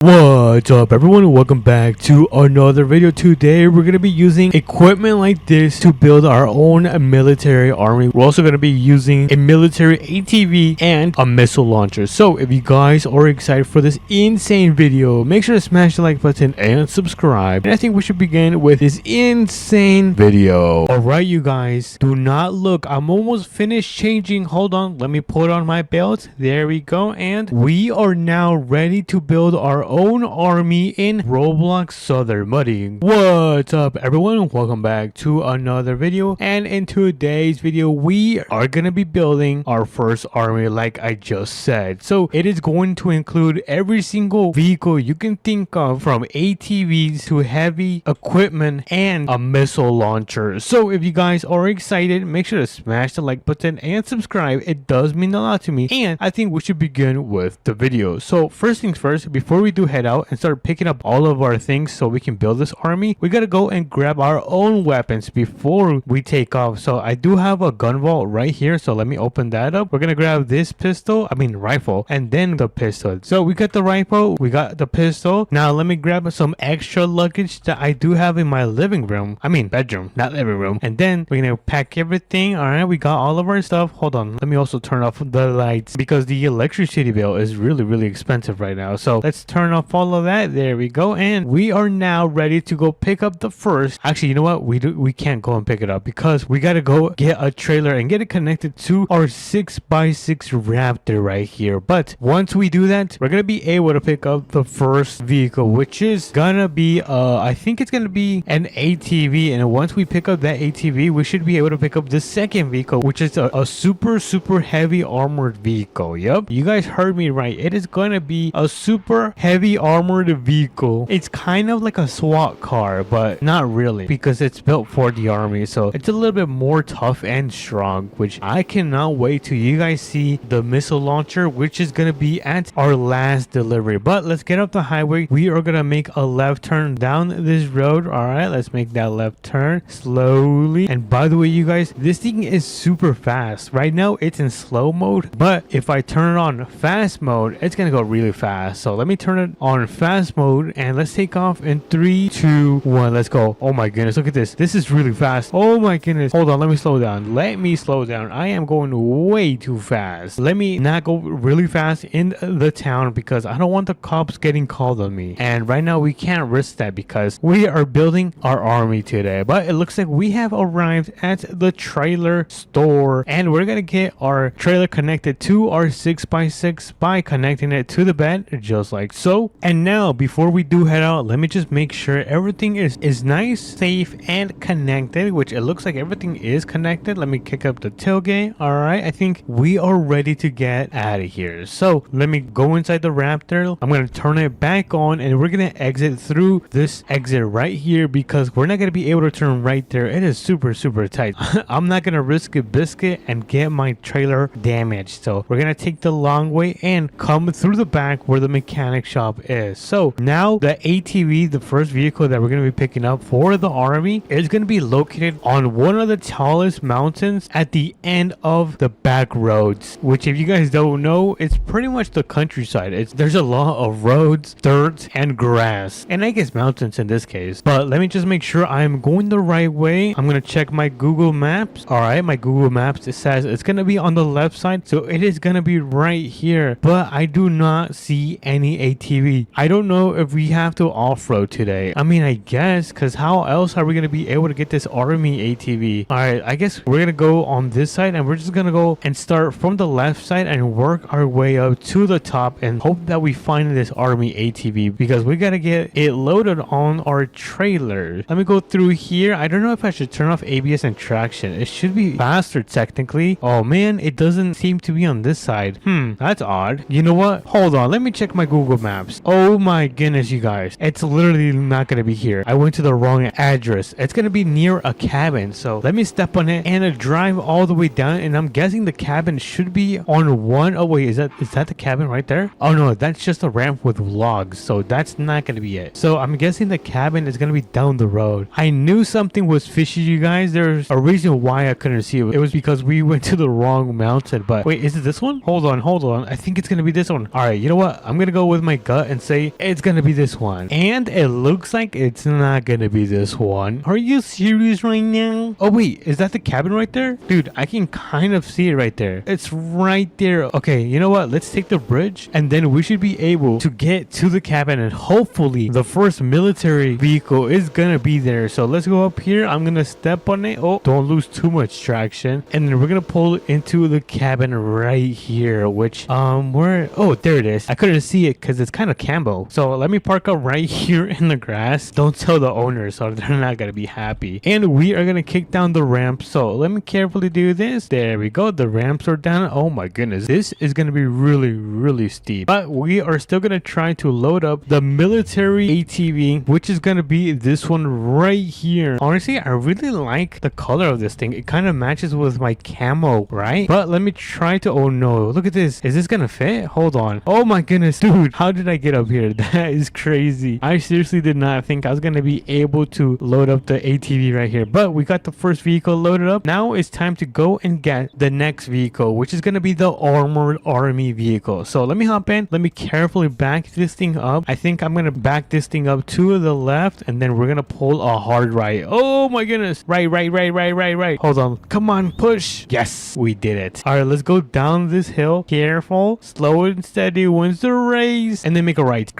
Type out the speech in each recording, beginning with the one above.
What's up everyone and welcome back to another video. Today we're going to be using equipment like this to build our own military army. We're also going to be using a military ATV and a missile launcher. So if you guys are excited for this insane video, make sure to smash the like button and subscribe. And I think we should begin with this insane video. Alright you guys, do not look. I'm almost finished changing. Hold on, let me put on my belt. There we go. And we are now ready to build our own army in Roblox Southern Mudding. What's up everyone, welcome back to another video, and in today's video we are gonna be building our first army like I just said. So it is going to include every single vehicle you can think of, from ATVs to heavy equipment and a missile launcher. So if you guys are excited, make sure to smash the like button and subscribe. It does mean a lot to me, and I think we should begin with the video. So first things first, before we do head out and start picking up all of our things so we can build this army, we gotta go and grab our own weapons before we take off. So I do have a gun vault right here, so let me open that up. We're gonna grab this rifle, and then the pistol. So we got the rifle, we got the pistol. Now let me grab some extra luggage that I do have in my bedroom, not living room. And then we're gonna pack everything. All right, we got all of our stuff. Hold on, let me also turn off the lights because the electricity bill is really expensive right now. So let's turn off all of that. There we go, and we are now ready to go pick up the first. Actually, you know what, we can't go and pick it up because we gotta go get a trailer and get it connected to our 6x6 Raptor right here. But once we do that, we're gonna be able to pick up the first vehicle, which is gonna be I think it's gonna be an ATV. And once we pick up that ATV, we should be able to pick up the second vehicle, which is a super heavy armored vehicle. Yep, you guys heard me right, it is gonna be a super heavy armored vehicle. It's kind of like a SWAT car, but not really, because it's built for the army. So it's a little bit more tough and strong, which I cannot wait till you guys see the missile launcher, which is gonna be at our last delivery. But let's get up the highway. We are gonna make a left turn down this road. All right, let's make that left turn slowly. And by the way, you guys, this thing is super fast. Right now it's in slow mode, but if I turn it on fast mode, it's gonna go really fast. So let me turn it on fast mode and let's take off in 3, 2, 1. Let's go. Oh my goodness, look at this. This is really fast. Oh my goodness. Hold on, let me slow down. Let me slow down. I am going way too fast. Let me not go really fast in the town because I don't want the cops getting called on me. And right now we can't risk that because we are building our army today. But it looks like we have arrived at the trailer store, and we're gonna get our trailer connected to our 6x6 by connecting it to the bed just like so. And now before we do head out, let me just make sure everything is nice, safe, and connected, which it looks like everything is connected. Let me kick up the tailgate. All right, I think we are ready to get out of here. So let me go inside the Raptor. I'm gonna turn it back on, and we're gonna exit through this exit right here because we're not gonna be able to turn right there. It is super tight. I'm not gonna risk a biscuit and get my trailer damaged. So we're gonna take the long way and come through the back where the mechanic shop is. So now the ATV, the first vehicle that we're going to be picking up for the army, is going to be located on one of the tallest mountains at the end of the back roads, which if you guys don't know, it's pretty much the countryside. There's a lot of roads, dirt, and grass, and I guess mountains in this case. But let me just make sure I'm going the right way. I'm going to check my Google Maps. All right, my Google Maps, it says it's going to be on the left side, so it is going to be right here, but I do not see any ATV. I don't know if we have to off-road today. I mean, I guess, because how else are we going to be able to get this army ATV? All right, I guess we're going to go on this side, and we're just going to go and start from the left side and work our way up to the top and hope that we find this army ATV, because we got to get it loaded on our trailer. Let me go through here. I don't know if I should turn off ABS and traction. It should be faster technically. Oh man, it doesn't seem to be on this side. That's odd. You know what? Hold on, let me check my Google Maps. Oh my goodness, you guys, it's literally not gonna be here. I went to the wrong address. It's gonna be near a cabin, so let me step on it and drive all the way down. And I'm guessing the cabin should be on one. Oh wait, is that the cabin right there? Oh no, that's just a ramp with logs, so that's not gonna be it. So I'm guessing the cabin is gonna be down the road. I knew something was fishy, you guys. There's a reason why I couldn't see it. It was because we went to the wrong mountain. But wait, is it this one? Hold on, I think it's gonna be this one. All right, you know what, I'm gonna go with my gut gut and say it's gonna be this one. And it looks like it's not gonna be this one. Are you serious right now? Oh wait, is that the cabin right there? Dude, I can kind of see it right there. It's right there. Okay, you know what? Let's take the bridge and then we should be able to get to the cabin, and hopefully the first military vehicle is gonna be there. So let's go up here. I'm gonna step on it. Oh, don't lose too much traction. And then we're gonna pull into the cabin right here, which where, oh, there it is. I couldn't see it because it's kind of cambo. So let me park up right here in the grass. Don't tell the owners, so they're not gonna be happy. And we are gonna kick down the ramp. So let me carefully do this. There we go. The ramps are down. Oh my goodness, this is gonna be really steep, but we are still gonna try to load up the military ATV, which is gonna be this one right here. Honestly, I really like the color of this thing. It kind of matches with my camo, right? But let me try to, oh no, look at this. Is this gonna fit? Hold on. Oh my goodness, dude, how did I get up here? That is crazy. I seriously did not think I was gonna be able to load up the ATV right here, but we got the first vehicle loaded up. Now it's time to go and get the next vehicle, which is gonna be the armored army vehicle. So let me hop in. Let me carefully back this thing up. I think I'm gonna back this thing up to the left, and then we're gonna pull a hard right. Oh my goodness. Right. Hold on. Come on, push. Yes, we did it. All right, let's go down this hill. Careful. Slow and steady wins the race. And then make a right.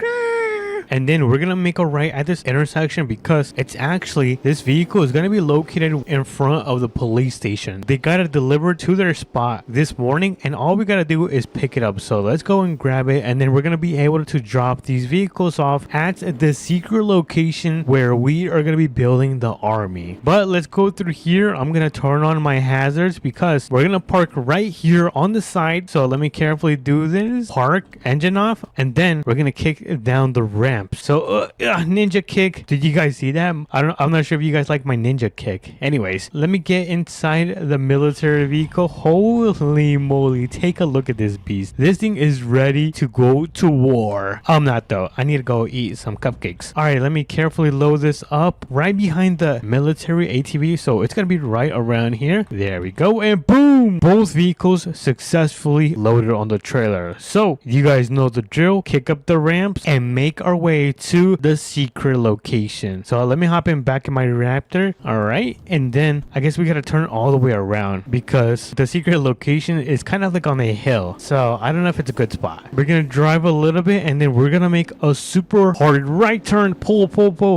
And then we're gonna make a right at this intersection because it's actually, this vehicle is gonna be located in front of the police station. They got it delivered to their spot this morning, and all we gotta do is pick it up. So let's go and grab it, and then we're gonna be able to drop these vehicles off at the secret location where we are gonna be building the army. But let's go through here. I'm gonna turn on my hazards because we're gonna park right here on the side. So let me carefully do this. Park, engine off, and then we're gonna kick down the ramp. So ninja kick. Did you guys see that? I'm not sure if you guys like my ninja kick. Anyways, let me get inside the military vehicle. Holy moly, take a look at this beast. This thing is ready to go to war. I'm not though. I need to go eat some cupcakes. All right, let me carefully load this up right behind the military ATV. So it's gonna be right around here. There we go, and boom, both vehicles successfully loaded on the trailer. So you guys know the drill. Kick up the ramps and make our way to the secret location. So let me hop in back in my Raptor. All right, and then I guess we gotta turn all the way around because the secret location is kind of like on a hill. So I don't know if it's a good spot. We're gonna drive a little bit, and then we're gonna make a super hard right turn. Pull.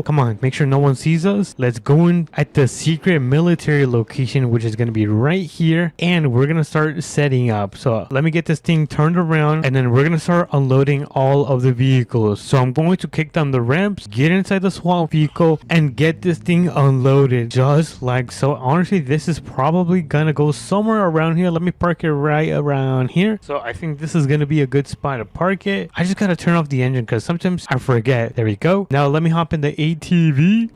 Come on, make sure no one sees us. Let's go in at the secret military location, which is gonna be right here, and we're gonna start setting up. So let me get this thing turned around, and then we're gonna start unloading all of the vehicles. So I'm going to kick down the ramps, get inside the SWAT vehicle, and get this thing unloaded just like so. Honestly, this is probably gonna go somewhere around here. Let me park it right around here. So I think this is gonna be a good spot to park it. I just gotta turn off the engine because sometimes I forget. There we go. Now let me hop in the ATV.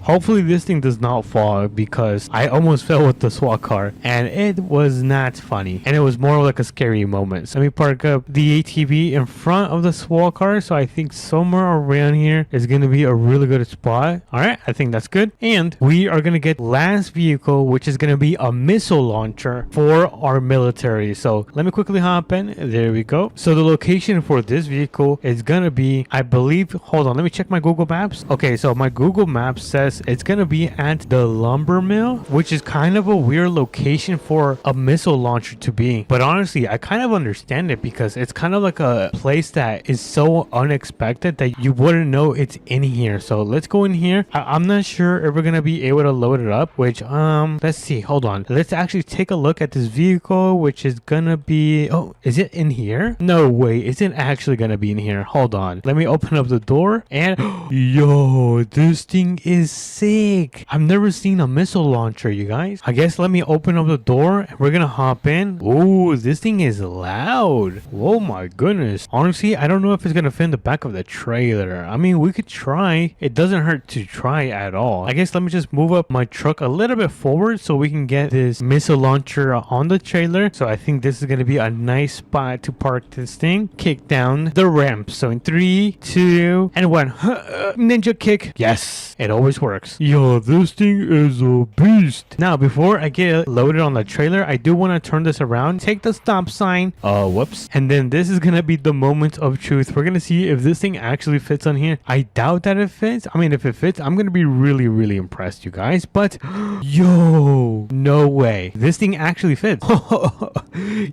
Hopefully this thing does not fall because I almost fell with the SWAT car and it was not funny, and it was more like a scary moment. So let me park up the ATV in front of the SWAT car. So I think somewhere around here is going to be a really good spot. All right, I think that's good. And we are going to get last vehicle, which is going to be a missile launcher for our military. So let me quickly hop in. There we go. So the location for this vehicle is going to be, I believe, hold on, let me check my Google Maps. Okay, so my Google Maps says it's going to be at the lumber mill, which is kind of a weird location for a missile launcher to be. But honestly, I kind of understand it because it's kind of like a place that is so unexpected that you wouldn't know it's in here. So let's go in here. I'm not sure if we're gonna be able to load it up, which let's see, hold on, let's actually take a look at this vehicle, which is gonna be, oh, is it in here? No way, is it actually gonna be in here? Hold on, let me open up the door, and yo, this thing is sick. I've never seen a missile launcher, you guys. I guess let me open up the door and we're gonna hop in. Oh, this thing is loud. Oh my goodness. Honestly, I don't know if it's gonna fit in the back of the truck. trailer. I mean, we could try. It doesn't hurt to try at all. I guess let me just move up my truck a little bit forward so we can get this missile launcher on the trailer. So I think this is going to be a nice spot to park this thing. Kick down the ramp. So in 3, 2, and 1. Ninja kick. Yes, it always works. Yo, this thing is a beast. Now, before I get it loaded on the trailer, I do want to turn this around. Take the stop sign. Whoops. And then this is going to be the moment of truth. We're going to see if this thing actually fits on here. I doubt that it fits. I mean, if it fits, I'm going to be really, really impressed, you guys. But, yo, no way. This thing actually fits.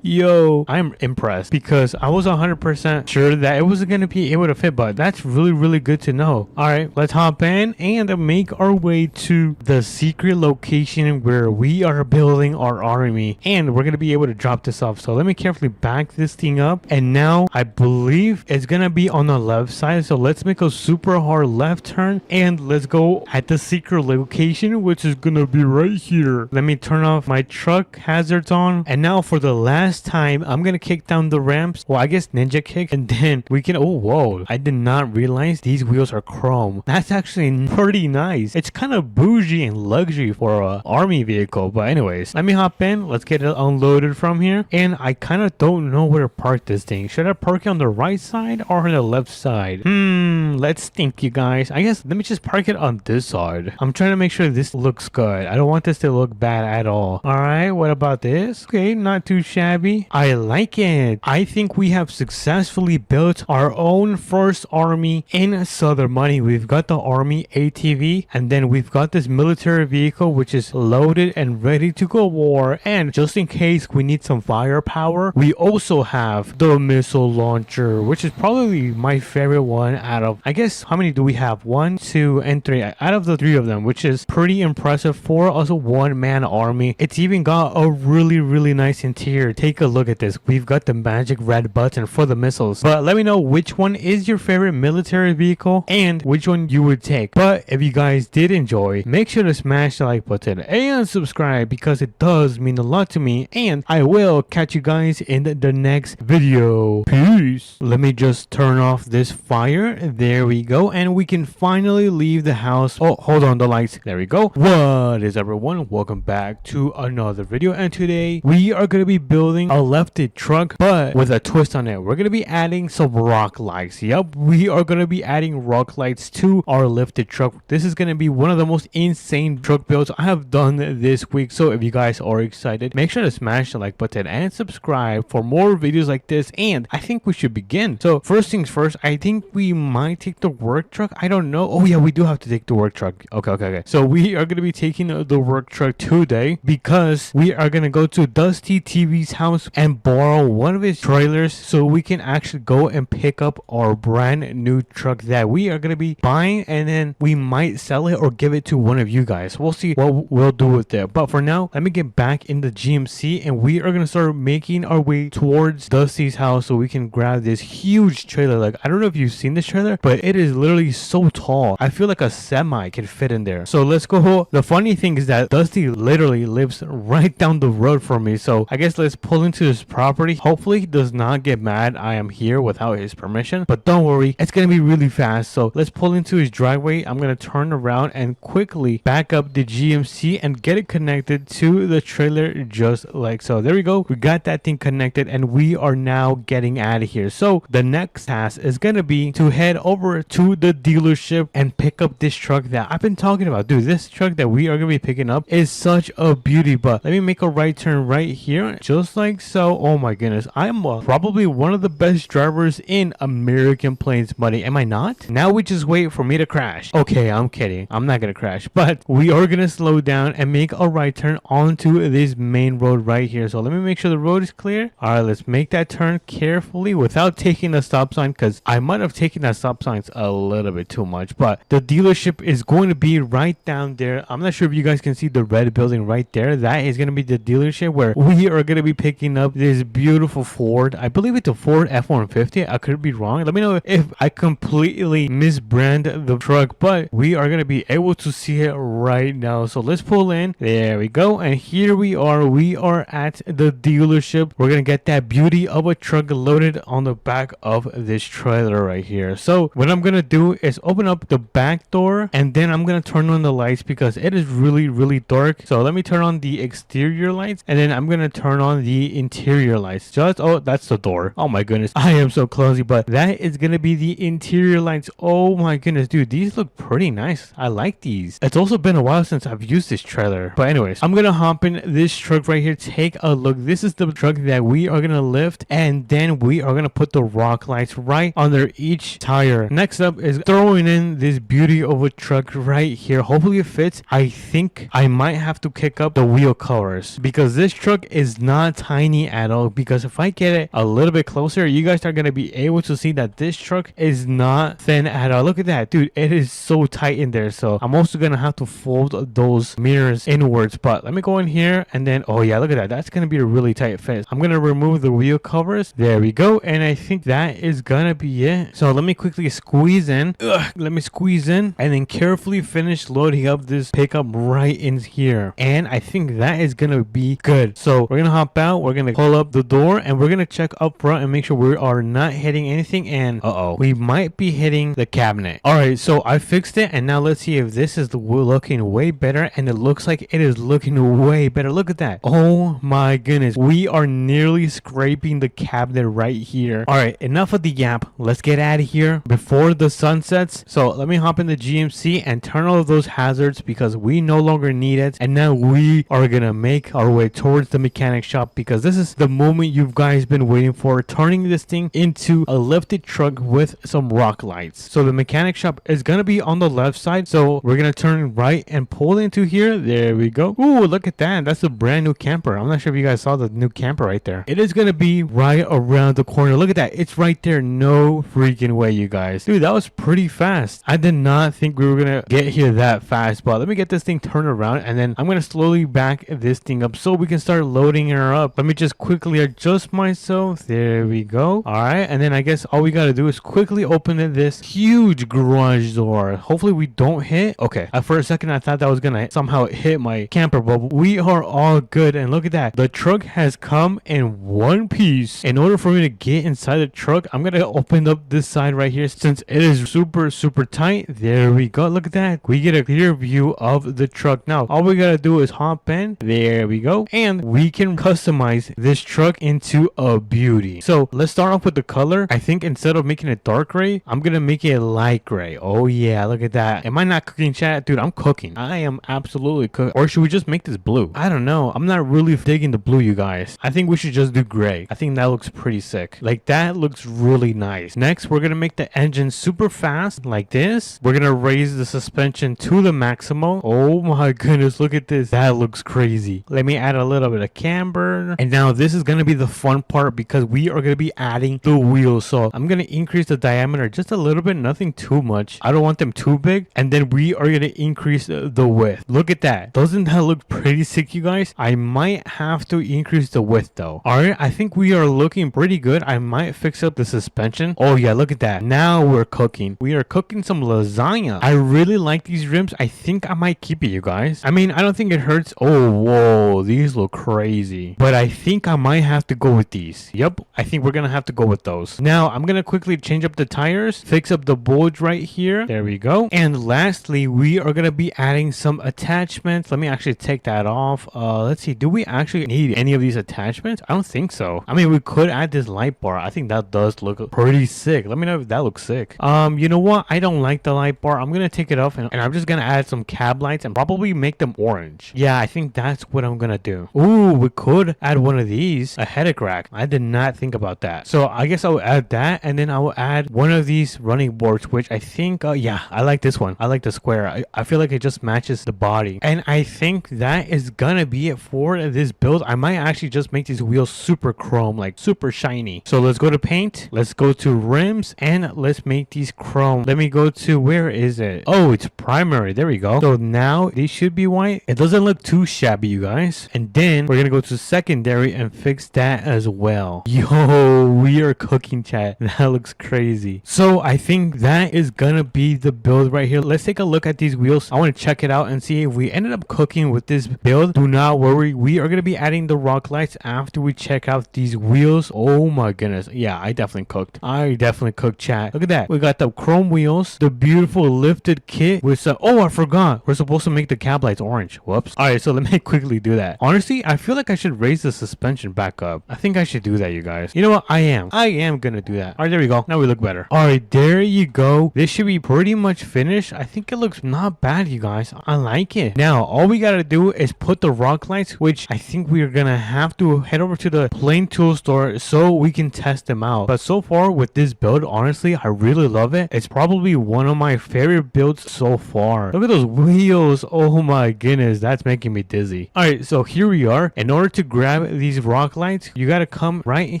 Yo, I'm impressed because I was 100% sure that it wasn't going to be able to fit, but that's really, really good to know. All right, let's hop in and make our way to the secret location where we are building our army, and we're going to be able to drop this off. So let me carefully back this thing up, and now I believe it's going to be on the left side. So let's make a super hard left turn and let's go at the secret location, which is going to be right here. Let me turn off my truck hazards on, and now for the last time I'm going to kick down the ramps. Well, I guess ninja kick, and then we can, oh, whoa, I did not realize these wheels are chrome. That's actually pretty nice. It's kind of bougie and luxury for a army vehicle. But anyways, let me hop in. Let's get it unloaded from here. And I kind of don't know where to park this thing. Should I park it on the right side or on the left side? Let's think, you guys. I guess let me just park it on this side. I'm trying to make sure this looks good. I don't want this to look bad at all. All right, what about this? Okay, not too shabby. I like it. I think we have successfully built our own first army in Southern Money. We've got the army ATV, and then we've got this military vehicle which is loaded and ready to go war. And just in case we need some firepower, we also have the missile launcher, which is probably my favorite one out of, I guess, how many do we have? 1, 2, and 3 out of the 3 of them, which is pretty impressive for us, a one-man army. It's even got a really, really nice interior. Take a look at this. We've got the magic red button for the missiles. But let me know which one is your favorite military vehicle and which one you would take. But if you guys did enjoy, make sure to smash the like button and subscribe because it does mean a lot to me, and I will catch you guys in the next video. Peace. Let me just turn off this fire. There we go, and we can finally leave the house. Oh, hold on, the lights. There we go. What is everyone? Welcome back to another video, and today we are going to be building a lifted truck, but with a twist on it. We're going to be adding some rock lights. Yep, we are going to be adding rock lights to our lifted truck. This is going to be one of the most insane truck builds I have done this week. So if you guys are excited, make sure to smash the like button and subscribe for more videos like this. And I think we should begin. So first things first, I think we might take the work truck. I don't know. Oh yeah, we do have to take the work truck. Okay. So we are going to be taking the work truck today because we are going to go to Dusty TV's house and borrow one of his trailers so we can actually go and pick up our brand new truck that we are going to be buying, and then we might sell it or give it to one of you guys. We'll see what we'll do with it. But for now, let me get back in the GMC and we are going to start making our way towards Dusty's house so we can grab this huge trailer. Like, I don't know if you've seen this trailer, but it is literally so tall. I feel like a semi can fit in there. So let's go. The funny thing is that Dusty literally lives right down the road from me. So I guess let's pull into his property. Hopefully he does not get mad I am here without his permission, but don't worry, it's gonna be really fast. So let's pull into his driveway. I'm gonna turn around and quickly back up the GMC and get it connected to the trailer just like so. There we go. We got that thing connected and we are now getting out of here. So the next task is gonna be to head over to the dealership and pick up this truck that I've been talking about. Dude, this truck that we are gonna be picking up is such a beauty. But let me make a right turn right here just like so. Oh my goodness, I'm probably one of the best drivers in American Plains, buddy. Am I not? Now we just wait for me to crash. Okay, I'm kidding. I'm not gonna crash, but we are gonna slow down and make a right turn onto this main road right here. So let me make sure the road is clear. All right, let's make that turn carefully without taking a stop sign, because I might have taken that stop signs a little bit too much. But the dealership is going to be right down there. I'm not sure if you guys can see the red building right there. That is going to be the dealership where we are going to be picking up this beautiful Ford. I believe it's a Ford F-150. I could be wrong. Let me know if I completely misbrand the truck, but we are going to be able to see it right now. So let's pull in. There we go. And here we are. We are at the dealership. We're going to get that beauty of a truck loaded on the back of this trailer right here. So what I'm gonna do is open up the back door, and then I'm gonna turn on the lights because it is really dark. So let me turn on the exterior lights, and then I'm gonna turn on the interior lights. Oh, that's the door. Oh my goodness, I am so clumsy, but that is gonna be the interior lights. Oh my goodness, dude, these look pretty nice. I like these. It's also been a while since I've used this trailer, but anyways, I'm gonna hop in this truck right here. Take a look. This is the truck that we are gonna lift, and then we are gonna put the rock lights right under each tire. Next up is throwing in this beauty of a truck right here. Hopefully it fits. I think I might have to kick up the wheel covers because this truck is not tiny at all. Because if I get it a little bit closer, you guys are gonna be able to see that this truck is not thin at all. Look at that, dude. It is so tight in there. So I'm also gonna have to fold those mirrors inwards. But let me go in here, and then oh yeah, look at that. That's gonna be a really tight fit. I'm gonna remove the wheel covers. There we go. And I think that is gonna be it. So let me quickly squeeze in. Let me squeeze in and then carefully finish loading up this pickup right in here. And I think that is gonna be good. So we're gonna hop out. We're gonna pull up the door, and we're gonna check up front and make sure we are not hitting anything. And we might be hitting the cabinet. All right, so I fixed it, and now let's see if this is looking way better. And it looks like it is looking way better. Look at that. Oh my goodness, we are nearly scraping the cabinet right here. All right, enough of the yap. Let's get out of here before the sun sets. So let me hop in the GMC and turn all of those hazards because we no longer need it. And now we are gonna make our way towards the mechanic shop because this is the moment you guys been waiting for, turning this thing into a lifted truck with some rock lights. So the mechanic shop is gonna be on the left side, so we're gonna turn right and pull into here. There we go. Ooh, look at that. That's a brand new camper. I'm not sure if you guys saw the new camper right there. It is gonna be right around the corner. Look at that. It's right there. No freaking way, you guys. Dude, that was pretty fast. I did not think we were gonna get here that fast, but let me get this thing turned around, and then I'm gonna slowly back this thing up so we can start loading her up. Let me just quickly adjust myself. There we go. All right, and then I guess all we gotta do is quickly open this huge garage door. Hopefully we don't hit. Okay, for a second I thought that was gonna somehow hit my camper, but we are all good. And look at that, the truck has come in one piece. In order for me to get inside the truck, I'm gonna open up this side right here since it is super tight. There we go. Look at that, we get a clear view of the truck. Now all we gotta do is hop in. There we go, and we can customize this truck into a beauty. So let's start off with the color. I think instead of making it dark gray, I'm gonna make it light gray. Oh yeah, look at that. Am I not cooking, chat? Dude, I'm cooking. I am absolutely cooking. Or should we just make this blue? I don't know. I'm not really digging the blue, you guys. I think we should just do gray. I think that looks pretty sick. Like, that looks really nice. Next, we're gonna make the engine super fast like this. We're gonna raise the suspension to the maximum. Oh my goodness, look at this. That looks crazy. Let me add a little bit of camber. And now this is gonna be the fun part because we are gonna be adding the wheels. So I'm gonna increase the diameter just a little bit, nothing too much. I don't want them too big. And then we are gonna increase the width. Look at that. Doesn't that look pretty sick, you guys? I might have to increase the width though. All right, I think we are looking pretty good. I might fix up the suspension. Oh yeah, look at that. Now we're cooking. We are cooking some lasagna. I really like these rims. I think I might keep it, you guys. I mean, I don't think it hurts. Oh, whoa, these look crazy. But I think I might have to go with these. Yep, I think we're gonna have to go with those. Now I'm gonna quickly change up the tires, fix up the bulge right here. There we go. And lastly, we are gonna be adding some attachments. Let me actually take that off. Let's see, do we actually need any of these attachments? I don't think so. I mean, we could add this light bar. I think that does look pretty sick. Let me know if that looks sick. You know what, I don't like the light bar. I'm gonna take it off, and I'm just gonna add some cab lights and probably make them orange. Yeah, I think that's what I'm gonna do. Ooh, we could add one of these, a headache rack. I did not think about that. So I guess I'll add that, and then I will add one of these running boards, which I think, yeah, I like this one. I like the square. I feel like it just matches the body. And I think that is gonna be it for this build. I might actually just make these wheels super chrome, like super shiny. So let's go to paint. Let's go to rims, and let's make these chrome. Let me go to, where is it? Oh, it's primary. There we go. So now they should be white. It doesn't look too shabby, you guys. And then we're gonna go to secondary and fix that as well. Yo, we are cooking, chat. That looks crazy. So I think that is gonna be the build right here. Let's take a look at these wheels. I want to check it out and see if we ended up cooking with this build. Do not worry, we are gonna be adding the rock lights after we check out these wheels. Oh my goodness. Yeah, I definitely cooked. I definitely cooked, chat. Look at that. We got the chrome wheels, the beautiful lifted kit with oh, I forgot. We're supposed to make the cab lights orange. Whoops. All right, so let me quickly do that. Honestly, I feel like I should raise the suspension back up. I think I should do that, you guys. You know what? I am gonna do that. All right, there we go. Now we look better. All right, there you go. This should be pretty much finished. I think it looks not bad, you guys. I like it. Now, all we gotta do is put the rock lights, which I think we are gonna have to head over to the plain tool store so we can test them out. But so far with this build, honestly, I really love it. It's probably one of my favorite builds so far. Look at those wheels. Oh my goodness, that's making me dizzy. All right, so here we are. In order to grab these rock lights, you gotta come right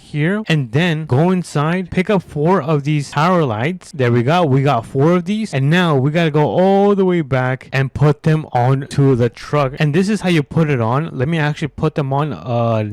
here and then go inside, pick up 4 of these power lights. There we go. We got 4 of these, and now we gotta go all the way back and put them onto the truck. And this is how you put it on. Let me actually put them on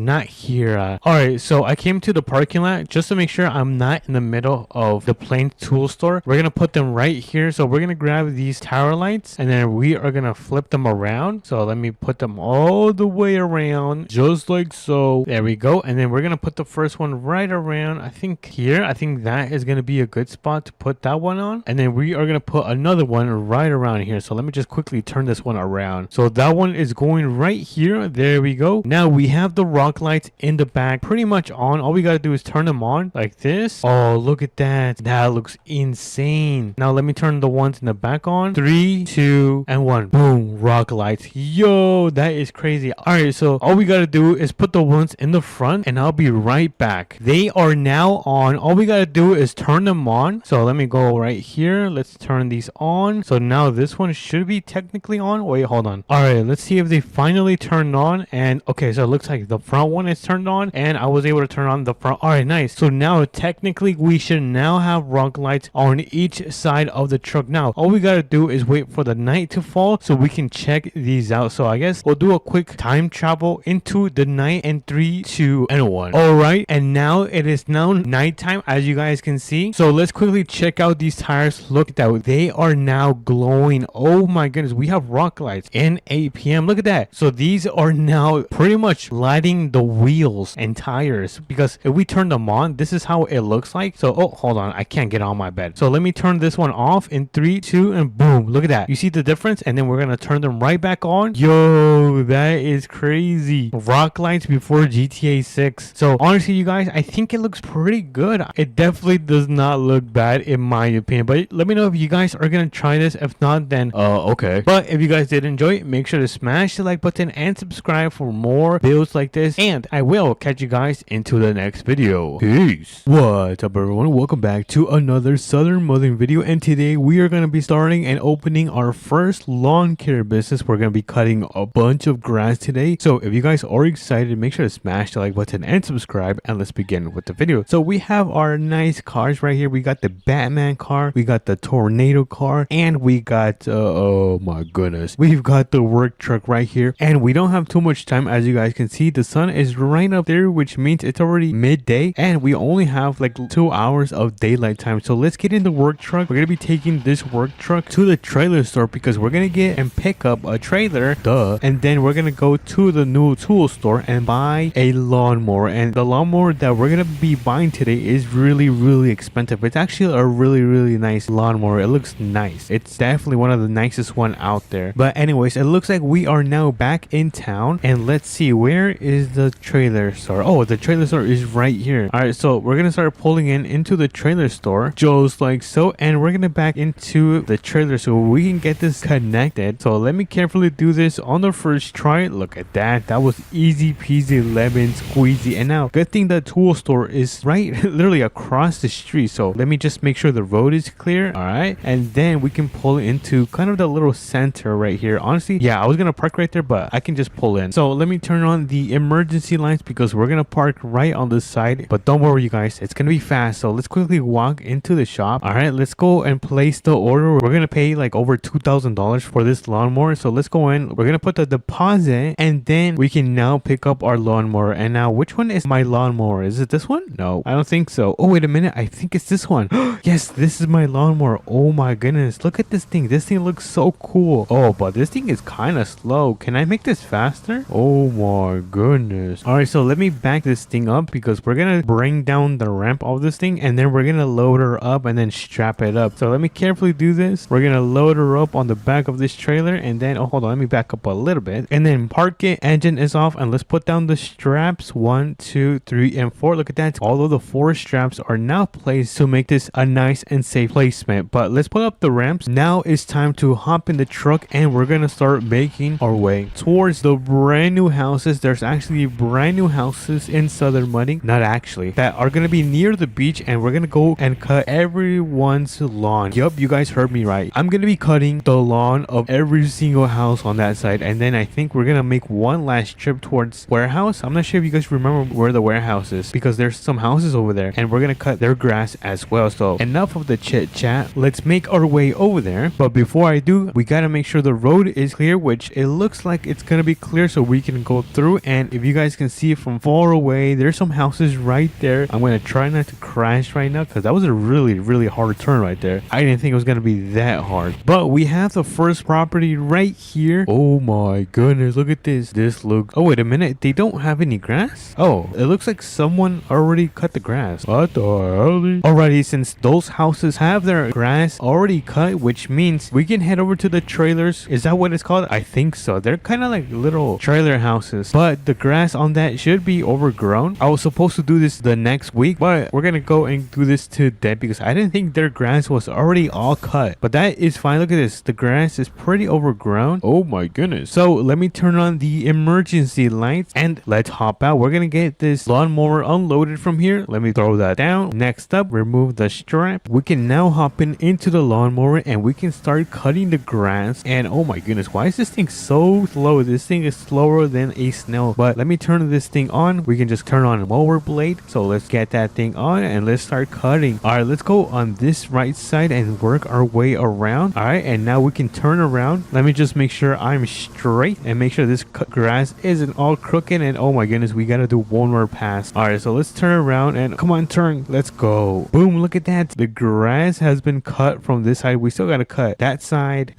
not here. All right, so I came to the parking lot just to make sure I'm not in the middle of the plain tool store. We're gonna put them right here. So we're gonna grab these tower lights and then we are gonna flip them around. So let me put them all the way around just like so. There we go. And then we're gonna put the first one right around, I think here. I think that is gonna be a good spot to put that one on. And then we are gonna put another one right around here. So let me just quickly turn this one around. So that one is going right here. There we go. Now we have the rock lights in the back pretty much on. All we gotta do is turn them on like this. Oh, look at that. That looks insane. Now let me turn the ones in the back on. 3, 2, and 1. Boom, rock lights. Yo, that is crazy. All right, so all we gotta do is put the ones in the front and I'll be right back. They are now on. All we gotta do is turn them on. So let me go right here. Let's turn these on. So now this one should be technically on. Wait, hold on. All right, let's see if they finally turned on. And okay, so it looks like the front one is turned on and I was able to turn on the front. All right, nice. So now technically we should now have rock lights on each side of the truck. Now all we gotta do is wait for the night to fall so we can check these out. So I guess we'll do a quick time travel into the night in 3, 2, and 1. All right, and now it is now nighttime, as you guys can see. So let's quickly check out these tires. Look at that, they are now glowing. Oh my goodness, we have rock lights in 8 p.m. Look at that. So these are now pretty much lighting the wheels and tires, because if we turn them on, this is how it looks like. So oh, hold on, I can't get on my bed. So let me turn this one off in 3, 2, and boom, look at that. You see the difference? And then we're gonna turn them right back on. Yo, that is crazy. Rock lights before GTA 6. So honestly, you guys, I think it looks pretty good. It definitely does not look bad in my opinion, but let me know if you guys are gonna try this. If not, then okay. But if you guys did enjoy it, make sure to smash the like button and subscribe for more builds like this, and I will catch you guys into the next video. Peace. What's up, everyone? Welcome back to another Southern Mothering video, and today we are going to be starting and opening our first lawn care business. We're going to be cutting a bunch of grass today. So if you guys are excited, make sure to smash the like button and subscribe, and let's begin with the video. So we have our nice cars right here. We got the Batman car, we got the tornado car, and we got oh my goodness, we've got the work truck right here. And we don't have too much time. As you guys can see, the sun is right up there, which means it's already midday and we only have like 2 hours of daylight time. So let's get in the work truck. We're gonna be taking this work truck to the trailer store because we're gonna get and pick up a trailer, and then we're gonna go to the new tool store and buy a lawnmower. And the lawnmower that we're gonna be buying today is really expensive. It's actually a really nice lawnmower. It looks nice. It's definitely one of the nicest one out there. But anyways, it looks like we are now back in town, and let's see, where is the trailer store? Oh, the trailer store is right here. All right, so we're gonna start pulling into the trailer store just like so, and we're gonna back into the trailer so we can get this connected. So let me carefully do this on the first try. Look at that. That was easy peasy lemon squeezy. And now good thing the tool store is right literally across the street, so let me just make sure the road is clear. All right, and then we can pull into kind of the little center right here. Honestly, yeah, I was gonna park right there, but I can just pull in. So let me turn on the emergency lights because we're gonna park right on the side. But don't worry, you guys, it's gonna be fast. So let's quickly walk into the shop. All right, let's go and place the order. We're gonna pay like over $2,000 for this lawnmower. So let's go in. We're gonna put the deposit, and then we can now pick up our lawnmower. And now, which one is my lawnmower? Is it this one? No, I don't think so. Oh, wait a minute. I think it's this one. Yes, this is my lawnmower. Oh my goodness. Look at this thing. This thing looks so cool. Oh, but this thing is kind of slow. Can I make this faster? Oh my goodness. All right, so let me back this thing up because we're gonna bring down the ramp of this thing, and then we're gonna load her up and then strap it up. So let me carefully do this. We're gonna load her up on the back of this trailer, and then hold on, let me back up a little bit, and then park it. Engine is off, and let's put down the straps. 1, 2, 3, and 4. Look at that. All of the 4 straps are now placed to make this a nice and safe placement. But let's put up the ramps. Now it's time to hop in the truck, and we're gonna start making our way towards the brand new houses. There's actually brand new houses in Southern Mudding, not actually, that are gonna be near the beach, and we're gonna go and cut everyone's lawn. Yup, you guys heard me right. I'm gonna be cutting the lawn of every single house on that side, and then I think we're gonna make one last trip towards warehouse. I'm not sure if you guys remember where the warehouse is, because there's some houses over there, and we're gonna cut their grass as well. So enough of the chit chat, let's make our way over there. But before I do, we gotta make sure the road is clear, which it looks like it's gonna be clear, so we can go through. And if you guys can see it from far away, there's some houses right there. I'm gonna try not to crash right now, because that was a really hard turn right there. I didn't think it was gonna be that hard. But we have the first property right here. Oh my goodness, look at this. Oh, wait a minute, they don't have any grass? Oh, it looks like someone already cut the grass. What the hell? Alrighty, since those houses have their grass already cut, which means we can head over to the trailers. Is that what it's called? I think so. They're kind of like little trailer houses, but the grass on that should be overgrown. I was supposed to do this the next week, but we're gonna go and do this today because I didn't think their grass was already all cut. But that is fine. Look at this. The grass is pretty overgrown. Oh my goodness. So let me turn on the emergency lights and let's hop out. We're gonna get this lawnmower unloaded from here. Let me throw that down. Next up, remove the strap. We can now hop into the lawnmower, and we can start cutting the grass. And oh my goodness, why is this thing so slow? This thing is slower than a snail. But let me turn this thing on. We can just turn on a mower blade. So let's get that thing on and let's start cutting. All right, let's go on this right side and work our way around. All right, and now we can turn around. Let me just make sure I'm straight and make sure this grass isn't all crooked. And oh my goodness, we gotta do one more pass. All right, so let's turn around and come on, turn. Let's go. Boom, look at that. The grass has been cut from this side. We still gotta cut that side,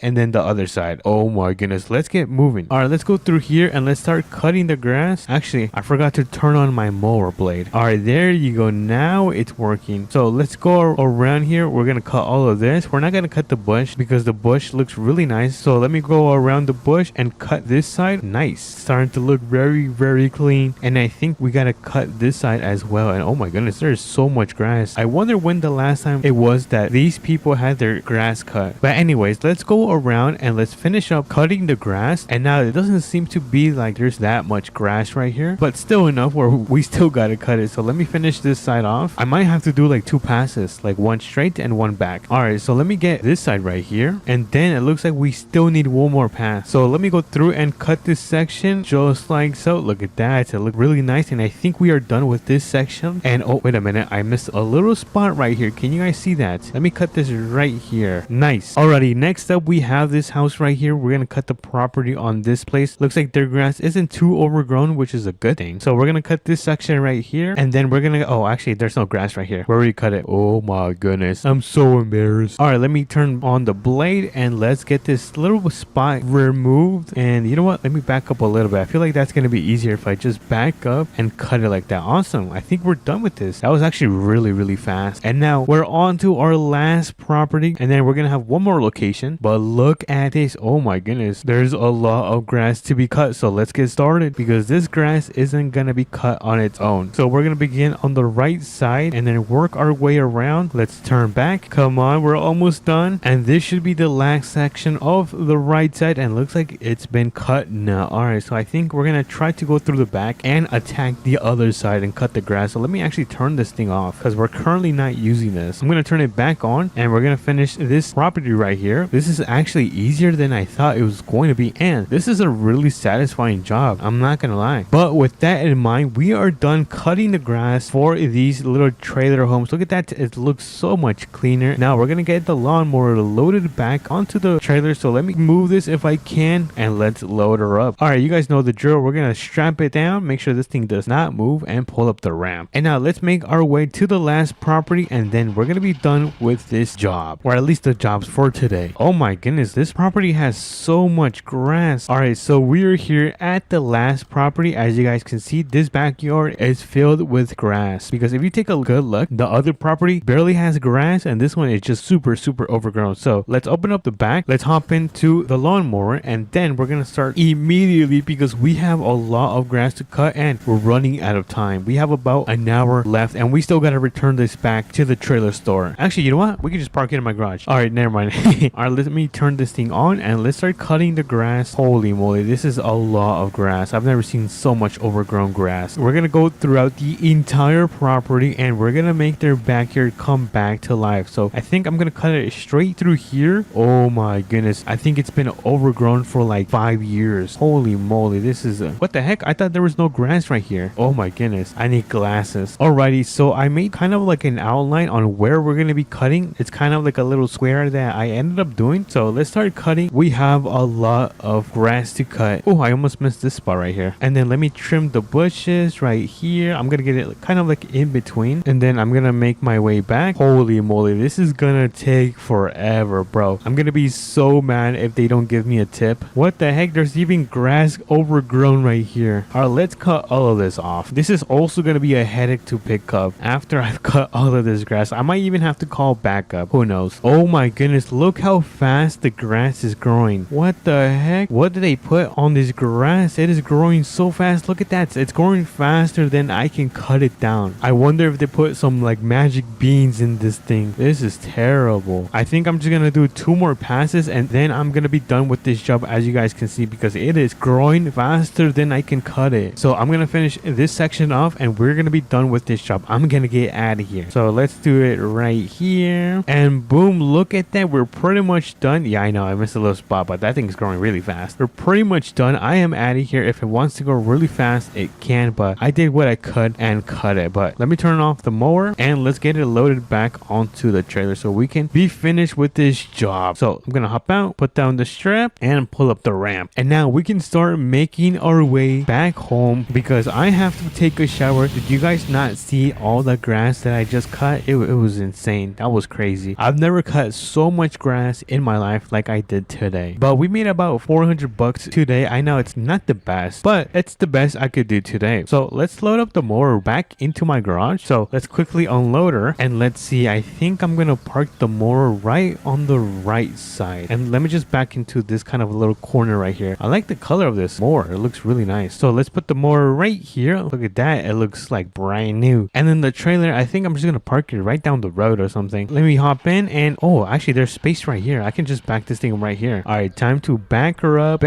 and then the other side. Oh my goodness, let's get moving. All right, let's go through here and let's start cutting the grass. Actually, I forgot to turn on my mower blade. All right, there you go. Now it's working. So let's go around here. We're gonna cut all of this. We're not gonna cut the bush because the bush looks really nice. So let me go around the bush and cut this side. Nice, starting to look very clean. And I think we gotta cut this side as well. And oh my goodness, there's so much grass. I wonder when the last time it was that these people had their grass cut. But anyways, let's go around and let's finish up cutting the grass. And now it doesn't seem to be like there's that much grass right here, but still enough where we still gotta cut it. So let me finish this side off. I might have to do like 2 passes, like one straight and one back. All right, so let me get this side right here, and then it looks like we still need one more pass. So let me go through and cut this section just like so. Look at that, it looked really nice, and I think we are done with this section. And oh, wait a minute, I missed a little spot right here. Can you guys see that? Let me cut this right here. Nice. Alrighty, next up we have this house right here. We're gonna cut the property on this place. Looks like their grass isn't too overgrown, which is a good thing. So we're gonna cut this section right here, and then we're gonna, oh, actually there's no grass right here where we cut it. Oh my goodness, I'm so embarrassed. All right, let me turn on the blade and let's get this little spot removed. And you know what, let me back up a little bit. I feel like that's gonna be easier if I just back up and cut it like that. Awesome, I think we're done with this. That was actually really fast. And now we're on to our last property, and then we're gonna have one more location. But look at this. Oh my goodness, there's a lot of grass to be cut. So let's get started, because this grass isn't gonna be cut on its own. So we're gonna begin on the right side and then work our way around. Let's turn back. Come on, we're almost done, and this should be the last section of the right side, and looks like it's been cut now. All right, so I think we're gonna try to go through the back and attack the other side and cut the grass. So let me actually turn this thing off, because we're currently not using this. I'm gonna turn it back on, and we're gonna finish this property right here. This is actually easier than I thought it was going to be, and this is a really satisfying job, I'm not gonna lie. But with that in mind, we are done cutting the grass for these little trailer homes. Look at that, it looks so much cleaner. Now we're gonna get the lawn lawnmower loaded back onto the trailer. So let me move this if I can, and let's load her up. All right, you guys know the drill. We're gonna strap it down, make sure this thing does not move, and pull up the ramp. And now let's make our way to the last property, and then we're gonna be done with this job, or at least the jobs for today. Oh my goodness, this property has so much grass. All right, so we are here at the last property. As you guys can see, this backyard is filled with grass, because if you take a good look, the other property barely has grass, and this one is just super overgrown. So let's open up the back, let's hop into the lawnmower, and then we're gonna start immediately because we have a lot of grass to cut and we're running out of time. We have about an hour left, and we still gotta return this back to the trailer store. Actually, you know what, we can just park it in my garage. All right, never mind. All right, let me turn this thing on and let's start cutting the grass. Holy moly, this is a lot of grass. I've never seen so much overgrown grass. We're gonna go throughout the entire property, and we're gonna make their backyard come back to life. So I think I'm gonna cut it straight through here. Oh my goodness, I think it's been overgrown for like 5 years. Holy moly, this is what the heck? I thought there was no grass right here. Oh my goodness, I need glasses. Alrighty, so I made kind of like an outline on where we're gonna be cutting. It's kind of like a little square that I ended up doing. So let's start cutting. We have a lot of grass to cut. Oh, I almost missed this spot right here. And then let me trim the bushes right here. I'm gonna get it kind of like in between, and then I'm gonna make my way back. Holy moly, this is gonna take forever, bro. I'm gonna be so mad if they don't give me a tip. What the heck? There's even grass overgrown right here. All right, let's cut all of this off. This is also gonna be a headache to pick up after I've cut all of this grass. I might even have to call backup. Who knows? Oh my goodness, look how fast the grass is growing. What the heck? What did they put on this grass? It is growing so fast. Look at that. It's growing faster than I can cut it down. I wonder if they put some like magic beans in this thing. This is terrible. I think I'm just gonna do 2 more passes, and then I'm gonna be done with this job, as you guys can see, because it is growing faster than I can cut it. So I'm gonna finish this section off, and we're gonna be done with this job. I'm gonna get out of here. So let's do it right here, and boom, look at that. We're pretty much done. Yeah, I know I missed a little spot, but that thing is growing really fast. We're pretty much done. I am out of here. If it wants to go really fast, it can, but I did what I could and cut it. But let me turn off the mower, and let's get it loaded back onto the trailer so we can be finished with this job. So I'm gonna hop out, put down the strap, and pull up the ramp, and now we can start making our way back home because I have to take a shower. Did you guys not see all the grass that I just cut? It was insane. That was crazy. I've never cut so much grass in my life like I did today. But we made about 400 bucks today. I know it's not the best, but it's the best I could do today. So let's load up the mower back into my garage. So let's quickly unload her, and let's see. I think I'm gonna park the mower right on the right side, and let me just back into this kind of little corner right here. I like the color of this mower. It looks really nice. So let's put the mower right here. Look at that. It looks like brand new. And then the trailer, I think I'm just gonna park it right down the road or something. Let me hop in, and oh, actually there's space right here. I can just back this thing right here. All right, time to back her up,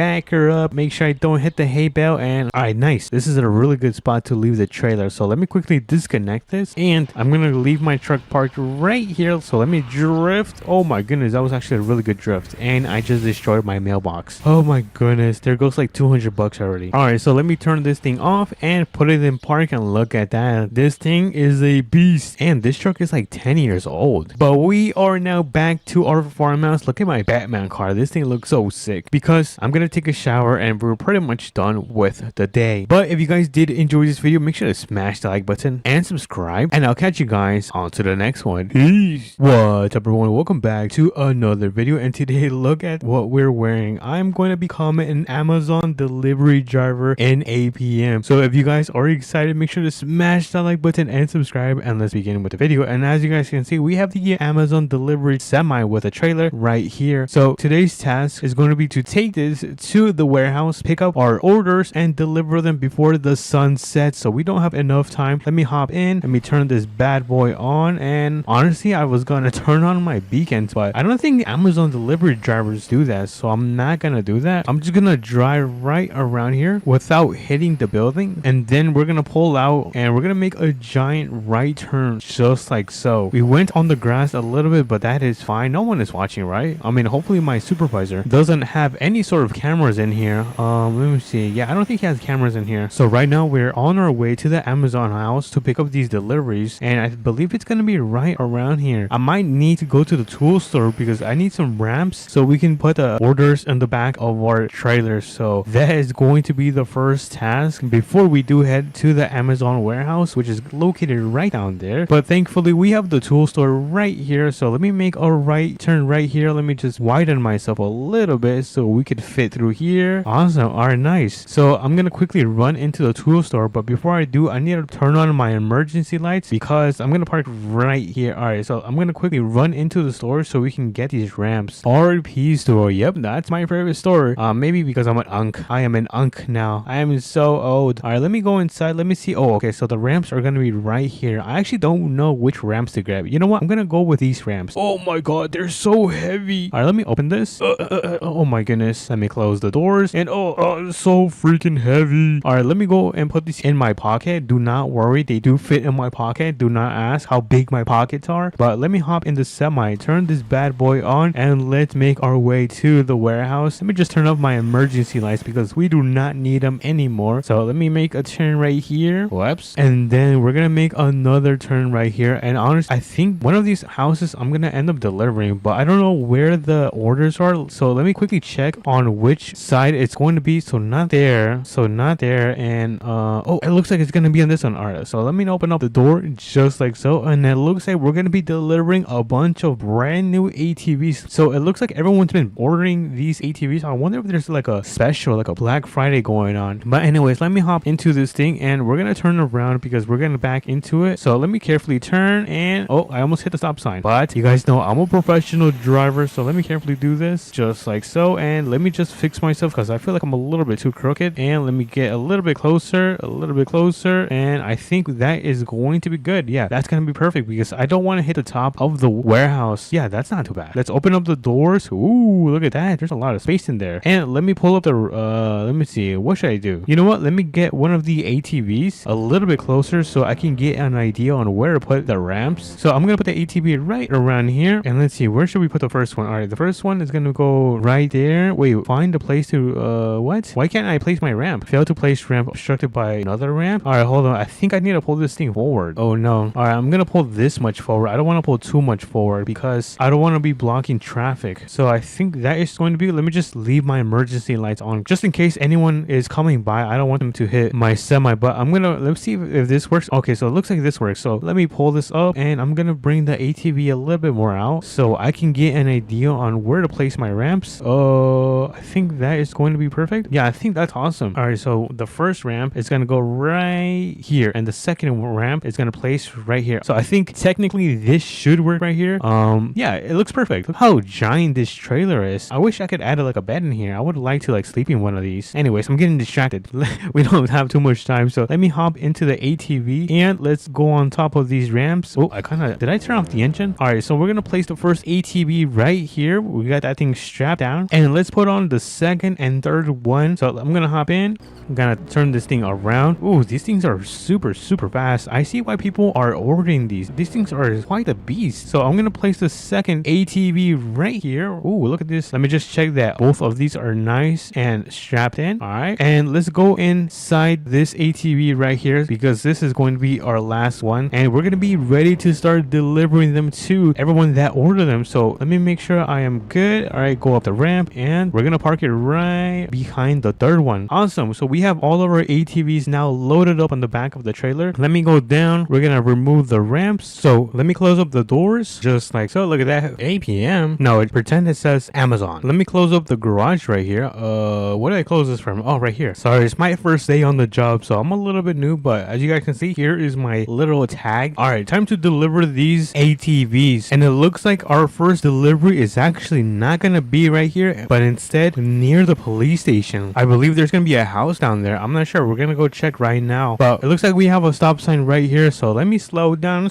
make sure I don't hit the hay bale. And all right, nice. This is a really good spot to leave the trailer. So let me quickly disconnect this, and I'm gonna leave my truck parked right here. So let me drift. Oh my goodness, that was actually a really good drift, and I just destroyed my mailbox. Oh my goodness, there goes like 200 bucks already. All right, so let me turn this thing off and put it in park, and look at that. This thing is a beast, and this truck is like 10 years old. But we are now back to our farmhouse. Look at my Batman car. This thing looks so sick because I'm gonna take a shower, and we're pretty much done with the day. But if you guys did enjoy this video, make sure to smash the like button and subscribe, and I'll catch you guys on to the next one. Peace. What's up, everyone? Welcome back to another video, and today look at what we're wearing. I'm going to become an Amazon delivery driver in APM. So if you guys are excited, make sure to smash that like button and subscribe, and let's begin with the video. And as you guys can see, we have the Amazon delivery semi with a trailer right here. So today's task is going to be to take this to the warehouse, pick up our orders, and deliver them before the sun sets. So we don't have enough time. Let me hop in, let me turn this bad boy on, and honestly I was gonna turn on my beacons, but I don't think Amazon delivery drivers do that, so I'm not gonna do that. I'm just gonna drive right around here without hitting the building, and then we're gonna pull out, and we're gonna make a giant right turn just like so. We went on the grass a little bit, but that is fine. No one is watching, right? I mean, hopefully my supervisor doesn't have any sort of cameras in here. Let me see. Yeah, I don't think he has cameras in here. So right now we're on our way to the Amazon house to pick up these deliveries, and I believe it's gonna be right around here. I might need to go to the tool store because I need some ramps so we can put the orders in the back of our trailer. So that is going to be the first task before we do head to the Amazon warehouse, which is located right down there. But thankfully we have the tool store right here. So let me make a right turn right here. Let me just widen myself a little bit so we could fit through here. Awesome. All right, nice. So I'm gonna quickly run into the tool store, but before I do, I need to turn on my emergency lights because I'm gonna park right here. All right, so I'm gonna quickly run into the store so we can get these ramps. RP store. Yep, that's my favorite store. Maybe because I'm an unk. I am an unk now. I am so old. All right, let me go inside. Let me see. Oh, okay. So the ramps are gonna be right here. I actually don't know which ramps to grab. You know what? I'm gonna go with these ramps. Oh my god, they're so heavy. All right, let me open this. Oh my goodness. Let me close the doors. And it's so freaking heavy. All right, let me go and put these in my pocket. Do not worry, they do fit in my pocket. Do not ask how big my pockets are. But let me hop in the semi, turn this bad boy on, and let's make our way to the warehouse. Let me just turn off my emergency lights because we do not need them anymore. So let me make a turn right here. Whoops. And then we're gonna make another turn right here. And honestly, I think one of these houses I'm gonna end up delivering, but I don't know where the orders are. So let me quickly check on which side it's going to be. So not there. So not there. And oh, it looks like it's gonna be on this one. All right, so let me open up the door just like so, and it looks like we're gonna be delivering a bunch of brand new ATVs. So it looks like everyone's been ordering these ATVs. I wonder if there's like a special, like a Black Friday going on. But anyways, let me hop into this thing and we're gonna turn around because we're gonna back into it. So let me carefully turn, and oh, I almost hit the stop sign. But you guys know I'm a professional driver, so let me carefully do this just like so, and let me just fix myself because I feel like I'm a little bit too crooked. And let me get a little bit closer, and I think that is going to be good. Yeah, that's gonna be perfect because I don't want to hit the top of the warehouse. Yeah, that's not too bad. Let's open up the doors. Ooh, look at that. There's a lot of space in there. And let me pull up the let me see, what should I do? You know what, let me get one of the ATVs a little bit closer so I can get an idea on where to put the ramps. So I'm gonna put the ATV right around here, and let's see, where should we put the first one? All right, the first one is gonna go right there. Wait, find a place to what? Why can't I place my ramp? Fail to place ramp, obstructed by another ramp. All right, hold on, I think I need to pull this thing forward. Oh no. All right, I'm gonna pull this much forward. I don't want to pull too much forward because I don't want to be blocking traffic. So I think that is going to be, let me just leave my emergency lights on just in case anyone is coming by. I don't want them to hit my semi, but I'm gonna, let's see if this works. Okay, so it looks like this works. So let me pull this up, and I'm gonna bring the ATV a little bit more out so I can get an idea on where to place my ramps. I think that is going to be perfect. Yeah, I think that's awesome. All right, so the first ramp is gonna go right here, and the second ramp is gonna place right here. So I think technically this should work right here. Yeah, it looks perfect. Look how giant this trailer is. I wish I could add like a bed in here. I would like to like sleep in one of these. Anyways, I'm getting distracted. We don't have too much time, so let me hop into the ATV and let's go on top of these ramps. Oh, did I turn off the engine? All right, so we're gonna place the first ATV right here. We got that thing strapped down, and let's put on the second and third one. So I'm gonna hop in. I'm gonna turn this thing around. Ooh, these things are super fast. I see why people are ordering these. These things are quite a beast. So I'm gonna place the second ATV right here. Ooh, look at this. Let me just check that both of these are nice and strapped in. All right, and let's go inside this ATV right here because this is going to be our last one, and we're gonna be ready to start delivering them to everyone that ordered them. So let me make sure I am good. All right, go up the ramp, and we're gonna park it right behind the third one. Awesome. So we have all of our ATVs now loaded up on the back of the trailer. Let me go down. We're gonna remove the ramps. So let me close up the doors just like so. Look at that. 8 p.m. No, pretend it says Amazon. Let me close up the garage right here. Where did I close this from? Oh, right here. Sorry, it's my first day on the job, so I'm a little bit new, but as you guys can see, here is my little tag. All right, time to deliver these ATVs, and it looks like our first delivery is actually not gonna be right here, but instead near the police station. I believe there's gonna be a house down there. I'm not sure. We're gonna go check right now, but it looks like we have a stop sign right here, so let me slow down.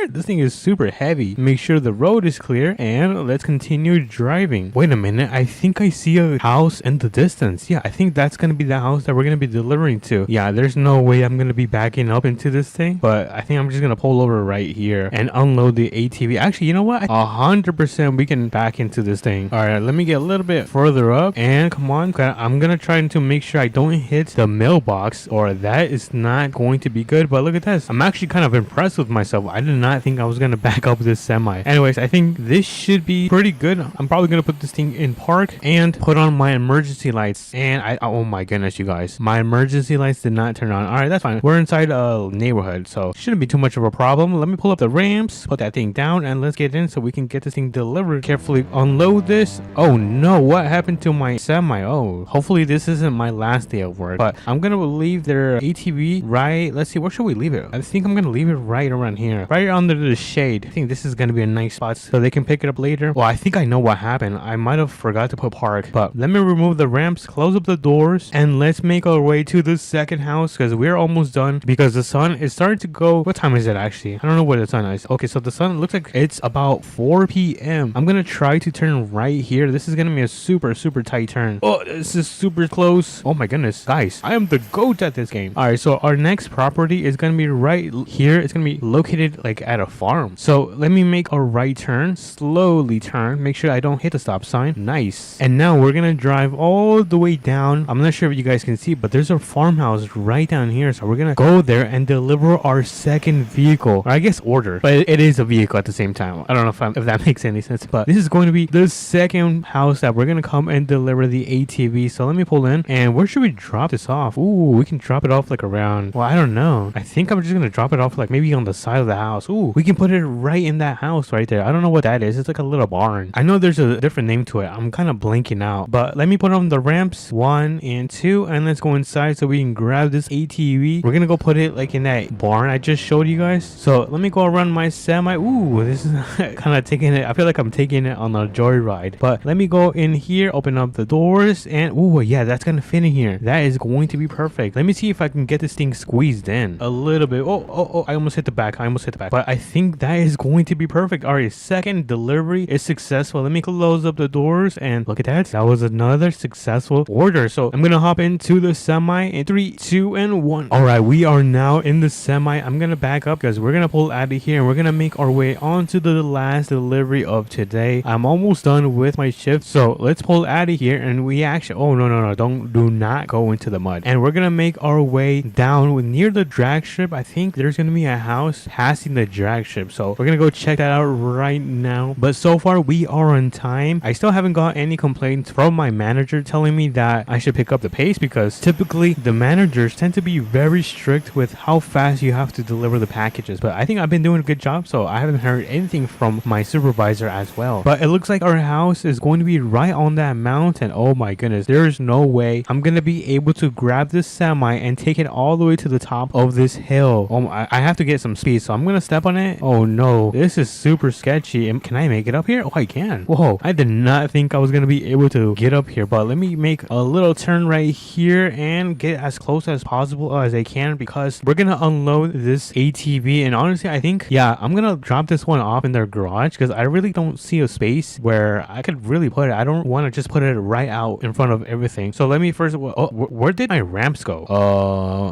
This thing is super heavy. Make sure the road is clear, and let's continue driving. Wait a minute, I think I see a house in the distance. Yeah, I think that's gonna be the house that we're gonna be delivering to. Yeah, there's no way I'm gonna be backing up into this thing, but I think I'm just gonna pull over right here and unload the ATV. Actually, you know what? 100% we can back into this thing. All right, let me get a little bit further up, and come on, I'm gonna try to make sure I don't hit the mailbox, or that is not going to be good. But look at this. I'm actually kind of impressed with myself. I did not not think I was gonna back up this semi. Anyways, I think this should be pretty good. I'm probably gonna put this thing in park and put on my emergency lights. And oh my goodness, you guys, my emergency lights did not turn on. All right, that's fine. We're inside a neighborhood, so shouldn't be too much of a problem. Let me pull up the ramps, put that thing down, and let's get in so we can get this thing delivered. Carefully unload this. Oh no, what happened to my semi? Oh, hopefully this isn't my last day of work, but I'm gonna leave their ATV right. Let's see, where should we leave it? I think I'm gonna leave it right around here, right under the shade. I think this is gonna be a nice spot so they can pick it up later. Well, I think I know what happened. I might have forgot to put park, but let me remove the ramps, close up the doors, and let's make our way to the second house because we're almost done because the sun is starting to go. What time is it actually? I don't know what the sun is. Okay, so the sun looks like it's about 4 p.m. I'm gonna try to turn right here. This is gonna be a super tight turn. Oh, this is super close. Oh my goodness, guys, I am the GOAT at this game. All right, so our next property is gonna be right here. It's gonna be located like at a farm. So let me make a right turn, slowly turn, make sure I don't hit the stop sign. Nice. And now we're gonna drive all the way down. I'm not sure if you guys can see, but there's a farmhouse right down here. So we're gonna go there and deliver our second vehicle, or I guess order, but it is a vehicle at the same time. I don't know if that makes any sense, but this is going to be the second house that we're gonna come and deliver the ATV. So let me pull in, and where should we drop this off? Ooh, we can drop it off like around, well, I don't know. I think I'm just gonna drop it off like maybe on the side of the house. Ooh, we can put it right in that house right there. I don't know what that is. It's like a little barn. I know there's a different name to it. I'm kind of blanking out, but let me put on the ramps 1 and 2, and let's go inside so we can grab this ATV. We're gonna go put it like in that barn I just showed you guys. So let me go around my semi. Ooh, this is kind of taking it. I feel like I'm taking it on a joyride, but let me go in here, open up the doors, and ooh, yeah, that's gonna fit in here. That is going to be perfect. Let me see if I can get this thing squeezed in a little bit. Oh, I almost hit the back. But I think that is going to be perfect. All right, second delivery is successful. Let me close up the doors, and look at that. That was another successful order. So I'm gonna hop into the semi in 3, 2, and 1. All right, we are now in the semi. I'm gonna back up because we're gonna pull out of here and we're gonna make our way onto the last delivery of today. I'm almost done with my shift, so let's pull out of here. And we actually, oh no, do not go into the mud. And we're gonna make our way down near the drag strip. I think there's gonna be a house passing the drag strip, so we're gonna go check that out right now. But so far we are on time. I still haven't got any complaints from my manager telling me that I should pick up the pace, because typically the managers tend to be very strict with how fast you have to deliver the packages. But I think I've been doing a good job, so I haven't heard anything from my supervisor as well. But it looks like our house is going to be right on that mountain. Oh my goodness, there is no way I'm gonna be able to grab this semi and take it all the way to the top of this hill. Oh, I have to get some speed, so I'm gonna step on it. Oh no, this is super sketchy. Can I make it up here? Oh, I can. Whoa, I did not think I was gonna be able to get up here, but let me make a little turn right here and get as close as possible as I can, because we're gonna unload this ATV. And honestly, I think, yeah, I'm gonna drop this one off in their garage because I really don't see a space where I could really put it. I don't want to just put it right out in front of everything. So let me first, oh, where did my ramps go?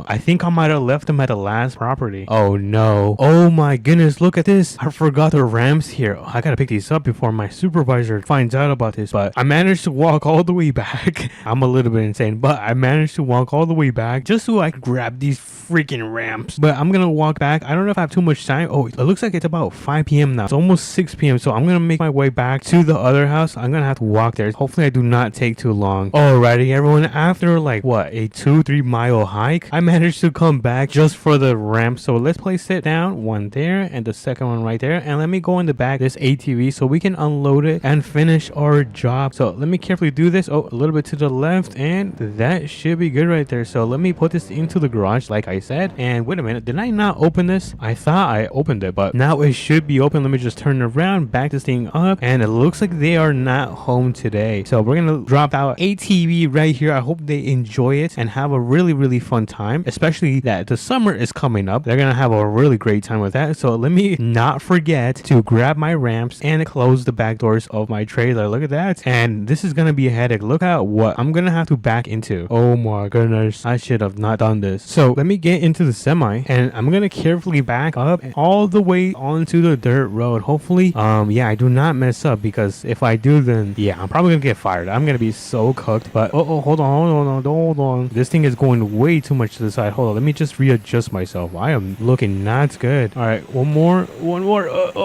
I think I might have left them at the last property. Oh no. Oh my goodness, look at this. I forgot the ramps here. I gotta pick these up before my supervisor finds out about this. But I managed to walk all the way back. I'm a little bit insane, but I managed to walk all the way back just so I could grab these freaking ramps. But I'm gonna walk back. I don't know if I have too much time. Oh, it looks like it's about 5 p.m. now. It's almost 6 p.m. So I'm gonna make my way back to the other house. I'm gonna have to walk there. Hopefully I do not take too long. Alrighty, everyone. After like what, a 2-3 mile hike, I managed to come back just for the ramp. So let's place it down, one there and the second one right there, and let me go in the back this ATV so we can unload it and finish our job. So let me carefully do this. Oh, a little bit to the left, and that should be good right there. So let me put this into the garage like I said. And wait a minute, did I not open this? I thought I opened it, but now it should be open. Let me just turn around, back this thing up, and it looks like they are not home today. So we're gonna drop out ATV right here. I hope they enjoy it and have a really fun time, especially that the summer is coming up. They're gonna have a really great time with that. So let me not forget to grab my ramps and close the back doors of my trailer. Look at that. And this is gonna be a headache. Look at what I'm gonna have to back into. Oh my goodness, I should have not done this. So let me get into the semi, and I'm gonna carefully back up all the way onto the dirt road. Hopefully yeah, I do not mess up, because if I do, then yeah, I'm probably gonna get fired. I'm gonna be so cooked. But hold on, this thing is going way too much to the side. Hold on, let me just readjust myself. I am looking not good. All right, one more.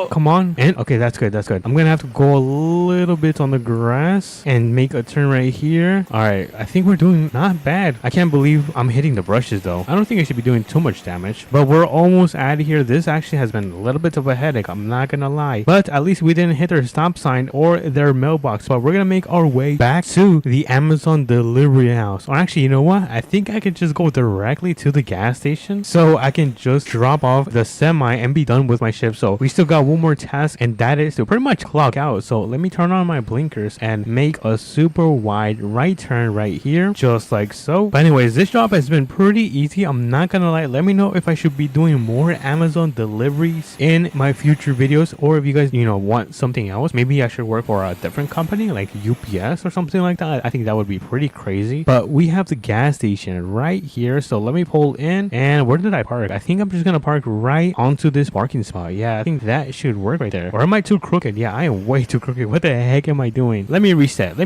Come on. And okay, that's good. I'm gonna have to go a little bit on the grass and make a turn right here. All right, I think we're doing not bad. I can't believe I'm hitting the brushes though. I don't think I should be doing too much damage, but we're almost out of here. This actually has been a little bit of a headache, I'm not gonna lie, but at least we didn't hit their stop sign or their mailbox. But we're gonna make our way back to the Amazon delivery house. Or actually, you know what, I think I could just go directly to the gas station so I can just drop off the semi and be done with my shift. So we still got one more task, and that is to pretty much clock out. So let me turn on my blinkers and make a super wide right turn right here, just like so. But anyways, this job has been pretty easy, I'm not gonna lie. Let me know if I should be doing more Amazon deliveries in my future videos, or if you guys, you know, want something else. Maybe I should work for a different company like UPS or something like that. I think that would be pretty crazy. But we have the gas station right here, so let me pull in. And where did I park? I think I'm just gonna park right onto this parking spot. Yeah, I think that should work right there. Or am I too crooked? Yeah, I am way too crooked. What the heck am I doing? Let me reset.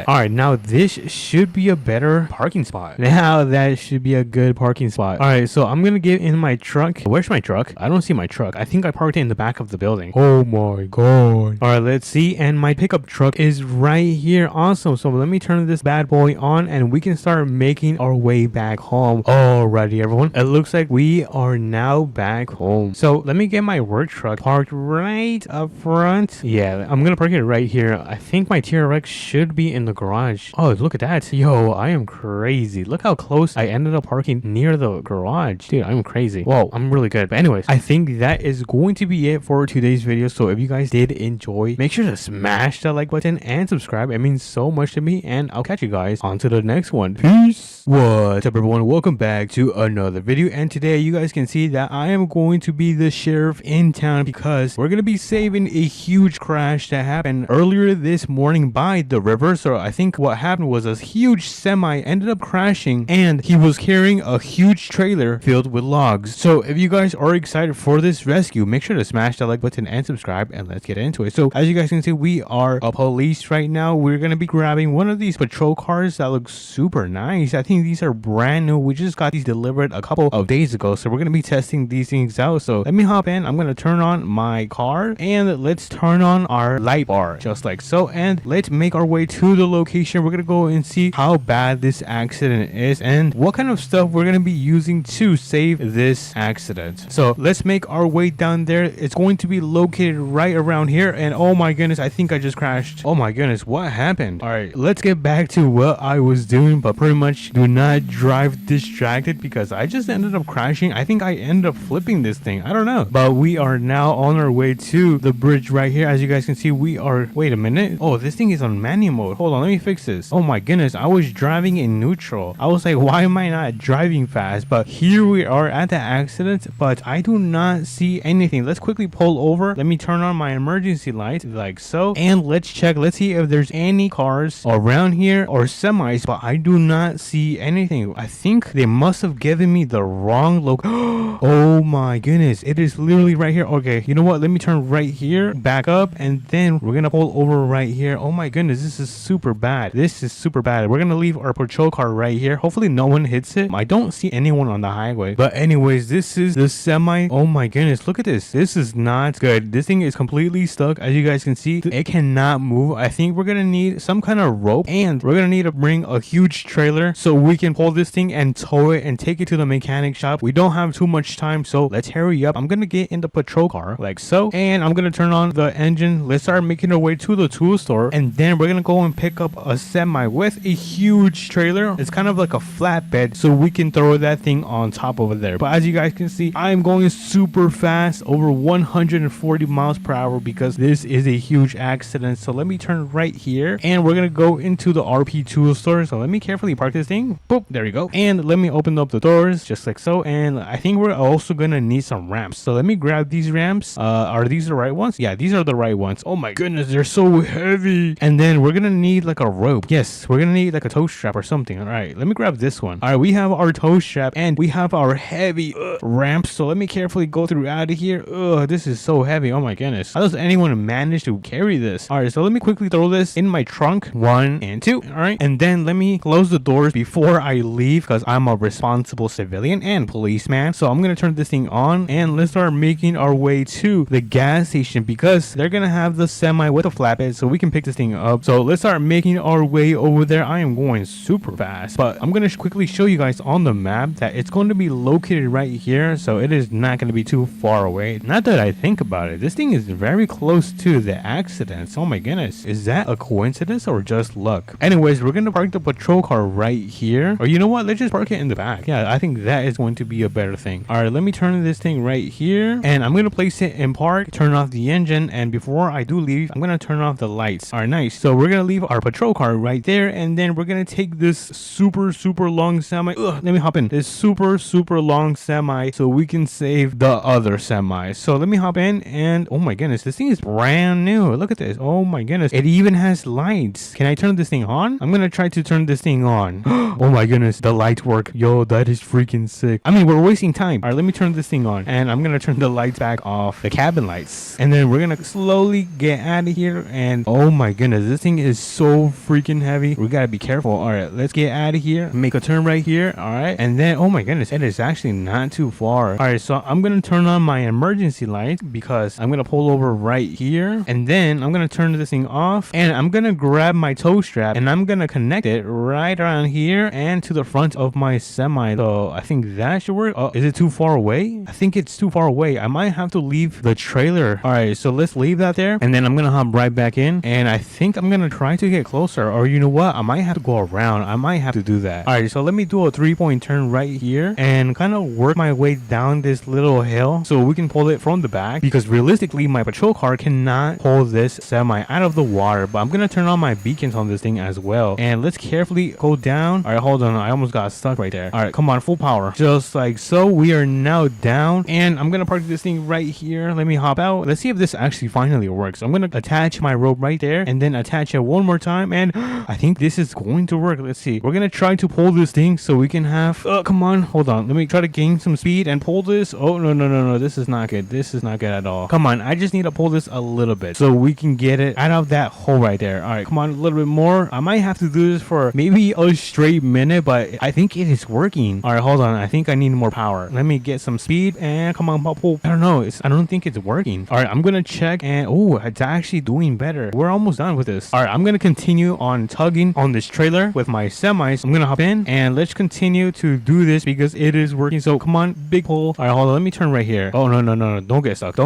All right, now this should be a better parking spot. Now that should be a good parking spot. All right, so I'm gonna get in my truck. Where's my truck? I don't see my truck. I think I parked it in the back of the building. Oh my god. All right, let's see. And my pickup truck is right here. Awesome. So let me turn this bad boy on and we can start making our way back home. Alrighty, everyone, it looks like we are now back home. So let me get my work truck parked right up front. Yeah, I'm gonna park it right here. I think my TRX should be in the garage. Oh, look at that. Yo, I am crazy. Look how close I ended up parking near the garage. Dude, I'm crazy. Whoa, I'm really good. But anyways, I think that is going to be it for today's video. So if you guys did enjoy, make sure to smash that like button and subscribe. It means so much to me, and I'll catch you guys on to the next one. Peace. What's up, everyone? Welcome back to another video, and today you guys can see that I am going to be the sheriff in town because we're gonna be saving a huge crash that happened earlier this morning by the river. So I think what happened was a huge semi ended up crashing, and he was carrying a huge trailer filled with logs. So if you guys are excited for this rescue, make sure to smash that like button and subscribe, and let's get into it. So as you guys can see, we are a police right now. We're gonna be grabbing one of these patrol cars that looks super nice. I think these are brand new. We just got these delivered a couple of days ago, so we're gonna be testing these things out. So let me hop in. I'm gonna turn on my car and let's turn on our light bar just like so, and let's make our way to the location. We're gonna go and see how bad this accident is and what kind of stuff we're gonna be using to save this accident. So let's make our way down there. It's going to be located right around here. And oh my goodness, I think I just crashed. Oh my goodness, what happened? All right, let's get back to what I was doing, but pretty much do not drive distracted because I just ended up crashing. I think I ended up flipping this thing, I don't know. But we are now on our way to the bridge right here. As you guys can see, we are, wait a minute, oh, this thing is on manual mode. Hold on, let me fix this. Oh my goodness, I was driving in neutral. I was like, why am I not driving fast? But here we are at the accident, but I do not see anything. Let's quickly pull over. Let me turn on my emergency light like so, and let's check. Let's see if there's any cars around here or semis, but I do not see anything. I think they must have given me the wrong look. Oh my goodness, it is literally right here. Okay, you know what, let me turn right here, back up, and then we're gonna pull over right here. Oh my goodness, this is super bad. We're gonna leave our patrol car right here. Hopefully no one hits it. I don't see anyone on the highway, but anyways, this is the semi. Oh my goodness, look at this. This is not good. This thing is completely stuck. As you guys can see, it cannot move. I think we're gonna need some kind of rope, and we're gonna need to bring a huge trailer so we can pull this thing and tow it and take it to the mechanic shop. We don't have too much time, so let's hurry up. I'm gonna get in the patrol car like so, and I'm gonna turn on the engine. Let's start making our way to the tool store, and then we're gonna go and pick up a semi with a huge trailer. It's kind of like a flatbed, so we can throw that thing on top over there. But as you guys can see, I'm going super fast, over 140 miles per hour, because this is a huge accident. So let me turn right here, and we're gonna go into the RP tool store. So let me carefully park this thing. Boop, there we go. And let me open up the doors just like so. And I think we're also gonna need some ramps, so let me grab these ramps. Are these the right ones? Yeah, these are the right ones. Oh my goodness, they're so heavy. And then we're gonna need like a rope. Yes, we're gonna need like a tow strap or something. All right, let me grab this one. All right, we have our tow strap and we have our heavy ramps. So let me carefully go through out of here. This is so heavy. Oh my goodness, how does anyone manage to carry this? All right, so let me quickly throw this in my trunk. 1 and 2. All right, and then let me close the doors before I leave, because I'm a responsible civilian and policeman. So I'm gonna turn this thing on, and let's start making our way to the gas station because they're gonna have the semi with a flatbed so we can pick this thing up. So let's start making our way over there. I am going super fast, but I'm gonna quickly show you guys on the map that it's going to be located right here, so it is not going to be too far away. Not that I think about it, this thing is very close to the accidents. Oh my goodness, is that a coincidence or just luck? Anyways, we're gonna park the patrol car right here, or you know what, let's just park it in the back. Yeah, I think that is going to be a better thing. All right, let me turn this thing right here, and I'm gonna place it in park, turn off the engine, and before I do leave, I'm gonna turn off the lights. All right, nice. So we're gonna leave our patrol car right there, and then we're gonna take this super long semi. Let me hop in this super long semi so we can save the other semi. So let me hop in, and oh my goodness, this thing is brand new. Look at this. Oh my goodness, it even has lights. Can I turn this thing on? I'm gonna try to turn this thing on. Oh my goodness, the lights work. Yo, that is freaking sick. I mean, we're wasting time. All right, let me turn this thing on, and I'm gonna turn the lights back off, the cabin lights, and then we're gonna slowly get out of here. And oh my goodness, this thing is so freaking heavy. We gotta be careful. All right, let's get out of here, make a turn right here. All right, and then oh my goodness, it is actually not too far. All right, so I'm gonna turn on my emergency light because I'm gonna pull over right here, and then I'm gonna turn this thing off, and I'm gonna grab my tow strap, and I'm gonna connect it right around here and to the front of my semi. So I think that should work. Oh, is it too far away? I think it's too far away. I might have to leave the trailer. All right, so let's leave that there, and then I'm gonna hop right back in, and I think I'm gonna try to get closer, or you know what, I might have to go around. I might have to do that. All right, so let me do a 3-point turn right here and kind of work my way down this little hill so we can pull it from the back, because realistically my patrol car cannot pull this semi out of the water. But I'm gonna turn on my beacons on this thing as well, and let's carefully go down. All right, hold on, I almost got stuck right there. All right, come on, full power, just like so. We are now down, and I'm gonna park this thing right here. Let me hop out. Let's see if this actually finally works. I'm gonna attach my rope right there and then attach it one more time, and I think this is going to work. Let's see. We're gonna try to pull this thing so we can have come on, hold on, let me try to gain some speed and pull this. Oh no, this is not good. This is not good at all. Come on, I just need to pull this a little bit so we can get it out of that hole right there. All right, come on, a little bit more. I might have to do this for maybe a straight minute, but I think it is working. All right, hold on, I think I need more power. Let me get some speed, and come on, pull. I don't know, I don't think it's working. All right, I'm gonna check, and oh, it's actually doing better. We're almost done with this. All right, I'm gonna continue on tugging on this trailer with my semis. I'm gonna hop in, and let's continue to do this because it is working. So come on, big pull. All right, hold on, let me turn right here. Oh no, don't get stuck.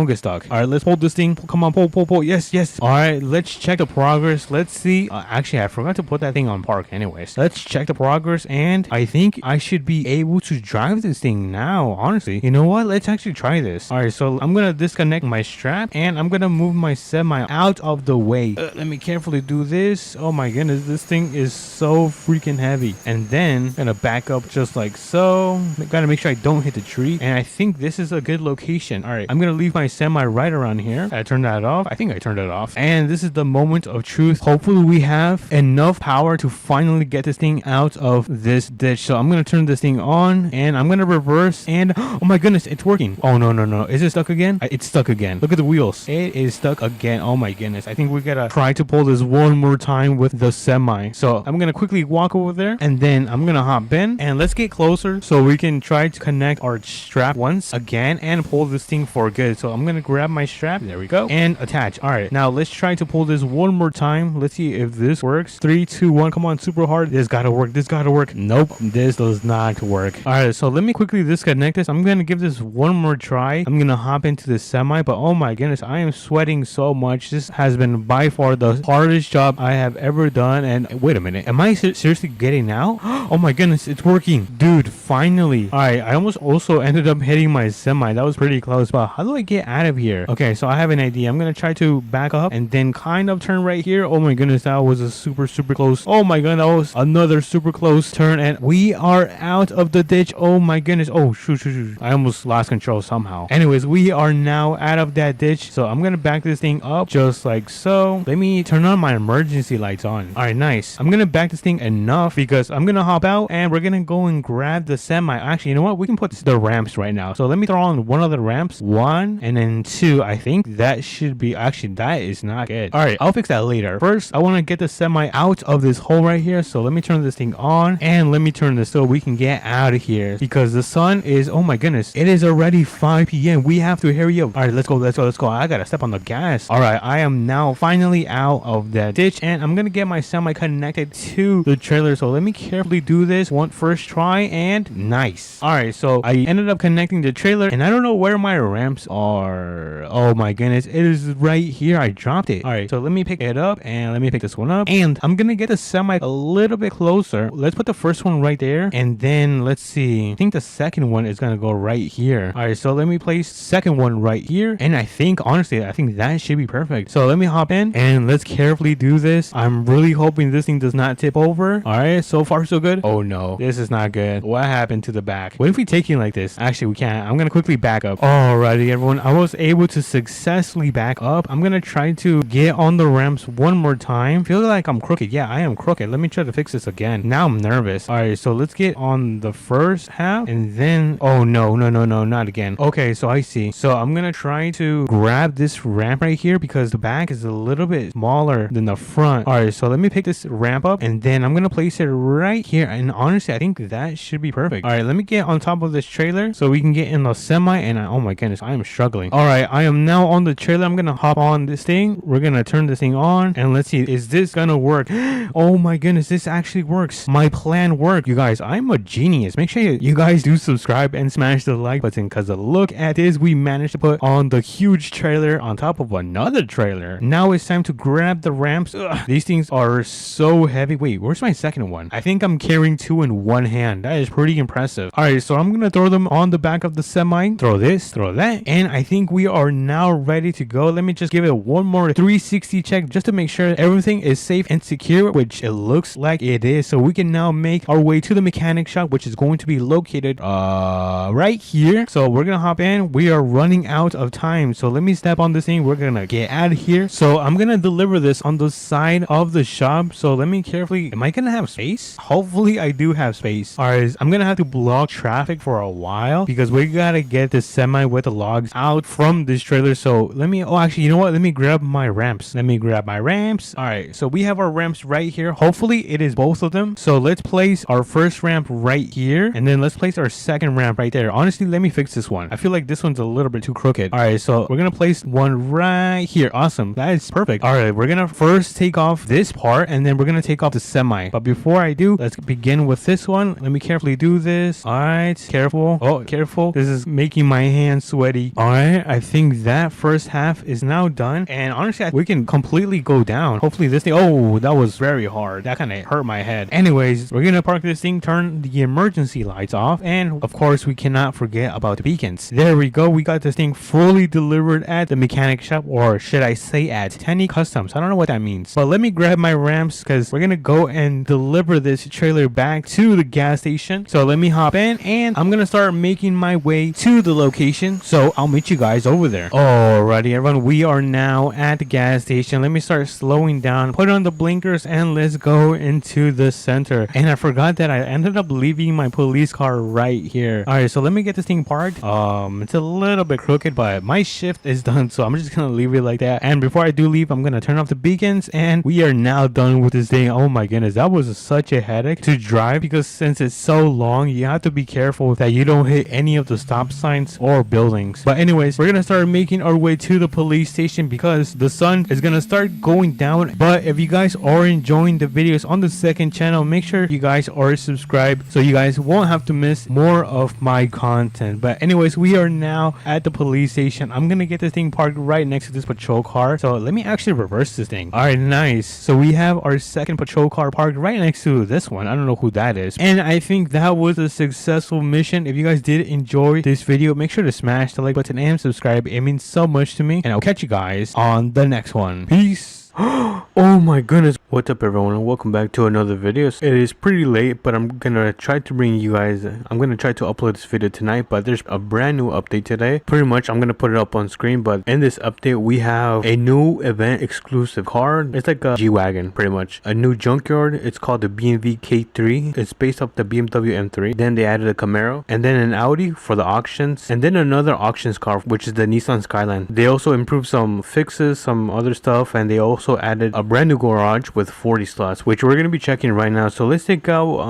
All right, let's pull this thing. Come on, pull. Yes. All right, let's check the progress. Let's see. Actually, I forgot to put that thing on park. Anyways, let's check the progress, and I think I should be able to drive this thing now. Honestly, you know what, let's actually try this. All right, so I'm gonna disconnect my strap, and I'm gonna move my semi out of the way. Let me carefully do this. Oh my goodness, this thing is so freaking heavy. And then gonna back up just like so. Gotta make sure I don't hit the tree, and I think this is a good location. All right, I'm gonna leave my semi right around here. I turned that off. I think I turned it off, and this is the moment of truth. Hopefully we have enough power to finally get this thing out of this ditch. So I'm gonna turn this thing on, and I'm gonna reverse, and oh my goodness, it's working. Oh no, is it stuck again? It's stuck again. Look at the wheels, it is stuck again. Oh my goodness, I think we gotta try to pull this one more time with the semi. So I'm gonna quickly walk over there, and then I'm gonna hop in, and let's get closer so we can try to connect our strap once again and pull this thing for good. So I'm gonna grab my strap, there we go, and attach. All right, now let's try to pull this one more time. Let's see if this works. 3, 2, 1, come on, super hard. This gotta work. Nope, this does not work. All right, so let me quickly disconnect this. I'm gonna give this one more try. I'm gonna hop into the semi, but oh my goodness, I am sweating so much. This has been by far the hardest job I have ever done. And wait a minute, am I seriously getting out? Oh my goodness, it's working, dude, finally. All right, I almost also ended up hitting my semi. That was pretty close, but how do I get out of here? Okay, so I have an idea. I'm gonna try to back up and then kind of turn right here. Oh my goodness, that was a super close. Oh my god, that was another super close turn, and we are out of the ditch. Oh my goodness. Oh shoot, I almost lost control somehow. Anyways, we are now out of that ditch, so I'm gonna back this thing up just like so. Let me turn on my emergency lights on. All right, nice. I'm gonna back this thing enough because I'm gonna hop out, and we're gonna go and grab the semi. Actually, you know what, we can put the ramps right now. So let me throw on one of the ramps, 1 and then 2. I think that should be, actually that is not good. All right, I'll fix that later. First, I want to get the semi out of this hole right here. So let me turn this thing on, and let me turn this so we can get out of here, because the sun is, oh my goodness, it is already already 5 p.m. We have to hurry up. All right, let's go. I gotta step on the gas. All right, I am now finally out of that ditch, and I'm gonna get my semi connected to the trailer. So let me carefully do this one first try, and nice. All right, so I ended up connecting the trailer, and I don't know where my ramps are. Oh my goodness, it is right here. I dropped it. All right, so let me pick it up, and let me pick this one up, and I'm gonna get the semi a little bit closer. Let's put the first one right there, and then let's see. I think the second one is gonna go right here. All right, so let me place second one right here, and I think honestly that should be perfect. So let me hop in, and let's carefully do this. I'm really hoping this thing does not tip over. All right, so far so good. Oh no, this is not good. What happened to the back? What if we take it like this? Actually, we can't. I'm gonna quickly back up. Alrighty, everyone, I was able to successfully back up. I'm gonna try to get on the ramps one more time. Feel like I'm crooked. Yeah, I am crooked. Let me try to fix this again. Now I'm nervous. All right, so let's get on the first half, and then oh no, not again. Okay, so I see. So I'm gonna try to grab this ramp right here because the back is a little bit smaller than the front. All right, so let me pick this ramp up, and then I'm gonna place it right here, and honestly I think that should be perfect. All right, let me get on top of this trailer so we can get in the semi, and oh my goodness, I am struggling. All right, I am now on the trailer. I'm gonna hop on this thing. We're gonna turn this thing on, and let's see, is this gonna work? Oh my goodness, this actually works. My plan worked. You guys, I'm a genius. Make sure you guys do subscribe and smash the like button, because look at this, we managed to put on the huge trailer on top of another trailer. Now it's time to grab the ramps. Ugh, these things are so heavy. Wait, where's my second one? I think I'm carrying two in one hand. That is pretty impressive. All right, so I'm gonna throw them on the back of the semi. Throw this, throw that, and I think we are now ready to go. Let me just give it one more 360 check just to make sure everything is safe and secure, which it looks like it is. So we can now make our way to the mechanic shop, which is going to be located right here. So we're gonna hop in. We are running out of time, so let me step on this thing. We're gonna get out of here. So I'm gonna deliver this on the side of the shop. So let me carefully, am I gonna have space? Hopefully I do have space. All right, I'm gonna have to block traffic for a while because we gotta get the semi with the logs out from this trailer. So let me, oh actually, you know what, let me grab my ramps. All right, so we have our ramps right here. Hopefully it is both of them. So let's place our first ramp right here, and then let's place our second ramp right there. Honestly, let me fix this one. I feel like this one's a little bit too crooked. All right, so we're gonna place one right here. Awesome, that is perfect. All right, we're gonna first take off this part, and then we're gonna take off the semi. But before I do, let's begin with this one. Let me carefully do this. All right, careful. Oh, careful. This is making my hands sweaty. All right, I think that first half is now done, and honestly we can completely go down. Hopefully this thing, oh, that was very hard. That kind of hurt my head. Anyways, we're gonna park this thing, turn the emergency lights off, and of course we cannot forget about the beacons. There we go. We got this thing fully delivered at the mechanic shop, or should I say at Tenny Customs. I don't know what that means, but let me grab my ramps because we're gonna go and deliver this trailer back to the gas station. So let me hop in, and I'm gonna start making my way to the location. So I'll meet you guys over there. Alrighty, everyone, we are now at the gas station. Let me start slowing down, put on the blinkers, and let's go into the center. And I forgot that I ended up leaving my police car right here. All right, so let me get this thing parked. It's a little bit crooked, but my shift is done, so I'm just gonna leave it like that. And before I do leave, I'm gonna turn off the beacons, and we are now done with this thing. Oh my goodness, that was such a headache to drive, because since it's so long, you have to be careful that you don't hit any of the stop signs or buildings. But anyways, we're gonna start making our way to the police station because the sun is gonna start going down. But if you guys are enjoying the videos on the second channel, make sure you guys are subscribed so you guys won't have to miss more of my content. But anyways, we are now at the police station. I'm gonna get this thing parked right next to this patrol car. So let me actually reverse this thing. All right, nice. So we have our second patrol car parked right next to this one. I don't know who that is. And I think that was a successful mission. If you guys did enjoy this video, make sure to smash the like button and subscribe. It means so much to me. And I'll catch you guys on the next one. Peace. Oh my goodness, what's up everyone, and welcome back to another video. It is pretty late, but I'm gonna try to upload this video tonight, but there's a brand new update today. Pretty much I'm gonna put it up on screen, but in this update we have a new event exclusive car. It's like a G-Wagon, pretty much a new junkyard. It's called the BMW K3. It's based off the BMW M3. Then they added a Camaro, and then an Audi for the auctions, and then another auctions car, which is the Nissan Skyline. They also improved some fixes, some other stuff, and they also added a brand new garage, with 40 slots, which we're gonna be checking right now. So let's take out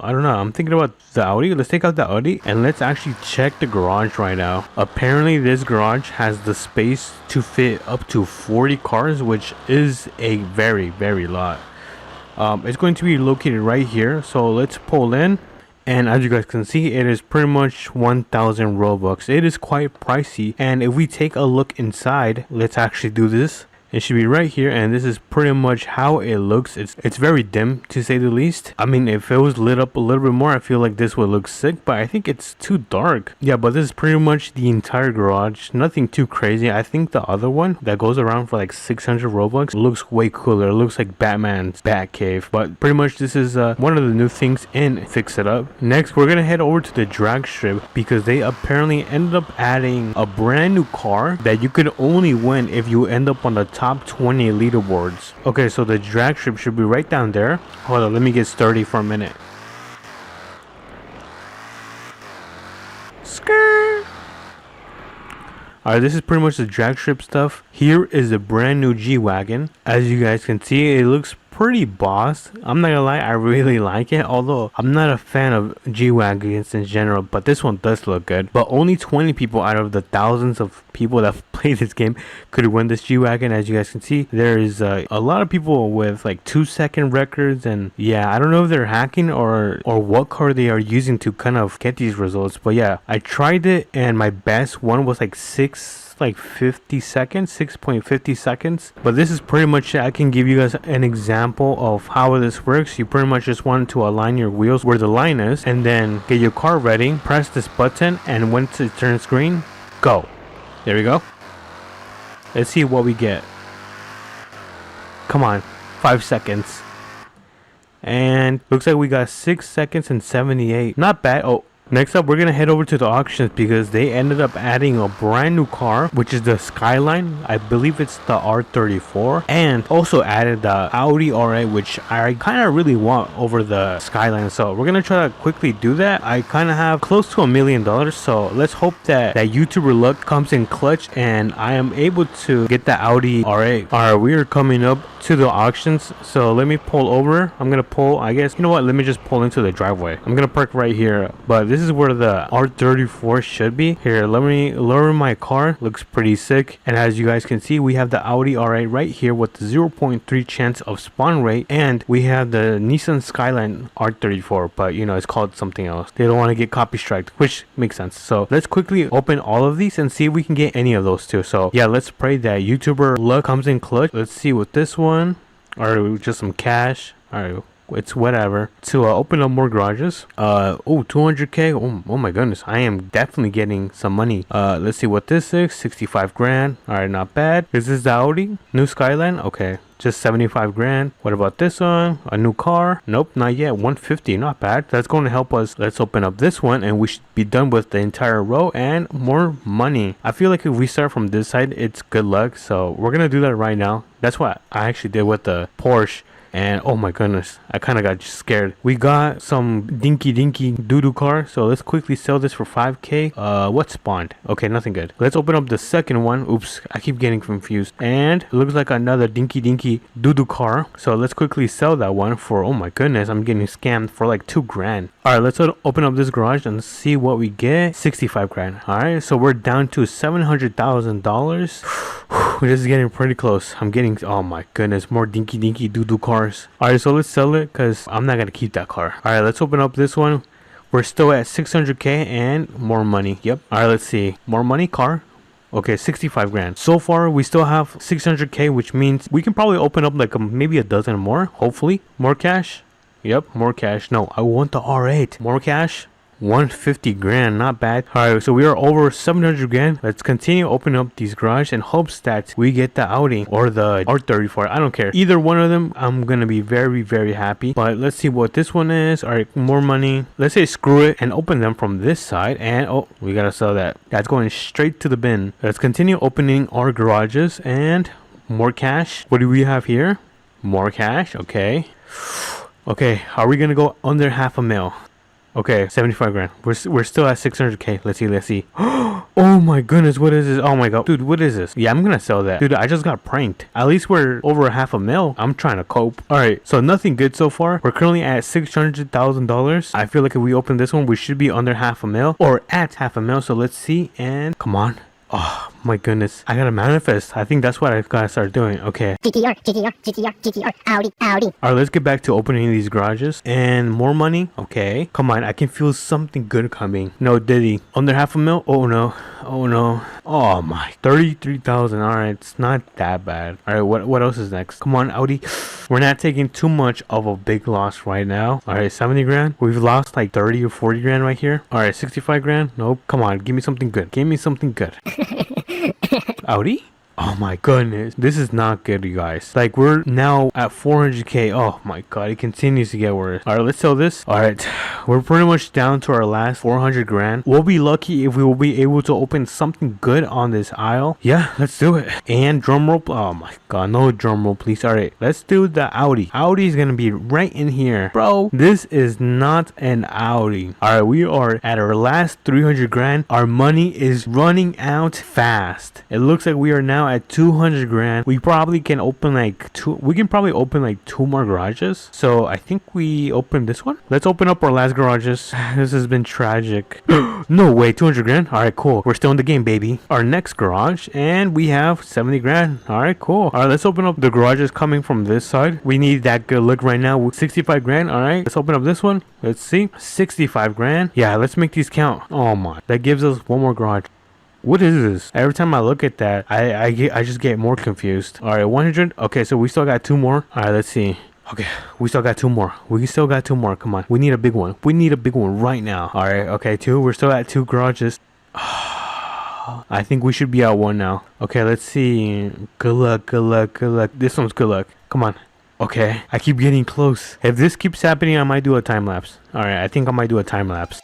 I don't know, I'm thinking about the Audi. Let's take out the Audi and let's actually check the garage right now. Apparently this garage has the space to fit up to 40 cars, which is a very lot. It's going to be located right here, so let's pull in. And as you guys can see, it is pretty much 1,000 Robux. It is quite pricey. And if we take a look inside, let's actually do this. It should be right here, and this is pretty much how it looks. It's very dim, to say the least. I mean, if it was lit up a little bit more, I feel like this would look sick, but I think it's too dark. Yeah, but this is pretty much the entire garage. Nothing too crazy. I think the other one that goes around for like 600 Robux looks way cooler. It looks like Batman's Batcave. But pretty much this is one of the new things in Fix It Up. Next, we're gonna head over to the drag strip because they apparently ended up adding a brand new car that you could only win if you end up on the top 20 leaderboards. Okay, so the drag strip should be right down there. Hold on, let me get sturdy for a minute. Skirt. Alright, this is pretty much the drag strip stuff. Here is a brand new G-Wagon. As you guys can see, it looks pretty boss. I'm not gonna lie, I really like it, although I'm not a fan of G-Wagons in general, but this one does look good. But only 20 people out of the thousands of people that have played this game could win this G-Wagon. As you guys can see, there is a lot of people with like 2-second records, and yeah, I don't know if they're hacking or what card they are using to kind of get these results. But yeah, I tried it and my best one was like 6.50 seconds. But this is pretty much it. I can give you guys an example of how this works. You pretty much just want to align your wheels where the line is, and then get your car ready, press this button, and once it turns green, go. There we go. Let's see what we get. Come on, 5 seconds. And looks like we got 6 seconds and 78. Not bad. Oh, next up, we're gonna head over to the auctions because they ended up adding a brand new car, which is the Skyline. I believe it's the R34, and also added the Audi R8, which I kind of really want over the Skyline. So we're gonna try to quickly do that. I kind of have close to $1 million, so let's hope that YouTuber luck comes in clutch and I am able to get the Audi R8. All right, we are coming up to the auctions, so let me pull over. I'm gonna pull, I guess, you know what, let me just pull into the driveway. I'm gonna park right here, but this is where the R34 should be. Here, let me lower my car. Looks pretty sick. And as you guys can see, we have the Audi R8 right here with the 0.3 chance of spawn rate, and we have the Nissan Skyline R34, but you know, it's called something else. They don't want to get copy striked, which makes sense. So let's quickly open all of these and see if we can get any of those too. So yeah, let's pray that YouTuber luck comes in clutch. Let's see with this one, or just some cash. All right, it's whatever. To open up more garages. 200k. Oh my goodness, I am definitely getting some money. Let's see what this is. 65 grand. All right, not bad. This is the Audi new Skyline. Okay, just 75 grand. What about this one? A new car? Nope, not yet. 150. Not bad. That's going to help us. Let's open up this one and we should be done with the entire row and more money. I feel like if we start from this side, it's good luck, so we're gonna do that right now. That's what I actually did with the Porsche. And oh my goodness, I kind of got scared. We got some dinky doo-doo car, so let's quickly sell this for 5k. What spawned? Okay, nothing good. Let's open up the second one. Oops, I keep getting confused. And it looks like another dinky doo-doo car, so let's quickly sell that one for, oh my goodness, I'm getting scammed for like 2 grand. All right, let's open up this garage and see what we get. 65 grand. All right, so we're down to $700,000. This is getting pretty close. I'm getting, oh my goodness, more dinky doo-doo cars. All right, so let's sell it because I'm not gonna keep that car. All right, let's open up this one. We're still at 600k and more money. Yep. All right, let's see. More money, car. Okay, 65 grand. So far, we still have 600k, which means we can probably open up like maybe a dozen more, hopefully. More cash. Yep, more cash. No, I want the R8. More cash. 150 grand, not bad. All right, so we are over 700 grand. Let's continue opening up these garage in hopes that we get the Audi or the R34. I don't care, either one of them. I'm gonna be very happy. But let's see what this one is. All right, more money. Let's say screw it and open them from this side. And oh, we gotta sell that. That's going straight to the bin. Let's continue opening our garages and more cash. What do we have here? More cash. Okay, are we gonna go under $500,000? Okay, 75 grand. We're still at 600k. Let's see. Oh my goodness, what is this? Oh my god, dude, what is this? Yeah, I'm gonna sell that. Dude, I just got pranked. At least we're over half a mil. I'm trying to cope. All right, so nothing good so far. We're currently at $600,000. I feel like if we open this one, we should be under half a mil or at half a mil. So let's see, and come on. Oh my goodness, I gotta manifest. I think that's what I gotta start doing. Okay. GTR, Audi. Alright, let's get back to opening these garages. And more money. Okay. Come on, I can feel something good coming. No, Diddy. Under half a mil? Oh no. Oh no. Oh my. 33,000. Alright, it's not that bad. Alright, what else is next? Come on, Audi. We're not taking too much of a big loss right now. Alright, 70 grand. We've lost like 30 or 40 grand right here. Alright, 65 grand. Nope. Come on, give me something good. Give me something good. Audi? Oh my goodness, this is not good, you guys. Like, we're now at 400k. Oh my god, it continues to get worse. All right, let's sell this. All right, we're pretty much down to our last 400 grand. We'll be lucky if we will be able to open something good on this aisle. Yeah, let's do it. And drum roll. Oh my god, no drum roll, please. All right, let's do the Audi. Audi is gonna be right in here, bro. This is not an Audi. All right, we are at our last 300 grand. Our money is running out fast. It looks like we are now at 200 grand. We probably can open like two more garages. So I think we open this one. Let's open up our last garages. This has been tragic. No way, 200 grand. All right, cool. We're still in the game, baby. Our next garage, and we have 70 grand. All right, cool. All right, let's open up the garages coming from this side. We need that good look right now with 65 grand. All right, let's open up this one. Let's see, 65 grand. Yeah, let's make these count. Oh my, that gives us one more garage. What is this? Every time I look at that, I just get more confused. All right, 100. Okay, so we still got two more. All right, let's see. Okay, we still got two more. Come on, we need a big one. We need a big one right now. All right, okay, two. We're still at two garages. I think we should be at one now. Okay, let's see. Good luck. This one's good luck. Come on. Okay, I keep getting close. If this keeps happening, I might do a time lapse. All right, I think I might do a time lapse.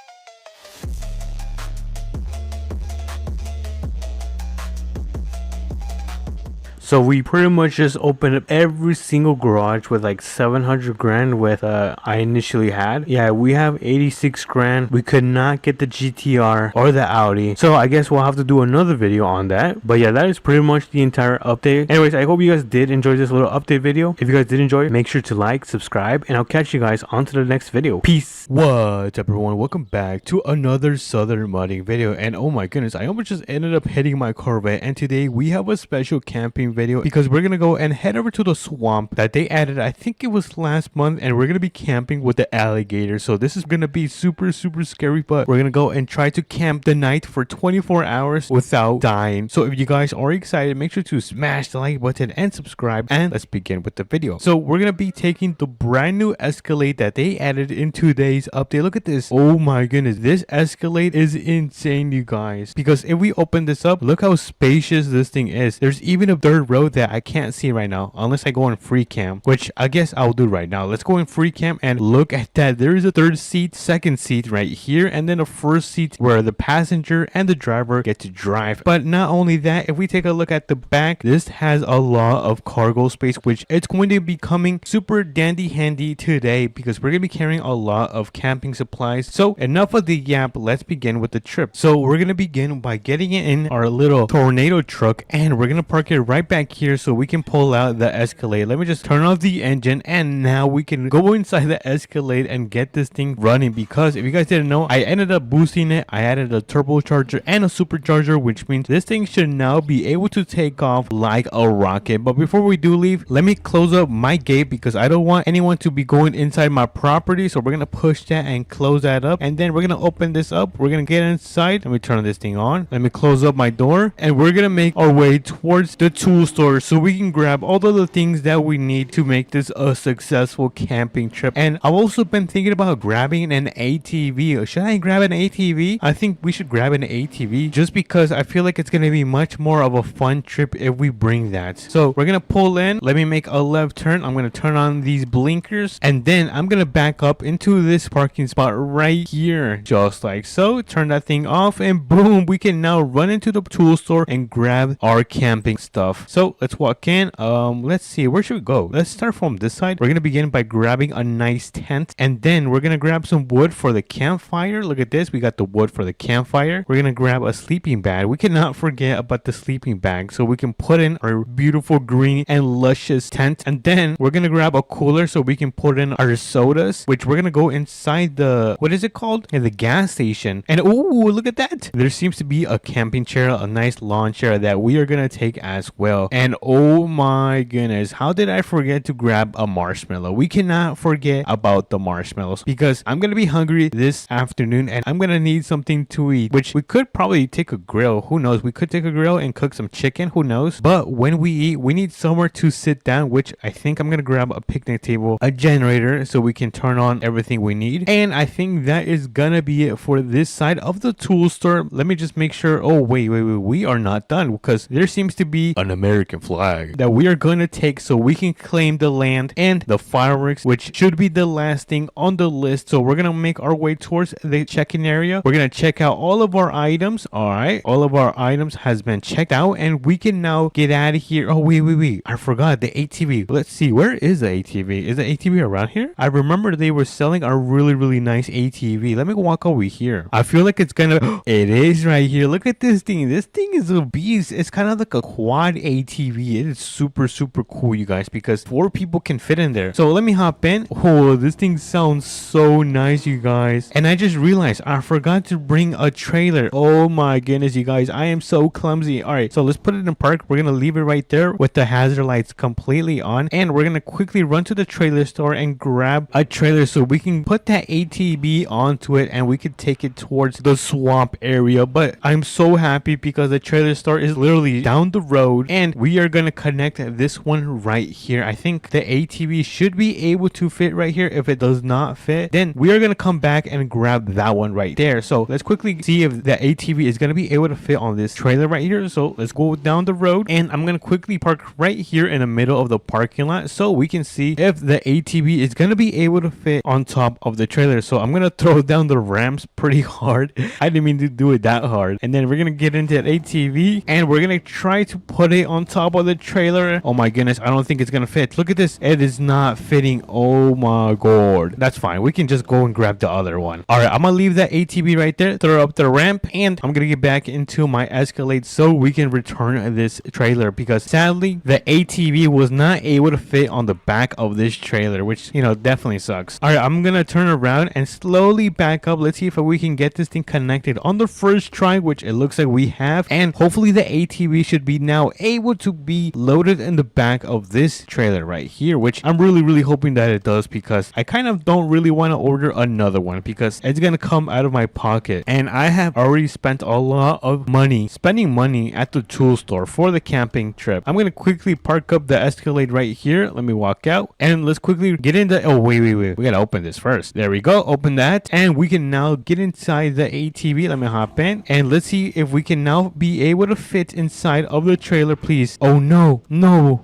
So we pretty much just opened up every single garage with like 700 grand with I initially had. Yeah, we have 86 grand. We could not get the GTR or the Audi. So I guess we'll have to do another video on that. But yeah, that is pretty much the entire update. Anyways, I hope you guys did enjoy this little update video. If you guys did enjoy, make sure to like, subscribe, and I'll catch you guys on to the next video. Peace. What's up, everyone? Welcome back to another Southern modding video. And oh my goodness, I almost just ended up hitting my Corvette. And today we have a special camping video because we're gonna go and head over to the swamp that they added. I think it was last month, and we're gonna be camping with the alligator. So this is gonna be super scary, but we're gonna go and try to camp the night for 24 hours without dying. So if you guys are excited, make sure to smash the like button and subscribe, and let's begin with the video. So we're gonna be taking the brand new Escalade that they added in today's update. Look at this. Oh my goodness, this Escalade is insane, you guys, because if we open this up, look how spacious this thing is. There's even a third row that I can't see right now unless I go in free cam, which I guess I'll do right now. Let's go in free cam and look at that. There is a third seat, second seat right here, and then a first seat where the passenger and the driver get to drive. But not only that, if we take a look at the back, this has a lot of cargo space, which it's going to be coming super dandy handy today because we're going to be carrying a lot of camping supplies. So enough of the yap, let's begin with the trip. So we're going to begin by getting in our little tornado truck, and we're going to park it right back here so we can pull out the Escalade. Let me just turn off the engine, and now we can go inside the Escalade and get this thing running, because if you guys didn't know, I ended up boosting it. I added a turbocharger and a supercharger, which means this thing should now be able to take off like a rocket. But before we do leave, let me close up my gate because I don't want anyone to be going inside my property. So we're gonna push that and close that up, and then we're gonna open this up. We're gonna get inside. Let me turn this thing on. Let me close up my door, and we're gonna make our way towards the tool store so we can grab all of the things that we need to make this a successful camping trip. And I've also been thinking about grabbing an ATV. Should I grab an ATV? I think we should grab an ATV just because I feel like it's going to be much more of a fun trip if we bring that. So we're going to pull in. Let me make a left turn. I'm going to turn on these blinkers, and then I'm going to back up into this parking spot right here, just like so. Turn that thing off, and boom, we can now run into the tool store and grab our camping stuff. So let's walk in. Let's see, where should we go? Let's start from this side. We're gonna begin by grabbing a nice tent, and then we're gonna grab some wood for the campfire. Look at this, we got the wood for the campfire. We're gonna grab a sleeping bag. We cannot forget about the sleeping bag, so we can put in our beautiful green and luscious tent. And then we're gonna grab a cooler so we can put in our sodas, which we're gonna go inside the, what is it called? Yeah, the gas station. And oh, look at that, there seems to be a camping chair, a nice lawn chair that we are gonna take as well. And oh my goodness, how did I forget to grab a marshmallow? We cannot forget about the marshmallows, because I'm gonna be hungry this afternoon and I'm gonna need something to eat, which we could probably take a grill. Who knows, we could take a grill and cook some chicken, who knows. But when we eat, we need somewhere to sit down, which I think I'm gonna grab a picnic table, a generator, so we can turn on everything we need. And I think that is gonna be it for this side of the tool store. Let me just make sure. Oh wait, we are not done, because there seems to be an American flag that we are going to take so we can claim the land and the fireworks, which should be the last thing on the list. So we're gonna make our way towards the check-in area. We're gonna check out all of our items. All right, all of our items has been checked out, and we can now get out of here. Oh wait, I forgot the ATV. Let's see, where is the ATV? Is the ATV around here? I remember they were selling a really nice ATV. Let me walk over here. I feel like it's gonna it is right here. Look at this thing. This thing is a beast. It's kind of like a quad ATV. It is super cool, you guys, because 4 people can fit in there. So let me hop in. Oh, this thing sounds so nice, you guys. And I just realized I forgot to bring a trailer. Oh my goodness, you guys, I am so clumsy. All right, so let's put it in park. We're gonna leave it right there with the hazard lights completely on, and we're gonna quickly run to the trailer store and grab a trailer so we can put that ATV onto it and we can take it towards the swamp area. But I'm so happy because the trailer store is literally down the road, and we are gonna connect this one right here. I think the ATV should be able to fit right here. If it does not fit, then we are gonna come back and grab that one right there. So let's quickly see if the ATV is gonna be able to fit on this trailer right here. So let's go down the road, and I'm gonna quickly park right here in the middle of the parking lot so we can see if the ATV is gonna be able to fit on top of the trailer. So I'm gonna throw down the ramps pretty hard. I didn't mean to do it that hard. And then we're gonna get into that ATV and we're gonna try to put it on top of the trailer. Oh my goodness, I don't think it's gonna fit. Look at this, it is not fitting. Oh my god. That's fine, we can just go and grab the other one. All right, I'm gonna leave that ATV right there, throw up the ramp, and I'm gonna get back into my Escalade so we can return this trailer, because sadly the ATV was not able to fit on the back of this trailer, which, you know, definitely sucks. All right, I'm gonna turn around and slowly back up. Let's see if we can get this thing connected on the first try, which it looks like we have, and hopefully the ATV should be now able to be loaded in the back of this trailer right here, which I'm really hoping that it does, because I kind of don't really want to order another one because it's gonna come out of my pocket, and I have already spent a lot of money spending money at the tool store for the camping trip. I'm gonna quickly park up the Escalade right here. Let me walk out and let's quickly get into, oh wait, we gotta open this first. There we go, open that, and we can now get inside the ATV. Let me hop in and let's see if we can now be able to fit inside of the trailer, please. Oh no,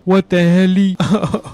what the hell?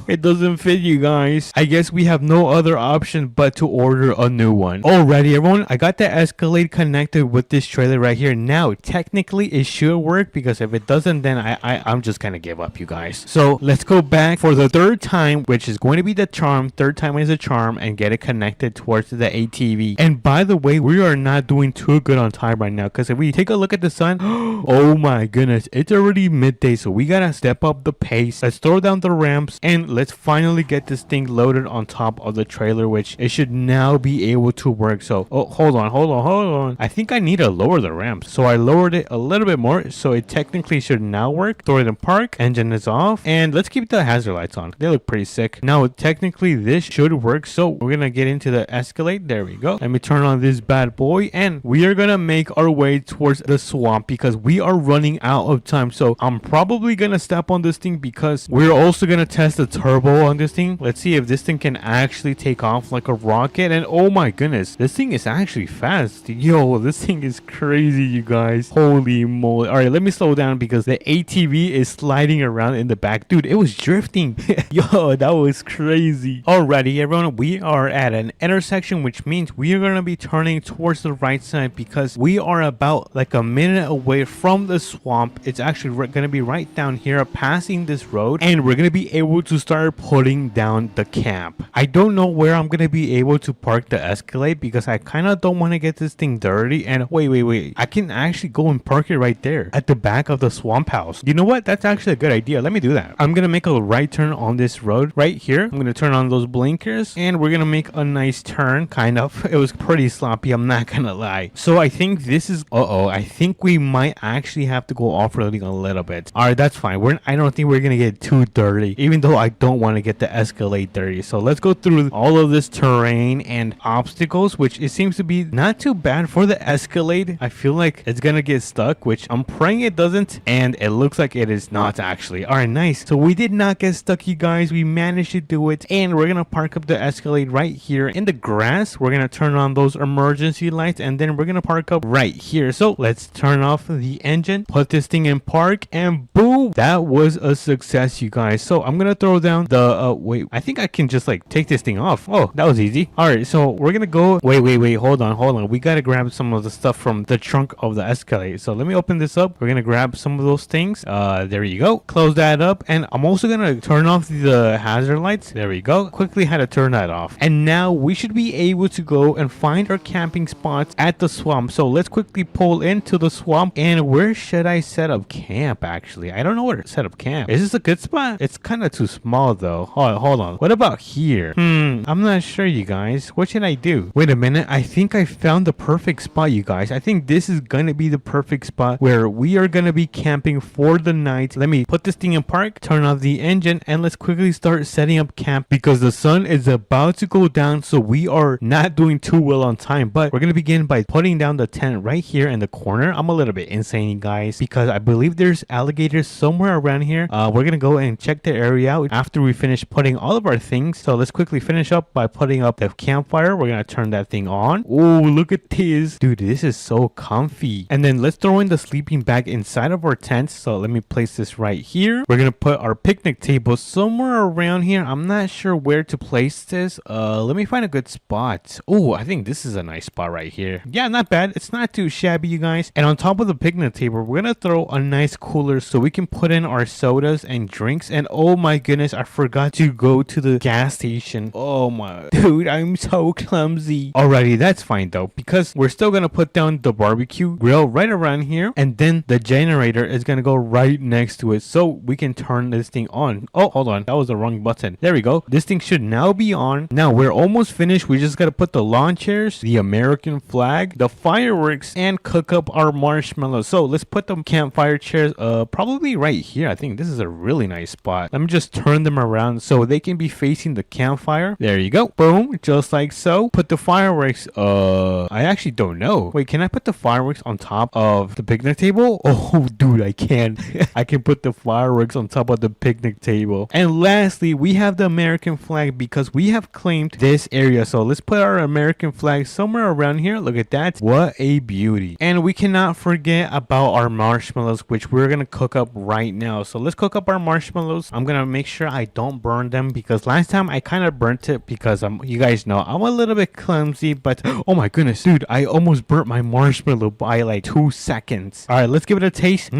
It doesn't fit, you guys. I guess we have no other option but to order a new one. Alrighty everyone, I got the Escalade connected with this trailer right here. Now technically it should work, because if it doesn't, then I'm just gonna give up, you guys. So let's go back for the 3rd time, which is going to be the charm. 3rd time is a charm, and get it connected towards the ATV. And by the way, we are not doing too good on time right now, because if we take a look at the sun, oh my goodness, it's already midday, so we gotta step up the pace. Let's throw down the ramps and let's finally get this thing loaded on top of the trailer, which it should now be able to work. So hold on, I think I need to lower the ramps, so I lowered it a little bit more, so it technically should now work. Throw it in park, engine is off, and let's keep the hazard lights on. They look pretty sick. Now technically this should work, so we're gonna get into the Escalade. There we go. Let me turn on this bad boy, and we are gonna make our way towards the swamp because we are running out of time. So I'm probably gonna step on this thing because we're also gonna test the turbo on this thing. Let's see if this thing can actually take off like a rocket. And oh my goodness, this thing is actually fast. Yo, this thing is crazy, you guys. Holy moly. All right, let me slow down because the ATV is sliding around in the back. Dude, it was drifting. Yo, that was crazy. Alrighty everyone, we are at an intersection, which means we are going to be turning towards the right side because we are about like a minute away from the swamp. It's actually going to be right right down here passing this road, and we're gonna be able to start putting down the camp. I don't know where I'm gonna be able to park the Escalade because I kind of don't want to get this thing dirty. And wait, I can actually go and park it right there at the back of the swamp house. You know what? That's actually a good idea. Let me do that. I'm gonna make a right turn on this road right here. I'm gonna turn on those blinkers and we're gonna make a nice turn. Kind of. It was pretty sloppy, I'm not gonna lie. So I think this is I think we might actually have to go off-roading a little bit. All right, that's fine. I don't think we're gonna get too dirty, even though I don't want to get the Escalade dirty. So let's go through all of this terrain and obstacles, which it seems to be not too bad for the Escalade. I feel like it's gonna get stuck, which I'm praying it doesn't, and it looks like it is not actually. All right, nice. So we did not get stuck, you guys. We managed to do it, and we're gonna park up the Escalade right here in the grass. We're gonna turn on those emergency lights, and then we're gonna park up right here. So let's turn off the engine, put this thing in park, and boom, that was a success, you guys. So I'm gonna throw down the wait, I think I can just like take this thing off. Oh, that was easy. All right, so we're gonna go wait, hold on, we gotta grab some of the stuff from the trunk of the Escalade. So let me open this up. We're gonna grab some of those things. There you go. Close that up, and I'm also gonna turn off the hazard lights. There we go. Quickly had to turn that off, and now we should be able to go and find our camping spots at the swamp. So let's quickly pull into the swamp. And where should I set up camp? Actually, I don't know where to set up camp. Is this a good spot? It's kind of too small though. Hold on. What about here? I'm not sure, you guys. What should I do? Wait a minute. I think I found the perfect spot, you guys. I think this is gonna be the perfect spot where we are gonna be camping for the night. Let me put this thing in park, turn off the engine, and let's quickly start setting up camp because the sun is about to go down, so we are not doing too well on time. But we're gonna begin by putting down the tent right here in the corner. I'm a little bit insane, you guys, because I believe there's alligators somewhere around here. We're gonna go and check the area out after we finish putting all of our things. So let's quickly finish up by putting up the campfire. We're gonna turn that thing on. Oh, look at this, dude. This is so comfy. And then let's throw in the sleeping bag inside of our tent. So let me place this right here. We're gonna put our picnic table somewhere around here. I'm not sure where to place this. Let me find a good spot. Oh, I think this is a nice spot right here. Yeah, not bad. It's not too shabby, you guys. And on top of the picnic table, we're gonna throw a nice cooler so we can put in our sodas and drinks. And oh my goodness, I forgot to go to the gas station. Oh my dude, I'm so clumsy. Alrighty, that's fine though, because we're still gonna put down the barbecue grill right around here, and then the generator is gonna go right next to it so we can turn this thing on. Oh, hold on, that was the wrong button. There we go. This thing should now be on. Now we're almost finished. We just gotta put the lawn chairs, the American flag, the fireworks, and cook up our marshmallows. So let's put the campfire chairs probably right here. I think this is a really nice spot. Let me just turn them around so they can be facing the campfire. There you go. Boom, just like so. Put the fireworks I actually don't know. Wait, can I put the fireworks on top of the picnic table? Oh dude, I can. I can put the fireworks on top of the picnic table. And lastly, we have the American flag because we have claimed this area. So let's put our American flag somewhere around here. Look at that. What a beauty. And we cannot forget about our marshmallows, which we're gonna cook up right now. So let's cook up our marshmallows. I'm gonna make sure I don't burn them because last time I kind of burnt it because you guys know I'm a little bit clumsy. But oh my goodness, dude, I almost burnt my marshmallow by like 2 seconds. All right, let's give it a taste.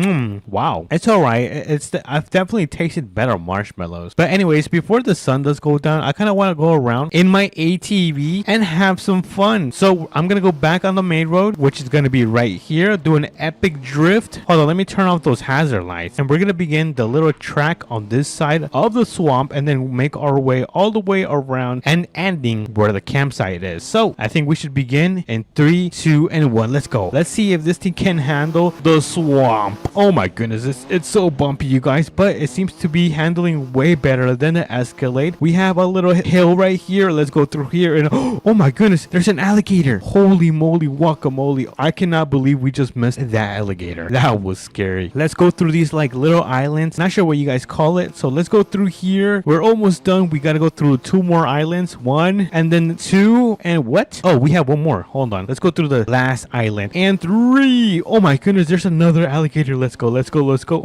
Wow, it's all right. I've definitely tasted better marshmallows. But anyways, before the sun does go down, I kind of want to go around in my ATV and have some fun. So I'm gonna go back on the main road, which is gonna be right here, do an epic drift. Hold on, let me turn off those hazard lights, and we're gonna begin the little track on this side of the swamp, and then make our way all the way around and ending where the campsite is. So I think we should begin in 3, 2, and 1. Let's go. Let's see if this thing can handle the swamp. Oh my goodness, it's so bumpy, you guys, but it seems to be handling way better than the Escalade. We have a little hill right here. Let's go through here, and oh my goodness, there's an alligator. Holy moly guacamole. I cannot believe we just missed that alligator. That was scary. Let's go through these like little islands. Not sure what you guys call it. So let's go through here. We're almost done. We got to go through 2 more islands. 1 and then 2 and what? Oh, we have 1 more. Hold on. Let's go through the last island. And 3. Oh my goodness, there's another alligator. Let's go.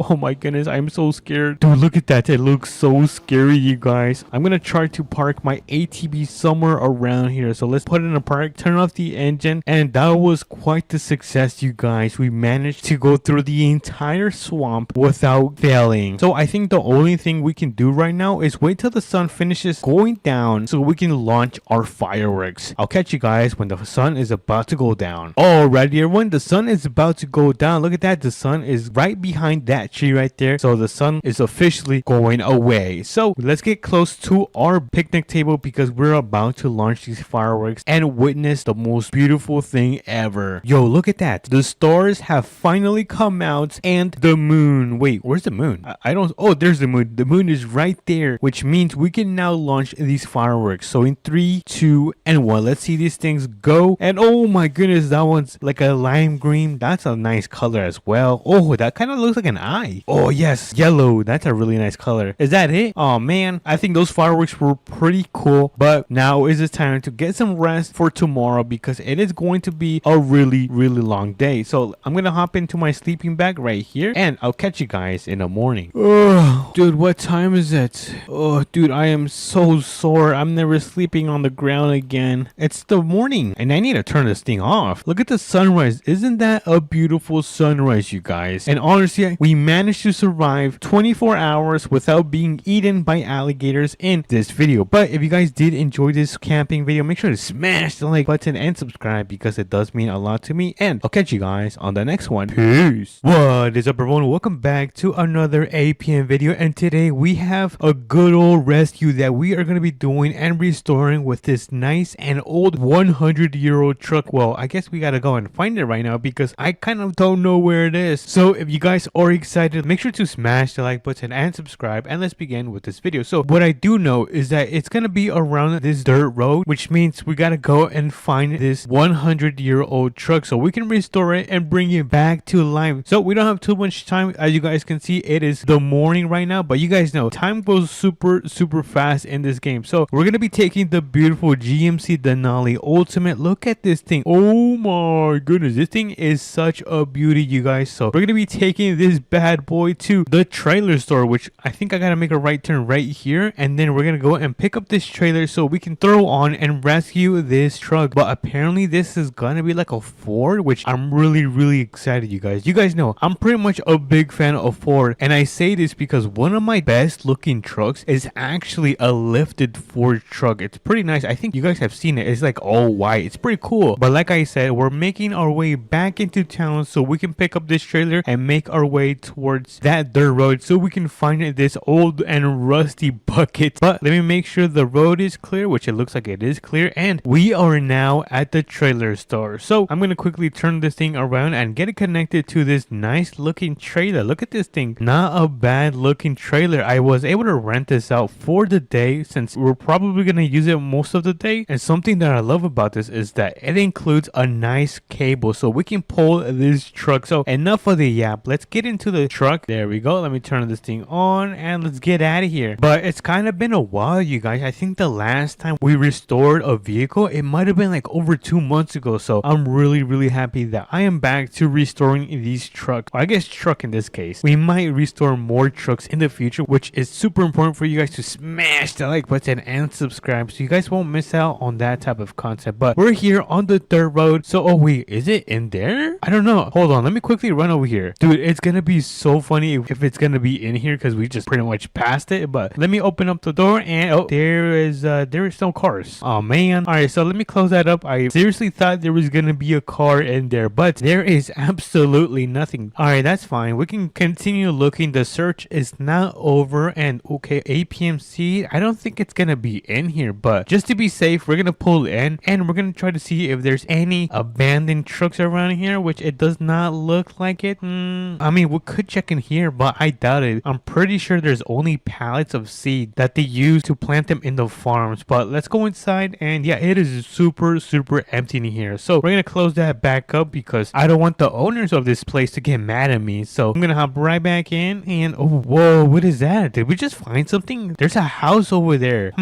Oh my goodness, I'm so scared. Dude, look at that. It looks so scary, you guys. I'm gonna try to park my ATV somewhere around here. So let's put it in a park, turn off the engine, and that was quite the success, you guys. We managed to go through the entire swamp jump without failing. So I think the only thing we can do right now is wait till the sun finishes going down so we can launch our fireworks. I'll catch you guys when the sun is about to go down. Alrighty everyone, the sun is about to go down. Look at that, the sun is right behind that tree right there. So the sun is officially going away. So let's get close to our picnic table because we're about to launch these fireworks and witness the most beautiful thing ever. Yo, look at that. The stars have finally come out and the moon. Wait, where's the moon? I don't. Oh, there's the moon. The moon is right there, which means we can now launch these fireworks. So in 3, 2, and 1, let's see these things go. And oh my goodness, that one's like a lime green. That's a nice color as well. Oh, that kind of looks like an eye. Oh yes, yellow. That's a really nice color. Is that it? Oh man, I think those fireworks were pretty cool. But now is the time to get some rest for tomorrow because it is going to be a really long day. So I'm gonna hop into my sleeping bag right here and I'll catch you guys in the morning. Oh, dude, what time is it? Oh, dude, I am so sore. I'm never sleeping on the ground again. It's the morning and I need to turn this thing off. Look at the sunrise. Isn't that a beautiful sunrise, you guys? And honestly, we managed to survive 24 hours without being eaten by alligators in this video. But if you guys did enjoy this camping video, make sure to smash the like button and subscribe because it does mean a lot to me. And I'll catch you guys on the next one. Peace. What is up everyone? Welcome back to another APM video, and today we have a good old rescue that we are going to be doing and restoring with this nice and old 100-year-old truck. Well, I guess we got to go and find it right now because I kind of don't know where it is. So if you guys are excited, make sure to smash the like button and subscribe, and let's begin with this video. So what I do know is that it's going to be around this dirt road, which means we got to go and find this 100-year-old truck so we can restore it and bring it back to life. So we don't have too much time. As you guys can see, it is the morning right now, but you guys know time goes super fast in this game. So we're gonna be taking the beautiful GMC Denali Ultimate. Look at this thing. Oh my goodness, this thing is such a beauty, you guys. So we're gonna be taking this bad boy to the trailer store, which I think I gotta make a right turn right here, and then we're gonna go and pick up this trailer so we can throw on and rescue this truck. But apparently this is gonna be like a Ford, which I'm really excited, you guys. You guys know I'm pretty much a big fan of Ford, and I say this because one of my best looking trucks is actually a lifted Ford truck. It's pretty nice. I think you guys have seen it. It's like all white. It's pretty cool. But like I said, we're making our way back into town so we can pick up this trailer and make our way towards that dirt road so we can find this old and rusty bucket. But let me make sure the road is clear, which it looks like it is clear, and we are now at the trailer store. So I'm gonna quickly turn this thing around and get it connected to this nice looking trailer. Look at this thing. Not a bad looking trailer. I was able to rent this out for the day since we're probably gonna use it most of the day. And something that I love about this is that it includes a nice cable so we can pull this truck. So enough of the yap. Let's get into the truck. There we go. Let me turn this thing on and let's get out of here. But it's kind of been a while, you guys. I think the last time we restored a vehicle, it might have been like over 2 months ago. So I'm really happy that I am back to restoring these trucks. I guess truck in this case. We might restore more trucks in the future, which is super important for you guys to smash the like button and subscribe so you guys won't miss out on that type of content. But we're here on the dirt road. So, oh wait, is it in there? I don't know. Hold on, let me quickly run over here. Dude, it's gonna be so funny if it's gonna be in here because we just pretty much passed it. But let me open up the door and oh, there is no cars. Oh man. Alright, so let me close that up. I seriously thought there was gonna be a car in there, but there is absolutely nothing. Alright, that's fine. We can continue looking. The search is not over. And okay, APMC, I don't think it's gonna be in here, but just to be safe, we're gonna pull in and we're gonna try to see if there's any abandoned trucks around here, which it does not look like it. I mean, we could check in here, but I doubt it. I'm pretty sure there's only pallets of seed that they use to plant them in the farms. But let's go inside, and yeah, it is super empty in here. So we're gonna close that back up because I don't want the owners of this place to get mad at me. So I'm gonna hop right back in, and oh whoa, what is that? Did we just find something? There's a house over there.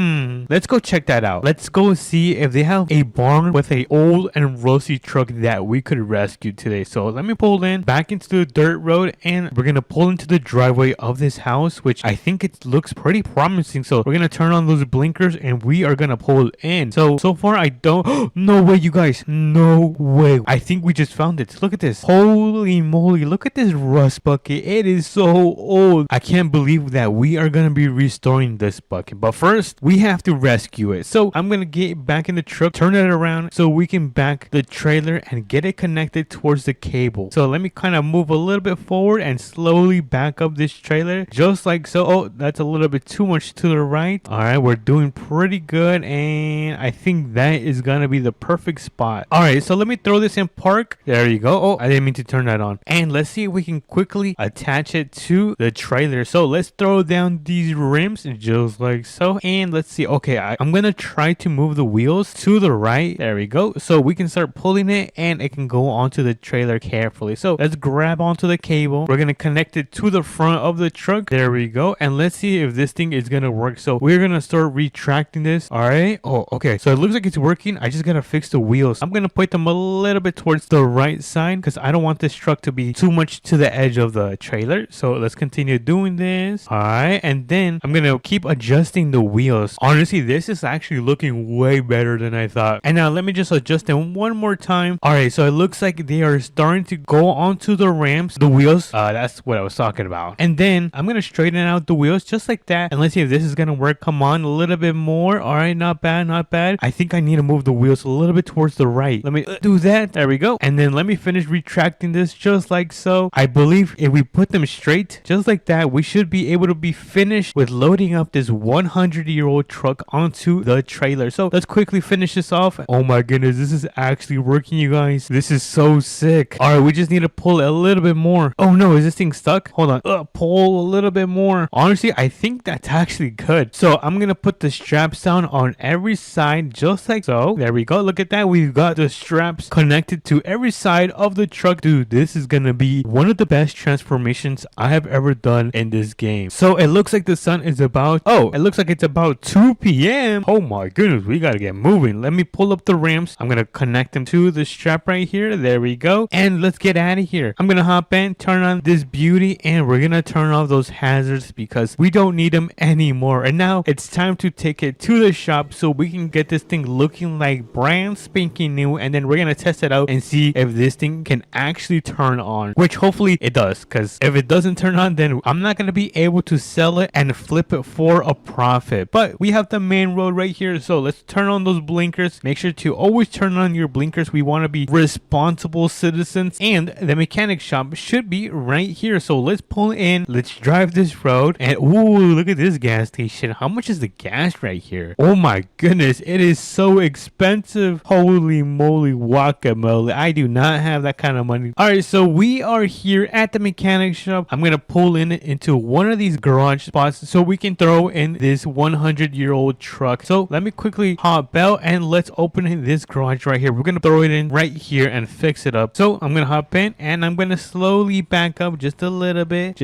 Let's go check that out. Let's go see if they have a barn with a old and rusty truck that we could rescue today. So let me pull in back into the dirt road, and we're gonna pull into the driveway of this house, which I think it looks pretty promising. So we're gonna turn on those blinkers and we are gonna pull in. So far I don't no way, you guys, no way. I think we just found it. Look at this. Holy moly, look at this rust bucket. bucket. It is so old. I can't believe that we are gonna be restoring this bucket. But first, we have to rescue it. So I'm gonna get back in the truck, turn it around so we can back the trailer and get it connected towards the cable. So let me kind of move a little bit forward and slowly back up this trailer just like so. Oh, that's a little bit too much to the right. All right, we're doing pretty good, and I think that is gonna be the perfect spot. All right, so let me throw this in park. There you go. Oh, I didn't mean to turn that on. And let's see if we can quickly attach it to the trailer. So let's throw down these rims just like so. And let's see. Okay, I'm gonna try to move the wheels to the right. There we go. So we can start pulling it and it can go onto the trailer carefully. So let's grab onto the cable. We're gonna connect it to the front of the truck. There we go. And let's see if this thing is gonna work. So we're gonna start retracting this. All right. Oh, okay. So it looks like it's working. I just gotta fix the wheels. I'm gonna put them a little bit towards the right side because I don't want this truck to be too much to the edge of the trailer. So let's continue doing this. All right. And then I'm gonna keep adjusting the wheels. Honestly, this is actually looking way better than I thought. And now let me just adjust them one more time. All right. So it looks like they are starting to go onto the ramps, the wheels. That's what I was talking about. And then I'm gonna straighten out the wheels just like that. And let's see if this is gonna work. Come on, a little bit more. All right, not bad, not bad. I think I need to move the wheels a little bit towards the right. Let me do that. There we go. And then let me finish retracting this just like so. I believe if we put them straight just like that, we should be able to be finished with loading up this 100-year-old truck onto the trailer. So let's quickly finish this off. Oh my goodness, this is actually working, you guys. This is so sick. All right, we just need to pull it a little bit more. Oh no, is this thing stuck? Hold on. Pull a little bit more. Honestly, I think that's actually good. So I'm gonna put the straps down on every side just like so. There we go. Look at that. We've got the straps connected to every side of the truck. Dude, this is gonna be one of the best transformations I have ever done in this game. So it looks like the sun is about, it looks like it's about 2 p.m. Oh my goodness, we gotta get moving. Let me pull up the ramps. I'm gonna connect them to the strap right here. There we go. And let's get out of here. I'm gonna hop in, turn on this beauty, and we're gonna turn off those hazards because we don't need them anymore. And now it's time to take it to the shop so we can get this thing looking like brand spanking new, and then we're gonna test it out and see if this thing can actually turn on, which hopefully it does, because if it doesn't turn on, then I'm not gonna be able to sell it and flip it for a profit. But we have the main road right here, so let's turn on those blinkers. Make sure to always turn on your blinkers. We want to be responsible citizens, and the mechanic shop should be right here. So let's pull in, let's drive this road, and ooh, look at this gas station. How much is the gas right here? Oh my goodness, it is so expensive. Holy moly guacamole, I do not have that kind of money. All right, so we are here at the mechanic shop. I'm gonna pull in into one of these garage spots so we can throw in this 100-year-old truck. So let me quickly hop out and let's open this garage right here. We're gonna throw it in right here and fix it up. So I'm gonna hop in and I'm gonna slowly back up just a little bit,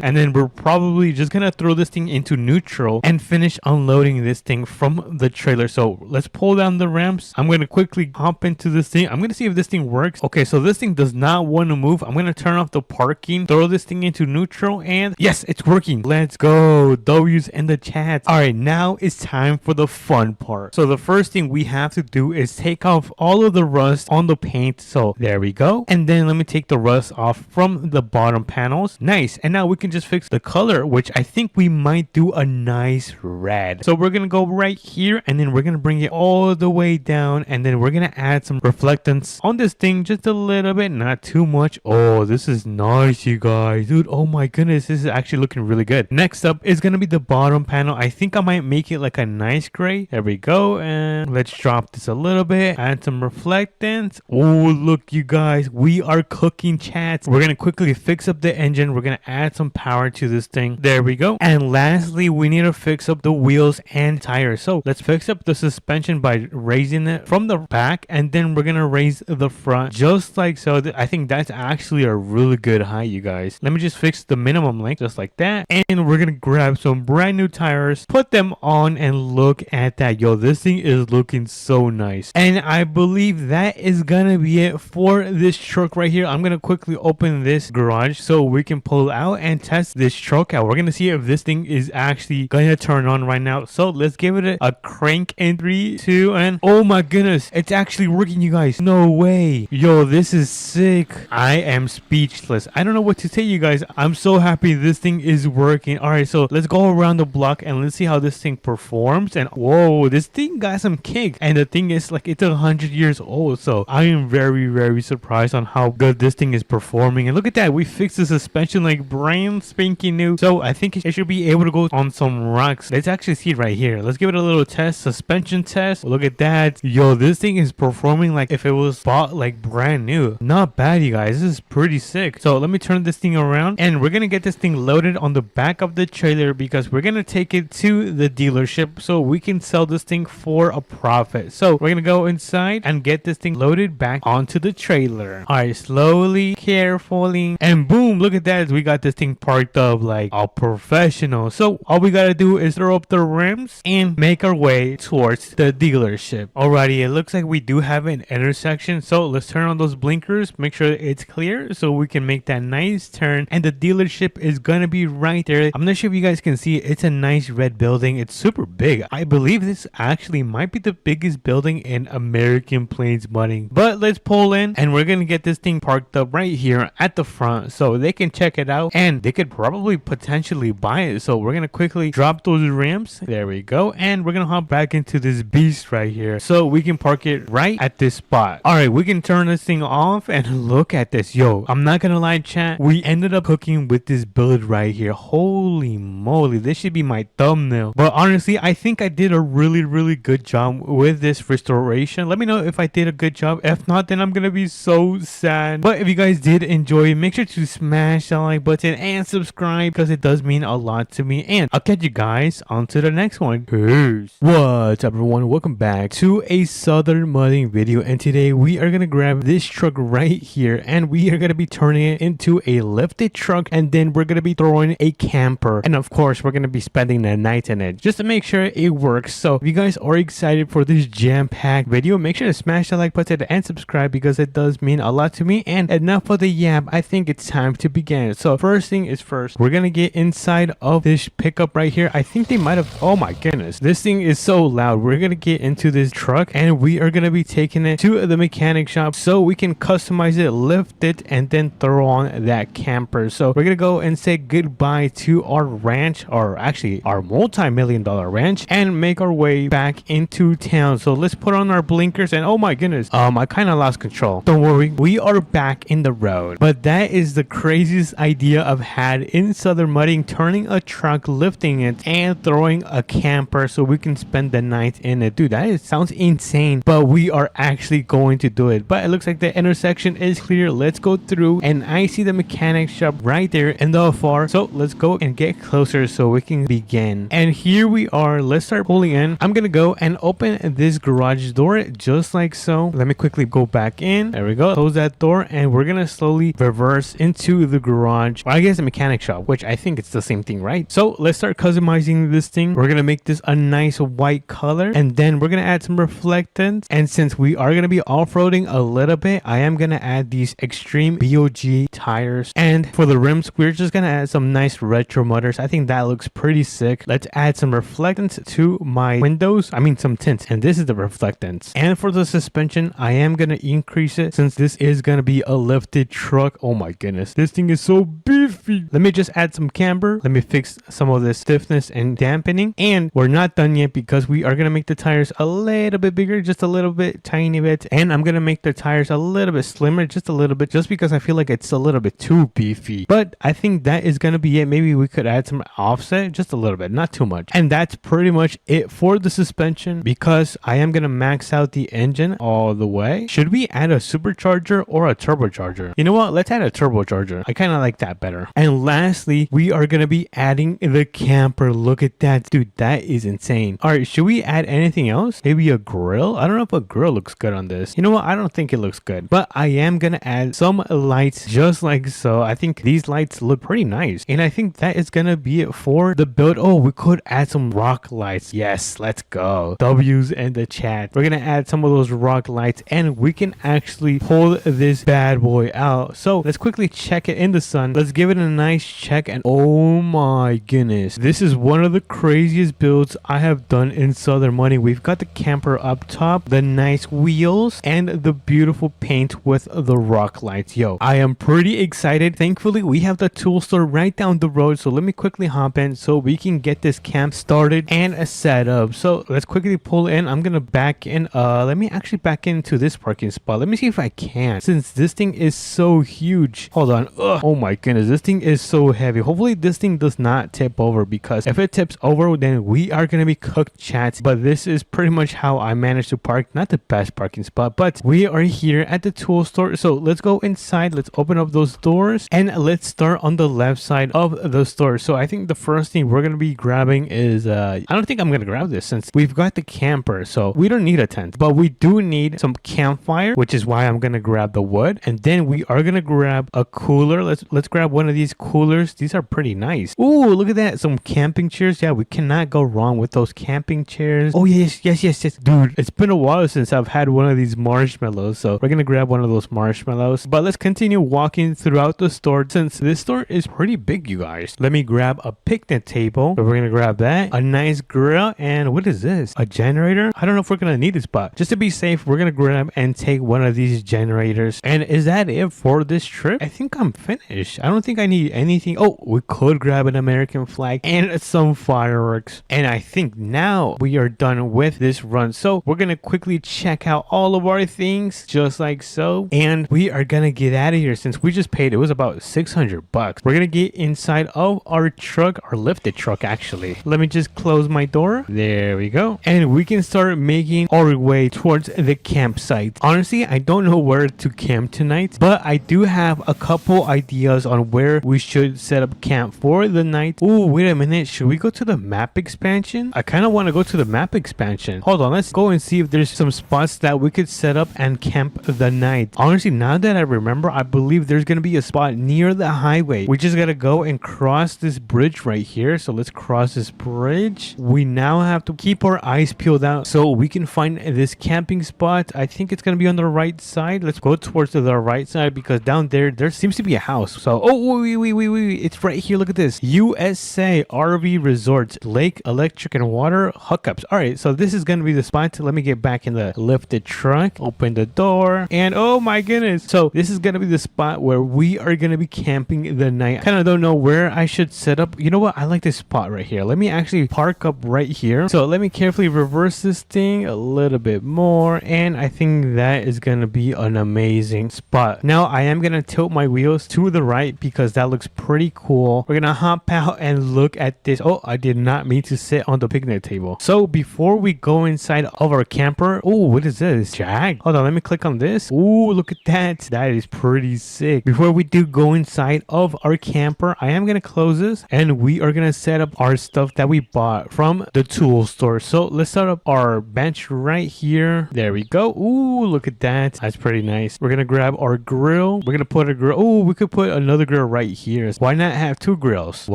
and then we're probably just gonna throw this thing into neutral and finish unloading this thing from the trailer. So let's pull down the ramps. I'm gonna quickly hop into this thing. I'm gonna see if this thing works. Okay, so this thing does not want to move. I'm gonna turn off the parking, throw this thing into neutral, and yes, it's working. Let's go. W's in the chat. All right, now it's time for the fun part. So the first thing we have to do is take off all of the rust on the paint. So there we go. And then let me take the rust off from the bottom panels. Nice. And now we can just fix the color, which I think we might do a nice red. So we're gonna go right here, and then we're gonna bring it all the way down, and then we're gonna add some reflectance on this thing just a little bit, not too much. Oh, this is nice, you guys. Dude, oh my goodness, this is actually looking really good. Next up is gonna be the bottom panel. I think I might make it like a nice gray. There we go. And let's drop this a little bit, add some reflectance. Oh, look, you guys, we are cooking, chats. We're gonna quickly fix up the engine. We're gonna add some power to this thing. There we go. And lastly, we need to fix up the wheels and tires. So let's fix up the suspension by raising it from the back, and then we're gonna raise the front just like so. I think that's actually a really good height, you guys. Let me just fix the minimum length just like that, and we're gonna grab some brand new tires, put them on, and look at that. Yo, this thing is looking so nice. And I believe that is gonna be it for this truck right here. I'm gonna quickly open this garage so we can pull out and test this truck out. We're gonna see if this thing is actually gonna turn on right now. So let's give it a crank in 3, 2, and oh my goodness, it's actually working, you guys. No way. Yo, this is sick. I am speechless. speechless. I don't know what to say, you guys. I'm so happy this thing is working. All right, so let's go around the block and let's see how this thing performs. And whoa, this thing got some kick. And the thing is, like, it's 100 years old. So I am very, very surprised on how good this thing is performing. And look at that, we fixed the suspension like brand spanking new. So I think it should be able to go on some rocks. Let's actually see it right here. Let's give it a little test, suspension test. Look at that. Yo, this thing is performing like if it was bought like brand new. Not bad, you guys. This is pretty sick. So let me turn this thing around and we're gonna get this thing loaded on the back of the trailer because we're gonna take it to the dealership so we can sell this thing for a profit. So we're gonna go inside and get this thing loaded back onto the trailer. All right, slowly, carefully, and boom, look at that. We got this thing parked up like a professional. So all we gotta do is throw up the rims and make our way towards the dealership. Alrighty, it looks like we do have an intersection. So let's turn on those blinkers, make sure it's clear so we can make that nice turn. And the dealership is gonna be right there. I'm not sure if you guys can see it. It's a nice red building. It's super big. I believe this actually might be the biggest building in American Plains mudding. But let's pull in and we're gonna get this thing parked up right here at the front so they can check it out and they could probably potentially buy it. So we're gonna quickly drop those rims. There we go. And we're gonna hop back into this beast right here so we can park it right at this spot. All right, we can turn this thing off and look at this. Yo, I'm not gonna lie, chat, we ended up cooking with this build right here. Holy moly, this should be my thumbnail. But honestly, I think I did a really good job with this restoration. Let me know if I did a good job. If not, then I'm gonna be so sad. But if you guys did enjoy, make sure to smash that like button and subscribe because it does mean a lot to me. And I'll catch you guys on to the next one. Peace. What's up, everyone? Welcome back to a southern mudding video, and today we are gonna grab this truck right here and we are gonna be turning it into a lifted truck, and then we're gonna be throwing a camper, and of course we're gonna be spending the night in it just to make sure it works. So if you guys are excited for this jam-packed video, make sure to smash that like button and subscribe because it does mean a lot to me. And enough of the yap, I think it's time to begin. So first thing is first, we're gonna get inside of this pickup right here. I think they might have, oh my goodness, this thing is so loud. We're gonna get into this truck and we are gonna be taking it to the mechanic shop so we can customize it, lift it, and then throw on that camper. So we're gonna go and say goodbye to our ranch, or actually our multi-million-dollar ranch, and make our way back into town. So let's put on our blinkers, and oh my goodness, I kind of lost control. Don't worry, we are back in the road. But that is the craziest idea I've had in southern mudding, turning a truck, lifting it, and throwing a camper so we can spend the night in it. Dude, that sounds insane, but we are actually going to do it. But it looks like the intersection is clear. Let's go through, and I see the mechanic shop right there in the far. So let's go and get closer so we can begin. And here we are. Let's start pulling in. I'm gonna go and open this garage door just like so. Let me quickly go back in. There we go. Close that door, and we're gonna slowly reverse into the garage, or I guess the mechanic shop, which I think it's the same thing, right? So let's start customizing this thing. We're gonna make this a nice white color, and then we're gonna add some reflectance. And since we are gonna be off-roading a little bit, I am gonna add these extreme BOG tires. And for the rims, we're just gonna add some nice retro mudders. I think that looks pretty sick. Let's add some reflectance to my windows. I mean some tints, and this is the reflectance. And for the suspension, I am gonna increase it since this is gonna be a lifted truck. Oh my goodness, this thing is so beefy. Let me just add some camber. Let me fix some of the stiffness and dampening. And we're not done yet because we are gonna make the tires a little bit bigger, just a little bit, tiny bit. And I'm gonna make the tires a little bit slimmer, just a little bit, just because I feel like it's a little bit too beefy. But I think that is gonna be it. Maybe we could add some offset, just a little bit, not too much. And that's pretty much it for the suspension because I am gonna max out the engine all the way. Should we add a supercharger or a turbocharger? You know what? Let's add a turbocharger. I kind of like that better. And lastly, we are gonna be adding the camper. Look at that, dude. That is insane. All right, should we add anything else? Maybe a grill? I don't know if a grill looks good on this. You know what? I don't think it looks good, but I am gonna add some lights just like so. I think these lights look pretty nice, and I think that is gonna be it for the build. Oh, we could add some rock lights. Yes, let's go. W's in the chat. We're gonna add some of those rock lights, and we can actually pull this bad boy out. So let's quickly check it in the sun. Let's give give it a nice check, and oh my goodness, this is one of the craziest builds I have done in Southern Money. We've got the camper up top, the nice wheels, and the beautiful paint with the rock lights. Yo, I am pretty excited. Thankfully, we have the tool store right down the road, so let me quickly hop in so we can get this camp started and set up. So let's quickly pull in. I'm gonna back in. Let me actually back into this parking spot. Let me see if I can, since this thing is so huge. Hold on. Ugh. Oh my goodness, this thing is so heavy. Hopefully this thing does not tip over, because if it tips over, then we are gonna be cooked, chats. But this is pretty much how I managed to park. Not the best parking spot, but we are here at the tool store. So let's go inside. Let's open up those doors and let's start on the left side of the store. So I think the first thing we're gonna be grabbing is I don't think I'm gonna grab this since we've got the camper, so we don't need a tent, but we do need some campfire, which is why I'm gonna grab the wood. And then we are gonna grab a cooler. Let's grab one of these coolers. These are pretty nice. Ooh, look at that, some camping chairs. Yeah, we cannot go wrong with those camping chairs. Oh yes, dude, it's been a while since I've had one of these marshmallows, so we're gonna grab one of those marshmallows. But let's continue walking throughout the store, since this store is pretty big, you guys. Let me grab a picnic table. So we're gonna grab that, a nice grill, and what is this, a generator? I don't know if we're gonna need this, but just to be safe, we're gonna grab and take one of these generators. And is that it for this trip? I think I'm finished. I don't think I need anything. Oh, we could grab an American flag and some fireworks, and I think now we are done with this run. So we're gonna quickly check out all of our things, just like so, and we are gonna get out of here since we just paid, it was about 600 bucks. We're gonna get inside of our truck, our lifted truck actually. Let me just close my door. There we go, and we can start making our way towards the campsite. Honestly, I don't know where to camp tonight, but I do have a couple ideas on where we should set up camp for the night. Oh, wait a minute, should we go to the map expansion? I kind of want to go to the map expansion. Hold on, let's go and see if there's some spots that we could set up and camp the night. Honestly, now that I remember, I believe there's gonna be a spot near the highway. We just gotta go and cross this bridge right here. So let's cross this bridge. We now have to keep our eyes peeled out so we can find this camping spot. I think it's gonna be on the right side. Let's go towards the right side, because down there seems to be a house. So wait, it's right here. Look at this, USA RV Resorts, lake, electric and water hookups. All right, so this is gonna be the spot. Let me get back in the lifted truck, open the door, and oh my goodness, so this is gonna be the spot where we are gonna be camping the night. Kind of don't know where I should set up. You know what, I like this spot right here. Let me actually park up right here. So let me carefully reverse this thing a little bit more, and I think that is gonna be an amazing spot. Now I am gonna tilt my wheels to the right because that looks pretty cool. We're gonna hop out and look at this. Oh, I did not mean to sit on the picnic table. So before we go inside of our camper, oh, what is this, Jag? Hold on, let me click on this. Oh, look at that, that is pretty sick. Before we do go inside of our camper, I am gonna close this, and we are gonna set up our stuff that we bought from the tool store. So let's set up our bench right here. There we go. Ooh, look at that, that's pretty nice. We're gonna grab our grill. We're gonna put a grill. Oh, we could put another grill right here. Why not have two grills?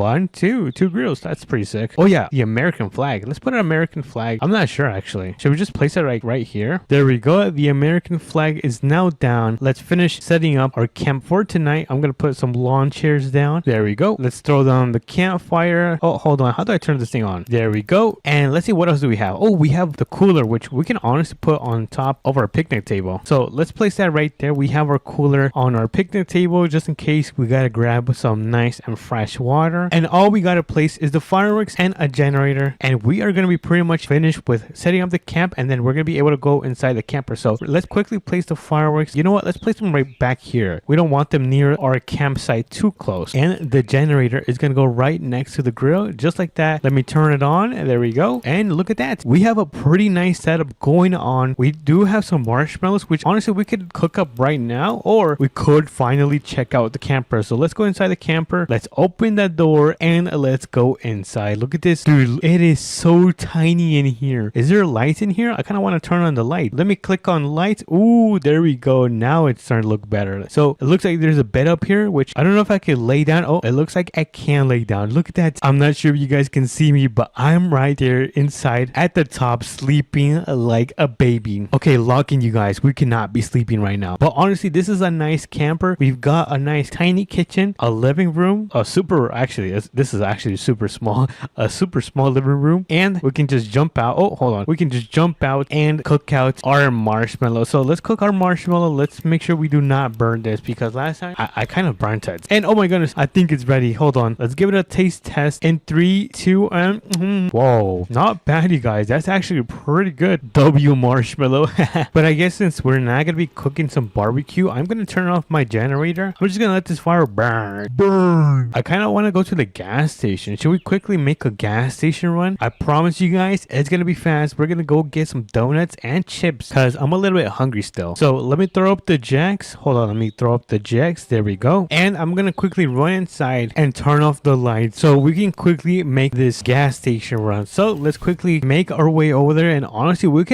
Two grills. That's pretty sick. Oh yeah, the American flag. Let's put an American flag. I'm not sure actually. Should we just place it right here? There we go. The American flag is now down. Let's finish setting up our camp for tonight. I'm gonna put some lawn chairs down. There we go. Let's throw down the campfire. Oh, hold on. How do I turn this thing on? There we go. And let's see, what else do we have? Oh, we have the cooler, which we can honestly put on top of our picnic table. So let's place that right there. We have our cooler on our picnic table just in case we gotta grab some nice and fresh water. And all we gotta place is the fireworks and a generator, and we are gonna be pretty much finished with setting up the camp, and then we're gonna be able to go inside the camper. So let's quickly place the fireworks. You know what, let's place them right back here. We don't want them near our campsite too close. And the generator is gonna go right next to the grill, just like that. Let me turn it on, and there we go. And look at that, we have a pretty nice setup going on. We do have some marshmallows, which honestly we could cook up right now, or we could finally check out the camper. So let's go inside the camper, let's open that door, and let's go inside. Look at this, dude, it is so tiny in here. Is there lights in here? I kind of want to turn on the light. Let me click on lights. Ooh, there we go. Now it's starting to look better. So it looks like there's a bed up here, which I don't know if I can lay down. Oh, it looks like I can lay down. Look at that. I'm not sure if you guys can see me, but I'm right there inside at the top sleeping like a baby. Okay, lock in, you guys. We cannot be sleeping right now. But honestly, this is a nice camper. We've got a nice tiny kitchen kitchen, a living room, this is actually super small, a super small living room, and we can just jump out. Oh, hold on. We can just jump out and cook out our marshmallow. So let's cook our marshmallow. Let's make sure we do not burn this because last time I kind of burnt it. And oh my goodness, I think it's ready. Hold on. Let's give it a taste test in 3, 2, and whoa, not bad, you guys. That's actually pretty good. W marshmallow. But I guess since we're not gonna be cooking some barbecue, I'm gonna turn off my generator. I'm just gonna let this fire burn. I kind of want to go to the gas station. Should we quickly make a gas station run? I promise you guys, it's gonna be fast. We're gonna go get some donuts and chips because I'm a little bit hungry still. So let me throw up the jacks. Hold on, let me throw up the jacks. There we go. And I'm gonna quickly run inside and turn off the lights so we can quickly make this gas station run. So let's quickly make our way over there. And honestly, we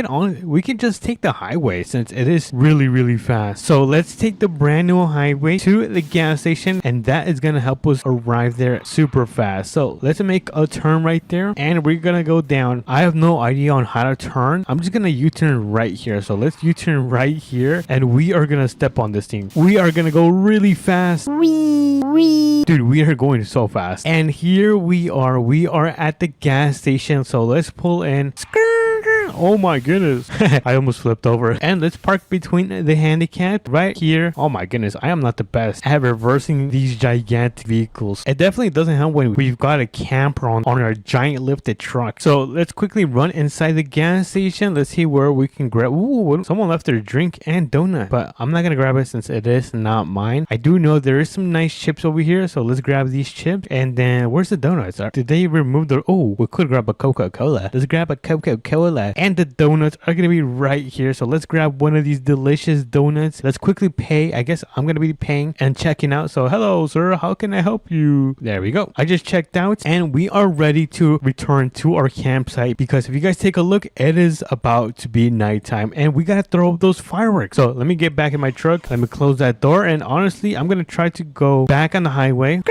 can just take the highway since it is really fast. So let's take the brand new highway to the gas station, and that is gonna help us arrive there super fast. So let's make a turn right there, and we're gonna go down. I have no idea on how to turn. I'm just gonna U-turn right here. So let's U-turn right here, and we are gonna step on this thing. We are gonna go really fast. Dude, we are going so fast. And here we are. We are at the gas station. So let's pull in. Oh my goodness. I almost flipped over. And let's park between the handicapped right here. Oh my goodness. I am not the best at reversing these gigantic vehicles. It definitely doesn't help when we've got a camper on our giant lifted truck. So let's quickly run inside the gas station. Let's see where we can grab. Ooh, someone left their drink and donut. But I'm not going to grab it since it is not mine. I do know there is some nice chips over here. So let's grab these chips. And then where's the donuts? Did they remove the... Oh, we could grab a Coca-Cola. Let's grab a Coca-Cola. And the donuts are gonna be right here. So let's grab one of these delicious donuts. Let's quickly pay. I guess I'm gonna be paying and checking out. So hello sir, how can I help you? There we go. I just checked out and we are ready to return to our campsite because if you guys take a look, it is about to be nighttime and we gotta throw up those fireworks. So let me get back in my truck. Let me close that door, and honestly I'm gonna try to go back on the highway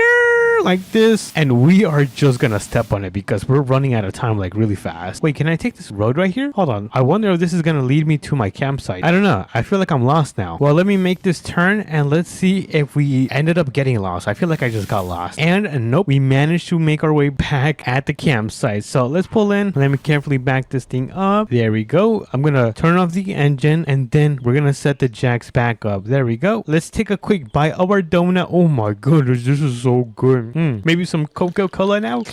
like this, and we are just gonna step on it because we're running out of time like really fast. Wait, can I take this road right here? Hold on, I wonder if this is gonna lead me to my campsite. I don't know, I feel like I'm lost now. Well, let me make this turn and let's see if we ended up getting lost. I feel like I just got lost, and nope, we managed to make our way back at the campsite. So let's pull in. Let me carefully back this thing up. There we go. I'm gonna turn off the engine and then we're gonna set the jacks back up. There we go. Let's take a quick bite of our donut. Oh my goodness, this is so good. Maybe some Coca-Cola now.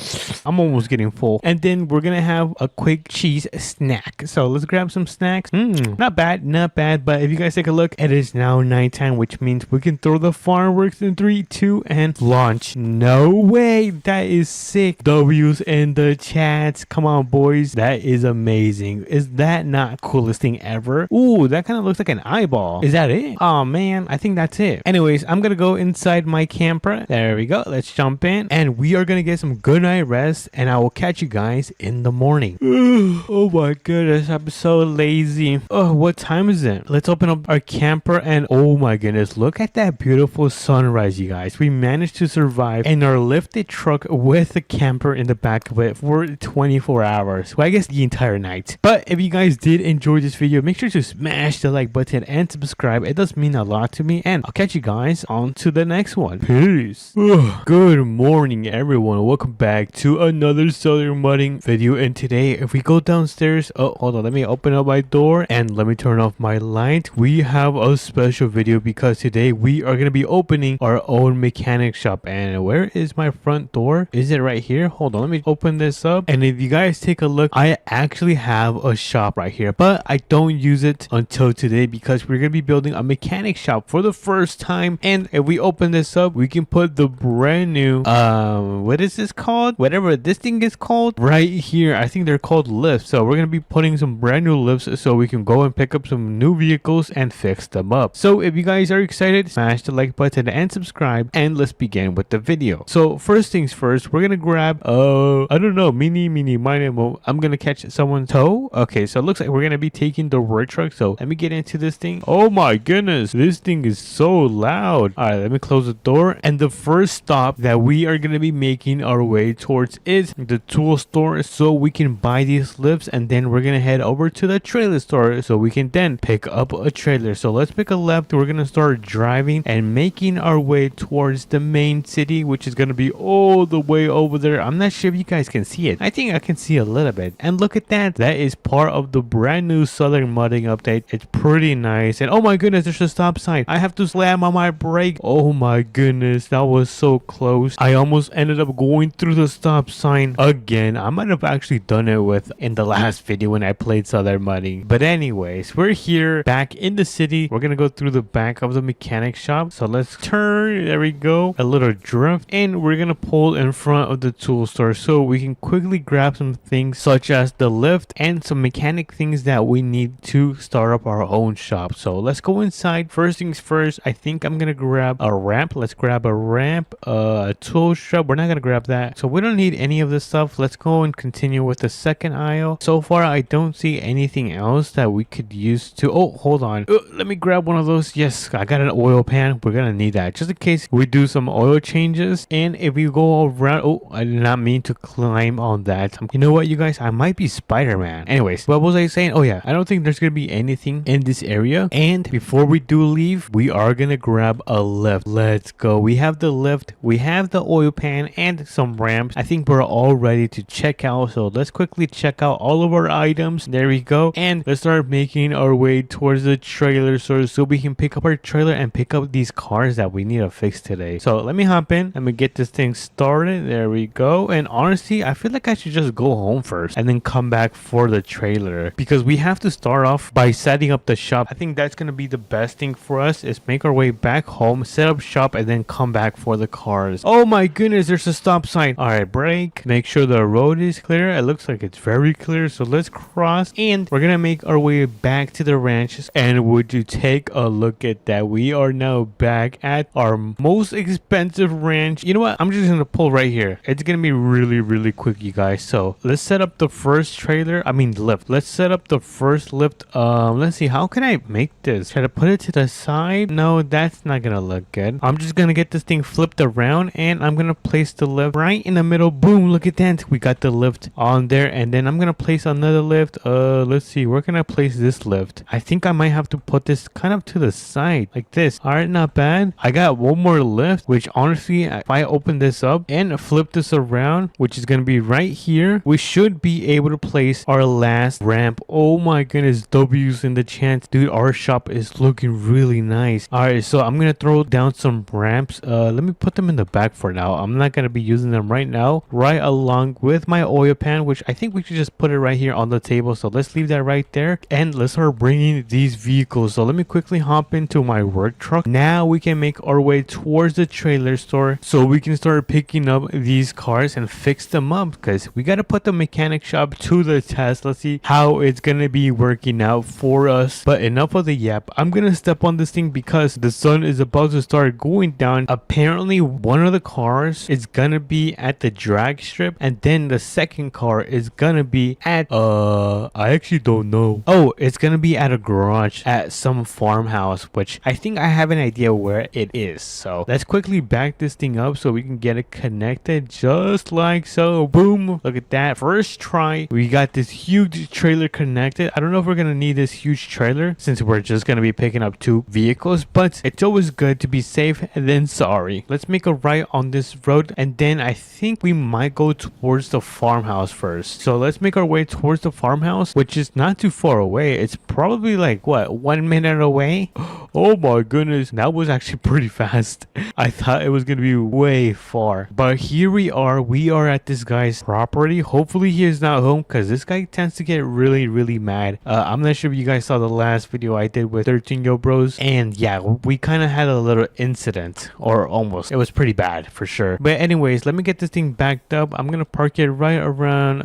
I'm almost getting full. And then we're gonna have a quick cheese snack. So let's grab some snacks. Not bad, not bad. But if you guys take a look, it is now nighttime, which means we can throw the fireworks in 3, 2, and launch. No way, that is sick. W's in the chats. Come on, boys, that is amazing. Is that not coolest thing ever? Ooh, that kind of looks like an eyeball. Is that it? Oh man, I think that's it. Anyways, I'm gonna go inside my camper. There we go. Let's jump in and we are gonna get some good night rest, and I will catch you guys in the morning. Oh my goodness, I'm so lazy. Oh, what time is it? Let's open up our camper, and oh my goodness, look at that beautiful sunrise, you guys. We managed to survive in our lifted truck with the camper in the back of it for 24 hours. Well, I guess the entire night. But if you guys did enjoy this video, make sure to smash the like button and subscribe. It does mean a lot to me, and I'll catch you guys on to the next one. Peace. Good morning, everyone. Welcome back to another Southern Mudding video. And today, if we go downstairs, oh, hold on, let me open up my door and let me turn off my light. We have a special video because today we are going to be opening our own mechanic shop. And where is my front door? Is it right here? Hold on, let me open this up. And if you guys take a look, I actually have a shop right here, but I don't use it until today because we're going to be building a mechanic shop for the first time. And if we open this up, we can put the brand new what is this called, whatever this thing is called, right here. I think they're called lifts. So we're gonna be putting some brand new lifts so we can go and pick up some new vehicles and fix them up. So if you guys are excited, smash the like button and subscribe, and let's begin with the video. So first things first, we're gonna grab I don't know, mini mine. I'm gonna catch someone's toe. Okay, so it looks like we're gonna be taking the work truck. So let me get into this thing. Oh my goodness, this thing is so loud. All right, let me close the door, and the first stop that that we are going to be making our way towards is the tool store, so we can buy these lifts, and then we're going to head over to the trailer store so we can then pick up a trailer. So let's pick a left. We're going to start driving and making our way towards the main city, which is going to be all the way over there. I'm not sure if you guys can see it. I think I can see a little bit. And look at that. That is part of the brand new Southern Mudding update. It's pretty nice. And oh my goodness, there's a stop sign. I have to slam on my brake. Oh my goodness, that was so close. I almost ended up going through the stop sign again. I might have actually done it with in the last video when I played Southern Mudding. But anyways, we're here back in the city. We're gonna go through the back of the mechanic shop. So let's turn. There we go. A little drift. And we're gonna pull in front of the tool store so we can quickly grab some things such as the lift and some mechanic things that we need to start up our own shop. So let's go inside. First things first, I think I'm gonna grab a ramp. Let's grab a ramp, a tool shop. We're not gonna grab that, so we don't need any of this stuff. Let's go and continue with the second aisle. So far I don't see anything else that we could use to hold on, let me grab one of those. Yes, I got an oil pan. We're gonna need that just in case we do some oil changes. And if we go around, I did not mean to climb on that. You know what, you guys, I might be Spider-Man. Anyways, what was I saying? Oh yeah, I don't think there's gonna be anything in this area. And before we do leave, we are gonna grab a lift. Let's go. We have the lift, we have the oil pan, and some ramps. I think we're all ready to check out, so let's quickly check out all of our items. There we go. And let's start making our way towards the trailer store so we can pick up our trailer and pick up these cars that we need to fix today. So let me hop in. Let me get this thing started. There we go. And honestly, I feel like I should just go home first and then come back for the trailer, because we have to start off by setting up the shop. I think that's gonna be the best thing for us, is make our way back home, set up shop, and then come back for the cars. Oh my goodness, there's a stop sign. All right, brake, make sure the road is clear. It looks like it's very clear, so let's cross, and we're gonna make our way back to the ranches. And would you take a look at that, we are now back at our most expensive ranch. You know what, I'm just gonna pull right here. It's gonna be really quick, you guys. So let's set up the first trailer, lift. Let's set up the first lift. Let's see, how can I make this? Try to put it to the side. No, that's not gonna look good. I'm just gonna get this thing flipped around, and I'm gonna place the lift right in the middle. Boom, look at that, we got the lift on there. And then I'm gonna place another lift. Let's see, where can I place this lift? I think I might have to put this kind of to the side like this. All right, not bad. I got one more lift, which honestly, if I open this up and flip this around, which is gonna be right here, we should be able to place our last ramp. Oh my goodness, W's in the chance. Dude, our shop is looking really nice. All right, so I'm gonna throw down some ramps. Let me put them in the back for now. I'm not gonna be using them right now, right along with my oil pan, which I think we should just put it right here on the table. So let's leave that right there, and let's start bringing these vehicles. So let me quickly hop into my work truck. Now we can make our way towards the trailer store so we can start picking up these cars and fix them up, because we got to put the mechanic shop to the test. Let's see how it's gonna be working out for us. But enough of the yap. I'm gonna step on this thing because the sun is about to start going down. Apparently one of the cars is gonna be at the drag strip, and then the second car is gonna be at I actually don't know. Oh, it's gonna be at a garage at some farmhouse, which I think I have an idea where it is. So let's quickly back this thing up so we can get it connected just like so. Boom, look at that. First try, we got this huge trailer connected. I don't know if we're gonna need this huge trailer since we're just gonna be picking up 2 vehicles, but it's always good to be safe than sorry. Let's make a right on this road, and then I think we might go towards the farmhouse first. So let's make our way towards the farmhouse, which is not too far away. It's probably like what, 1 minute away. Oh my goodness, that was actually pretty fast. I thought it was gonna be way far, but here we are at this guy's property. Hopefully he is not home, because this guy tends to get really mad. I'm not sure if you guys saw the last video I did with 13 Yo Bros, and yeah, we kind of had a little incident, or almost. It was pretty bad for sure. But anyways, let me get this thing backed up. I'm gonna park it right around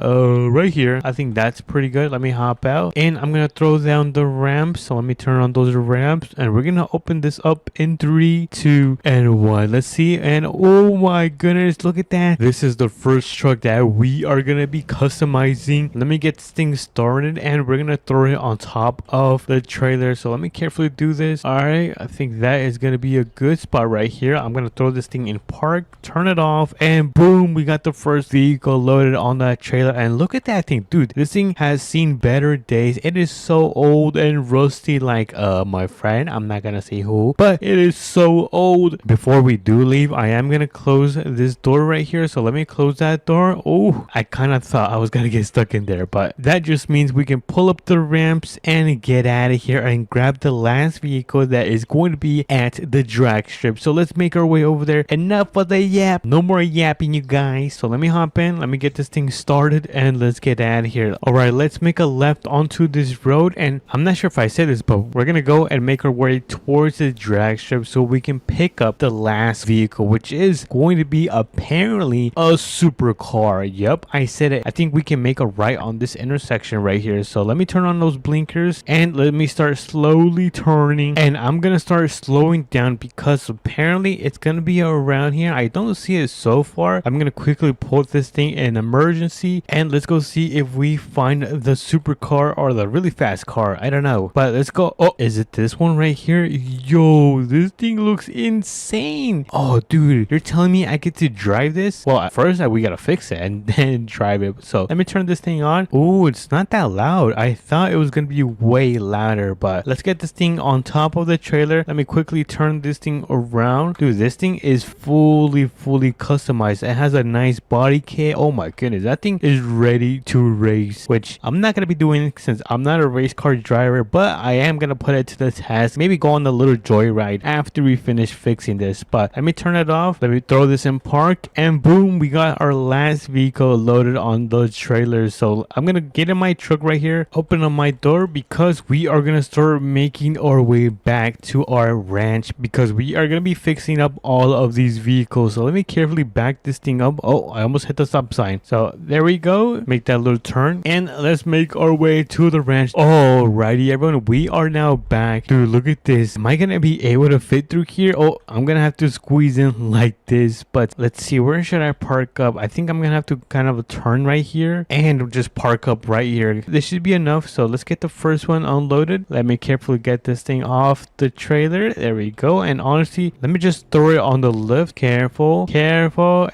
right here. I think that's pretty good. Let me hop out, and I'm gonna throw down the ramps. So let me turn on those ramps, and we're gonna open this up in 3, 2, and 1. Let's see. And oh my goodness, look at that. This is the first truck that we are gonna be customizing. Let me get this thing started, and we're gonna throw it on top of the trailer. So let me carefully do this. All right, I think that is gonna be a good spot right here. I'm gonna throw this thing in park, turn it off, and boom, we got the first vehicle loaded on that trailer. And look at that thing, dude. This thing has seen better days. It is so old and rusty, like my friend, I'm not gonna say who, but it is so old. Before we do leave, I am gonna close this door right here. So let me close that door. Oh, I kind of thought I was gonna get stuck in there, but that just means we can pull up the ramps and get out of here and grab the last vehicle that is going to be at the drag strip. So let's make our way over there. Enough of the yap. No more yapping, you guys. So let me hop in. Let me get this thing started and let's get out of here. All right, let's make a left onto this road. And I'm not sure if I said this, but we're gonna go and make our way towards the drag strip so we can pick up the last vehicle, which is going to be apparently a supercar. Yep, I said it. I think we can make a right on this intersection right here. So let me turn on those blinkers and let me start slowly turning. And I'm gonna start slowing down because apparently it's gonna be around here. I don't see it so far. I'm gonna quickly pull this thing in emergency and let's go see if we find the supercar or the really fast car. I don't know, but let's go. Oh, is it this one right here? Yo, this thing looks insane. Oh, dude, you're telling me I get to drive this? Well, at first we gotta fix it and then drive it. So let me turn this thing on. Oh, it's not that loud. I thought it was gonna be way louder, but let's get this thing on top of the trailer. Let me quickly turn this thing around. Dude, this thing is fully customized. It has a nice body kit. Oh my goodness, that thing is ready to race, which I'm not gonna be doing since I'm not a race car driver, but I am gonna put it to the test. Maybe go on a little joyride after we finish fixing this. But let me turn it off. Let me throw this in park, and boom, we got our last vehicle loaded on the trailers. So I'm gonna get in my truck right here, open up my door, because we are gonna start making our way back to our ranch because we are gonna be fixing up all of these vehicles. So let me carefully back this thing up. Oh, I almost hit the stop sign. So there we go. Make that little turn and let's make our way to the ranch. Alrighty, everyone, we are now back. Dude, look at this. Am I gonna be able to fit through here? Oh, I'm gonna have to squeeze in like this, but let's see, where should I park up? I think I'm gonna have to kind of turn right here and just park up right here. This should be enough. So let's get the first one unloaded. Let me carefully get this thing off the trailer. There we go. And honestly, let me just throw it on the lift. Careful,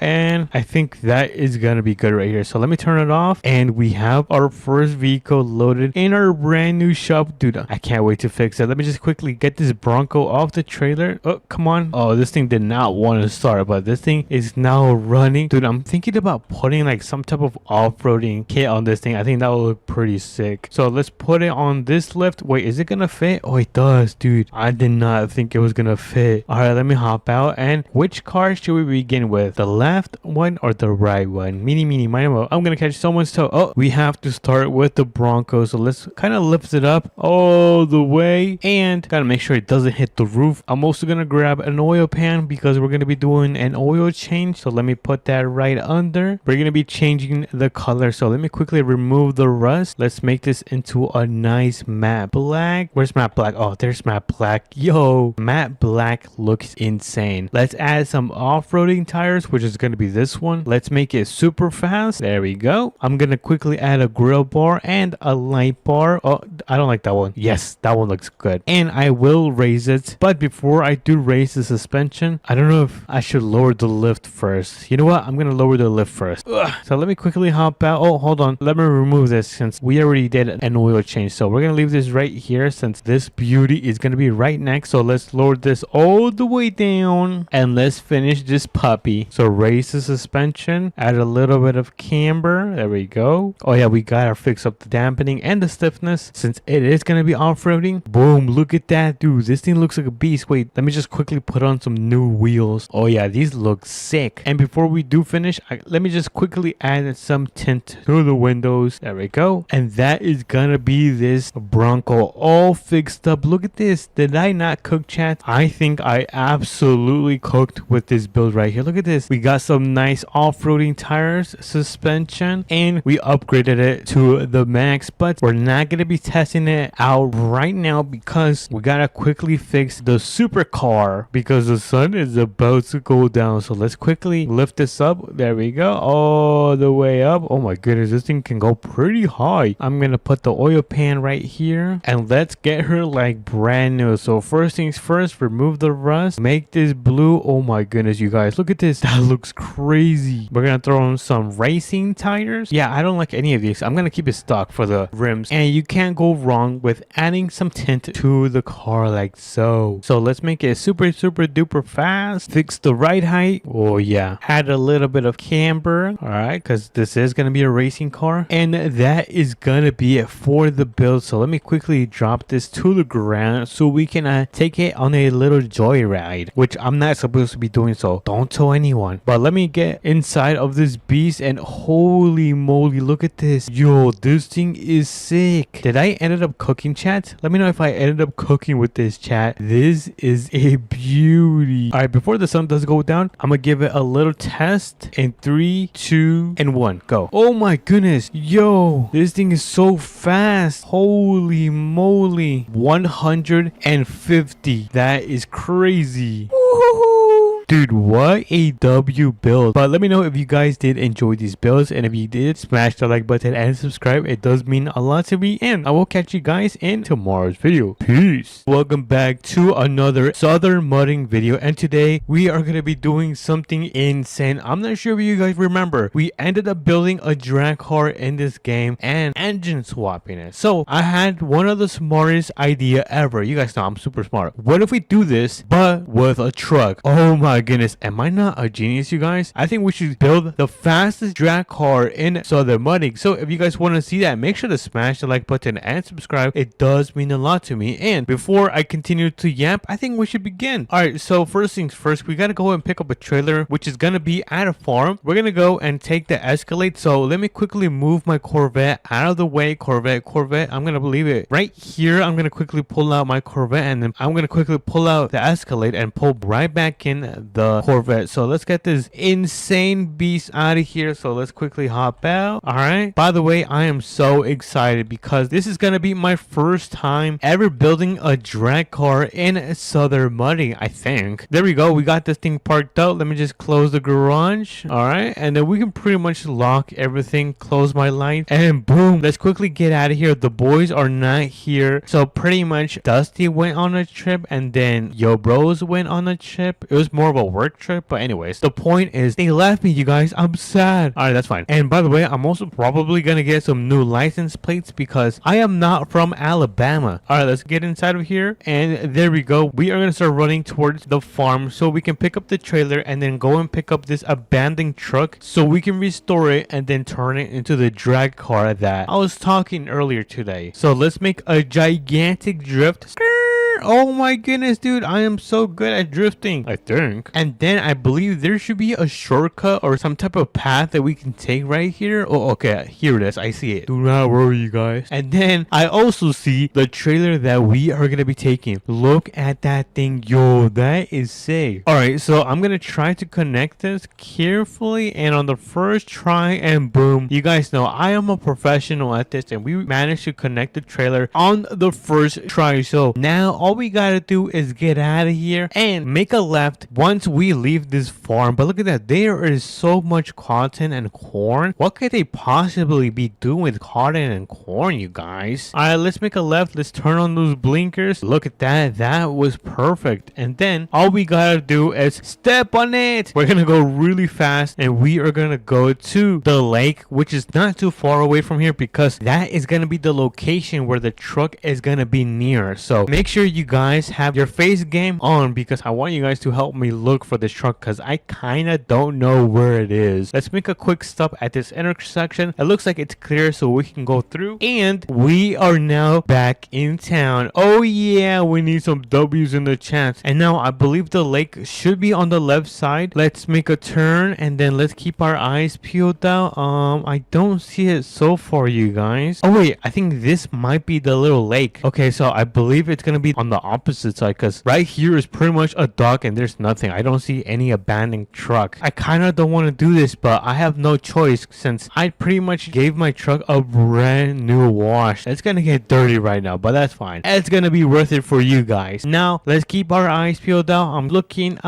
and I think that is gonna be good right here. So let me turn it off and we have our first vehicle loaded in our brand new shop. Dude, I can't wait to fix it. Let me just quickly get this Bronco off the trailer. Oh, come on. Oh, this thing did not want to start, but this thing is now running. Dude, I'm thinking about putting like some type of off-roading kit on this thing. I think that will look pretty sick. So let's put it on this lift. Wait, is it gonna fit? Oh, it does, dude. I did not think it was gonna fit. All right, let me hop out. And which car should we begin with? The left one or the right one? Meeny, miny, mo. I'm gonna catch someone's toe. Oh, we have to start with the Bronco. So let's kind of lift it up all the way and gotta make sure it doesn't hit the roof. I'm also gonna grab an oil pan because we're gonna be doing an oil change. So let me put that right under. We're gonna be changing the color. So let me quickly remove the rust. Let's make this into a nice matte black. Where's matte black? Oh, there's matte black. Yo, matte black looks insane. Let's add some off-roading tires, which is gonna be this one. Let's make it super fast. There we go. I'm gonna quickly add a grill bar and a light bar. Oh, I don't like that one. Yes, that one looks good. And I will raise it. But before I do raise the suspension, I don't know if I should lower the lift first. You know what? I'm gonna lower the lift first. Ugh. So let me quickly hop out. Oh, hold on. Let me remove this since we already did an oil change. So we're gonna leave this right here since this beauty is gonna be right next. So let's lower this all the way down and let's finish this puppy. So raise the suspension, add a little bit of camber. There we go. Oh yeah, we gotta fix up the dampening and the stiffness since it is gonna be off-roading. Boom, look at that, dude. This thing looks like a beast. Wait, let me just quickly put on some new wheels. Oh yeah, these look sick. And before we do finish, let me just quickly add some tint to the windows. There we go. And that is gonna be this Bronco all fixed up. Look at this. Did I not cook, chat? I think I absolutely cooked with this build right here. Look at this. We got some nice off-roading tires, suspension, and we upgraded it to the max, but we're not gonna be testing it out right now because we got gotta quickly fix the supercar because the sun is about to go down. So let's quickly lift this up. There we go. All the way up. Oh my goodness, this thing can go pretty high. I'm gonna put the oil pan right here and let's get her like brand new. So first things first, remove the rust, make this blue. Oh my goodness, you guys, look at this. That looks crazy. We're gonna throw in some racing tires. Yeah, I don't like any of these. I'm gonna keep it stock for the rims, and you can't go wrong with adding some tint to the car like so. So let's make it super duper fast. Fix the ride height. Oh yeah, add a little bit of camber. All right, because this is gonna be a racing car, and that is gonna be it for the build. So let me quickly drop this to the ground so we can take it on a little joyride, which I'm not supposed to be doing, so don't tell anyone. But let me get inside of this beast, and holy moly, look at this. Yo, this thing is sick. Did I ended up cooking, chat? Let me know if I ended up cooking with this, chat. This is a beauty. All right, before the sun does go down, I'm gonna give it a little test in 3, 2, and 1. Go. Oh my goodness. Yo, this thing is so fast. Holy moly. 150. That is crazy. Dude, what a W build. But let me know if you guys did enjoy these builds, and if you did, smash the like button and subscribe. It does mean a lot to me, and I will catch you guys in tomorrow's video. Peace. Welcome back to another Southern Mudding video, and today we are going to be doing something insane. I'm not sure if you guys remember, we ended up building a drag car in this game and engine swapping it. So I had one of the smartest idea ever. You guys know I'm super smart. What if we do this but with a truck? Oh my goodness, am I not a genius, you guys? I think we should build the fastest drag car in Southern Mudding. So if you guys want to see that, make sure to smash the like button and subscribe. It does mean a lot to me. And before I continue to yap, I think we should begin. All right, so first things first, we got to go and pick up a trailer, which is going to be at a farm. We're going to go and take the Escalade. So let me quickly move my Corvette out of the way. Corvette, I'm going to leave it right here. I'm going to quickly pull out my Corvette, and then I'm going to quickly pull out the Escalade and pull right back in the Corvette. So let's get this insane beast out of here. So let's quickly hop out. All right, by the way, I am so excited because this is gonna be my first time ever building a drag car in Southern Mudding. I think there we go. We got this thing parked out. Let me just close the garage. All right, and then we can pretty much lock everything, close my light, and boom, let's quickly get out of here. The boys are not here, so pretty much Dusty went on a trip, and then Yo Bros went on a trip. It was more of a work trip, but anyways, the point is they left me, you guys. I'm sad. All right, that's fine. And by the way, I'm also probably gonna get some new license plates because I am not from Alabama. All right, let's get inside of here, and there we go. We are gonna start running towards the farm so we can pick up the trailer and then go and pick up this abandoned truck so we can restore it and then turn it into the drag car that I was talking earlier today. So let's make a gigantic drift. Oh my goodness, dude, I am so good at drifting, I think. And then I believe there should be a shortcut or some type of path that we can take right here. Oh, okay, here it is. I see it. Do not worry, you guys. And then I also see the trailer that we are gonna be taking. Look at that thing. Yo, that is sick. All right, so I'm gonna try to connect this carefully, and on the first try, and boom. You guys know I am a professional at this, and we managed to connect the trailer on the first try. So now all we gotta do is get out of here and make a left once we leave this farm. But look at that, there is so much cotton and corn. What could they possibly be doing with cotton and corn, you guys? All right, let's make a left. Let's turn on those blinkers. Look at that, that was perfect. And then all we gotta do is step on it. We're gonna go really fast, and we are gonna go to the lake, which is not too far away from here because that is gonna be the location where the truck is gonna be near. So make sure you guys have your face game on because I want you guys to help me look for this truck because I kind of don't know where it is. Let's make a quick stop at this intersection. It looks like it's clear so we can go through, and we are now back in town. Oh yeah, we need some W's in the chat. And now I believe the lake should be on the left side. Let's make a turn, and then let's keep our eyes peeled out. I don't see it so far, you guys. Oh wait, I think this might be the little lake. Okay, so I believe it's gonna be on on the opposite side, because right here is pretty much a dock and there's nothing. I don't see any abandoned truck. I kind of don't want to do this, but I have no choice since I pretty much gave my truck a brand new wash. It's gonna get dirty right now, but that's fine. It's gonna be worth it for you guys. Now let's keep our eyes peeled out. I'm looking.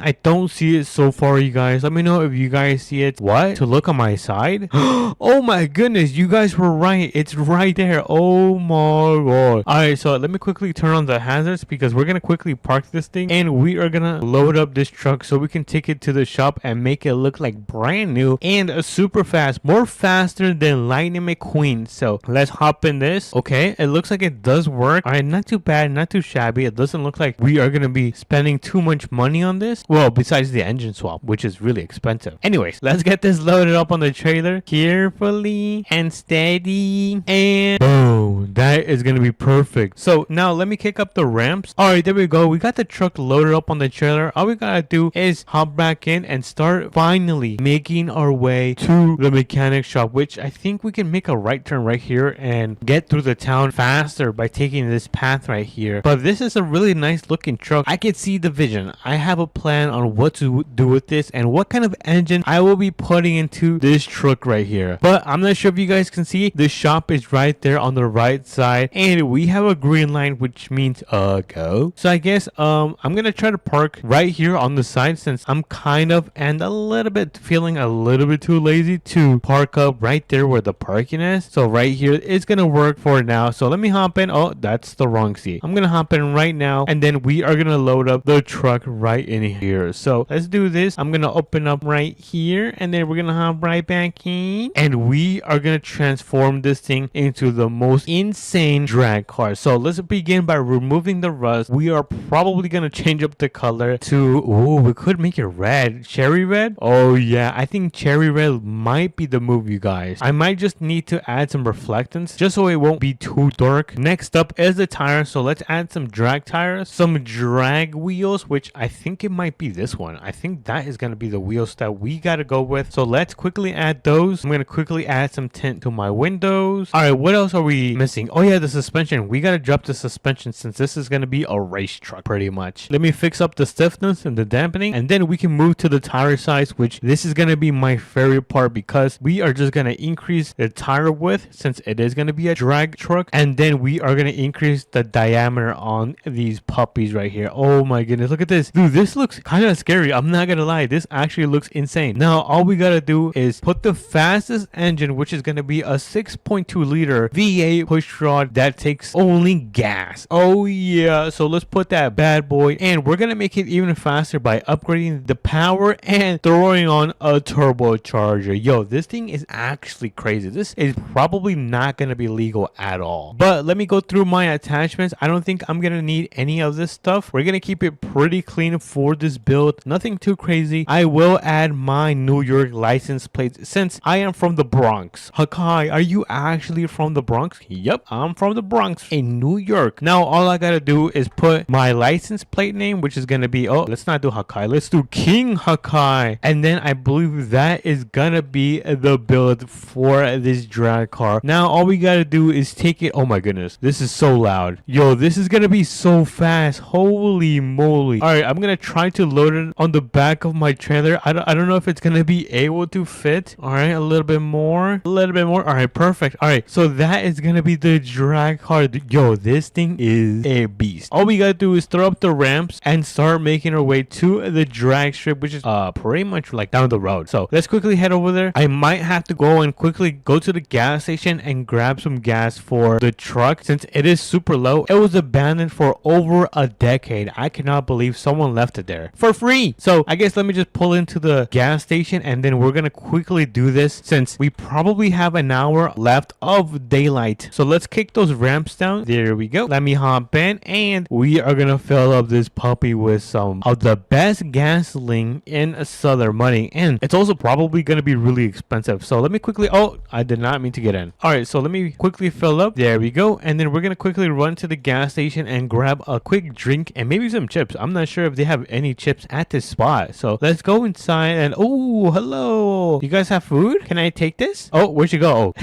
I don't see it so far, you guys. Let me know if you guys see it. What? To look on my side? Oh my goodness, you guys were right. It's right there. Oh my god. Alright, so let me quickly turn on the hazards because we're gonna quickly park this thing and we are gonna load up this truck so we can take it to the shop and make it look like brand new and super fast, more faster than Lightning McQueen. So let's hop in this. Okay, it looks like it does work. Alright, not too bad, not too shabby. It doesn't look like we are gonna be spending too much money on this. Well, besides the engine swap, which is really expensive. Anyways, let's get this loaded up on the trailer carefully and steady, and boom, that is gonna be perfect. So now let me kick up the ramps. Alright, there we go. We got the truck loaded up on the trailer. All we gotta do is hop back in and start finally making our way to the mechanic shop, which I think we can make a right turn right here and get through the town faster by taking this path right here. But this is a really nice looking truck. I can see the vision. I have a plan on what to do with this and what kind of engine I will be putting into this truck right here. But I'm not sure if you guys can see, the shop is right there on the right side and we have a green line, which means go. So I guess I'm gonna try to park right here on the side since I'm kind of and a little bit feeling a little bit too lazy to park up right there where the parking is. So right here is gonna work for now. So let me hop in. Oh, that's the wrong seat. I'm gonna hop in right now and then we are gonna load up the truck right in here. So let's do this. I'm gonna open up right here and then we're gonna hop right back in and we are gonna transform this thing into the most insane drag car. So let's begin by removing the rust. We are probably gonna change up the color to, oh, we could make it red, cherry red. Oh yeah, I think cherry red might be the move, you guys. I might just need to add some reflectance just so it won't be too dark. Next up is the tires. So let's add some drag tires, some drag wheels, which I think it might be this one. I think that is gonna be the wheels that we gotta go with. So let's quickly add those. I'm gonna quickly add some tint to my windows. All right, what else are we missing? Oh yeah, the suspension. We gotta drop the suspension since this is gonna be a race truck pretty much. Let me fix up the stiffness and the dampening and then we can move to the tire size, which this is gonna be my favorite part because we are just gonna increase the tire width since it is gonna be a drag truck, and then we are gonna increase the diameter on these puppies right here. Oh my goodness, look at this. Dude, this looks kind of scary. I'm not gonna lie, this actually looks insane. Now all we gotta do is put the fastest engine, which is gonna be a 6.2 liter V8 pushrod that takes only gas. Oh yeah, so let's put that bad boy and we're gonna make it even faster by upgrading the power and throwing on a turbocharger. Yo, this thing is actually crazy. This is probably not gonna be legal at all, but let me go through my attachments. I don't think I'm gonna need any of this stuff. We're gonna keep it pretty clean for this build, nothing too crazy. I will add my New York license plates since I am from the Bronx. Hakai, are you actually from the Bronx? Yep, I'm from the Bronx in New York. Now all I gotta do is put my license plate name, which is gonna be, oh, let's not do Hakai, let's do King Hakai, and then I believe that is gonna be the build for this drag car. Now all we gotta do is take it. Oh my goodness, this is so loud. Yo, this is gonna be so fast. Holy moly. All right, I'm gonna try to load it on the back of my trailer. I don't know if it's gonna be able to fit. All right, a little bit more. All right, perfect. All right, so that is gonna be the drag car. Yo, this thing is a beast. All we gotta do is throw up the ramps and start making our way to the drag strip, which is pretty much like down the road. So let's quickly head over there. I might have to go and quickly go to the gas station and grab some gas for the truck since it is super low. It was abandoned for over a decade. I cannot believe someone left it there for free. So I guess let me just pull into the gas station and then we're gonna quickly do this since we probably have an hour left of daylight. So let's kick those ramps down. There we go. Let me hop in and we are gonna fill up this puppy with some of the best gasoline in Southern money, and it's also probably gonna be really expensive. So let me quickly, oh, I did not mean to get in. All right, so let me quickly fill up. There we go. And then we're gonna quickly run to the gas station and grab a quick drink and maybe some chips. I'm not sure if they have any chips at this spot. So let's go inside and, oh, hello. You guys have food? Can I take this? Oh, where'd she go? Oh,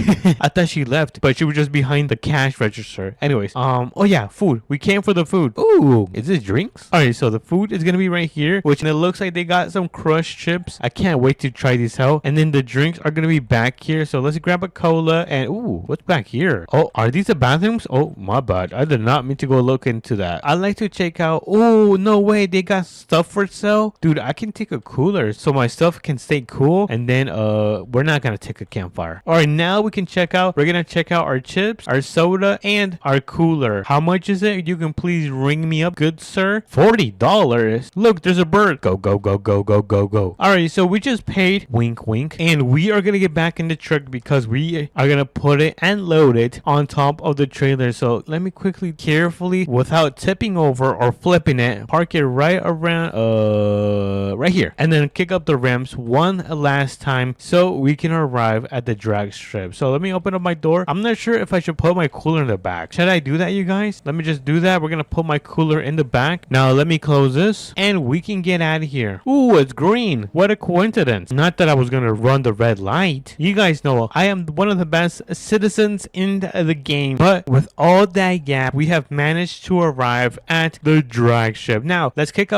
I thought she left, but she was just behind the cash register. Anyways, oh yeah, food. We came for the food. Ooh, is this drinks? All right, so the food is gonna be right here, which it looks like they got some crushed chips. I can't wait to try these out. And then the drinks are gonna be back here. So let's grab a cola and ooh, what's back here? Oh, are these the bathrooms? Oh, my bad. I did not mean to go look into that. I like to check out. Oh, no way. They got stuff for sale. Dude, I can take a cooler so my stuff can stay cool. And then we're not gonna take a campfire. All right, now we can check out. We're gonna check out our chips, our soda, and our cooler. How much is it? You can please ring me up, good sir. $40. Look, there's a bird. Go, go, go, go, go, go, go. All right, so we just paid. Wink, wink. And we are gonna get back in the truck because we are gonna put it and load it on top of the trailer. So let me quickly, carefully, without tipping over or flipping it, park it right around, right here. And then kick up the ramps one last time so we can arrive at the drag strip. So let me open up my door. I'm not sure if I should put my cooler in the back. Should I do that, you guys? Let me just do that. We're gonna put my cooler in the back. Now let me close this and we can get out of here. Ooh, it's green. What a coincidence. Not that I was gonna run the red light. You guys know I am one of the best citizens in the game. But with all that gap, we have managed to arrive at the drag strip. Now let's kick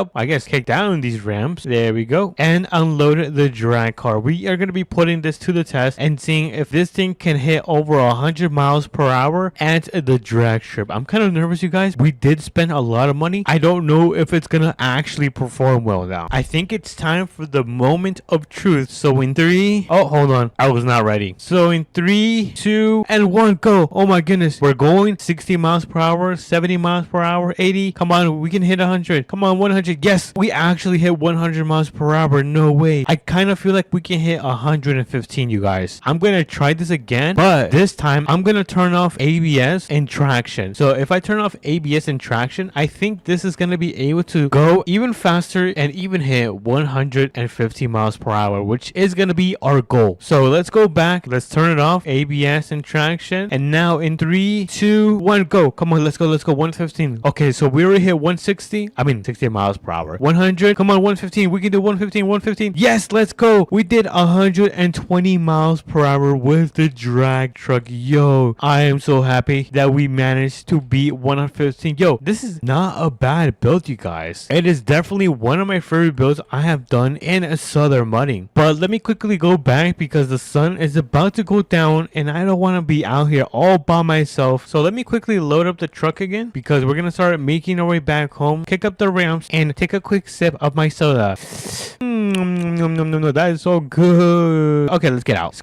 down these ramps. There we go. And unload the drag car. We are gonna be putting this to the test and seeing if this thing can hit over 100 miles per hour at the drag strip. I'm kind of nervous, you guys. We did spend a lot of money. I don't know if it's gonna actually perform well now. I think it's time for the moment of truth. So in 3, oh, hold on. I was not ready. So in 3, 2, and 1, go. Oh my goodness. We're going 60 miles per hour, 70 miles per hour, 80. Come on, we can hit 100. Come on, 100. Yes, we actually hit 100 miles per hour. No way. I kind of feel like we can hit 115, you guys. I'm going to try this again, but this time I'm going to turn off ABS and traction. So if I turn off ABS and traction, I think this is going to be able to go even faster and even hit 150 miles per hour, which is going to be our goal. So let's go back. Let's turn it off, ABS and traction. And now in 3, 2, 1, go. Come on, let's go. 115. Okay, so we already hit 160. I mean 60 miles per hour. 100. Come on, 115. We can do 115. Yes, let's go. We did 120 miles per hour with the drag truck. Yo, I am so happy that we managed to beat 115. Yo, this is not a bad build, you guys. It is definitely one of my favorite builds I have done in a southern mudding. But let me quickly go back because the sun is about to go down and I don't want to be out here all by myself. So let me quickly load up the truck again because we're gonna start making our way back home, kick up the ramps, and take a quick sip of my soda. That is so good. Okay, let's get out.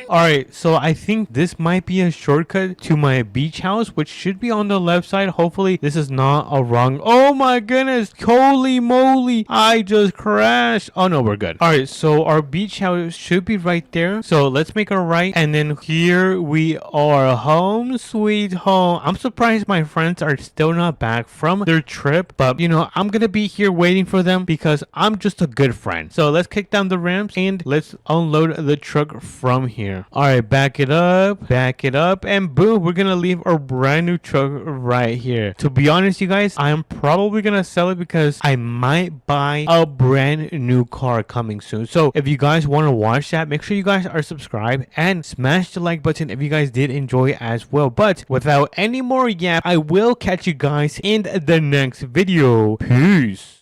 Alright, so I think this might be a shortcut to my beach house, which should be on the left side. Hopefully, this is not a wrong... Oh my goodness! Holy moly! I just crashed! Oh no, we're good. Alright, so our beach house should be right there. So let's make a right, and then here we are. Home sweet home. I'm surprised my friends are still not back from their trip, but you know, I'm gonna be here waiting for them because I'm just a good friend. So let's kick down the ramps and let's unload the truck from here. All right, back it up, and boom, we're gonna leave our brand new truck right here. To be honest, you guys, I'm probably gonna sell it because I might buy a brand new car coming soon. So if you guys want to watch that, make sure you guys are subscribed and smash the like button if you guys did enjoy as well. But without any more yap, I will catch you guys in the next video. Peace.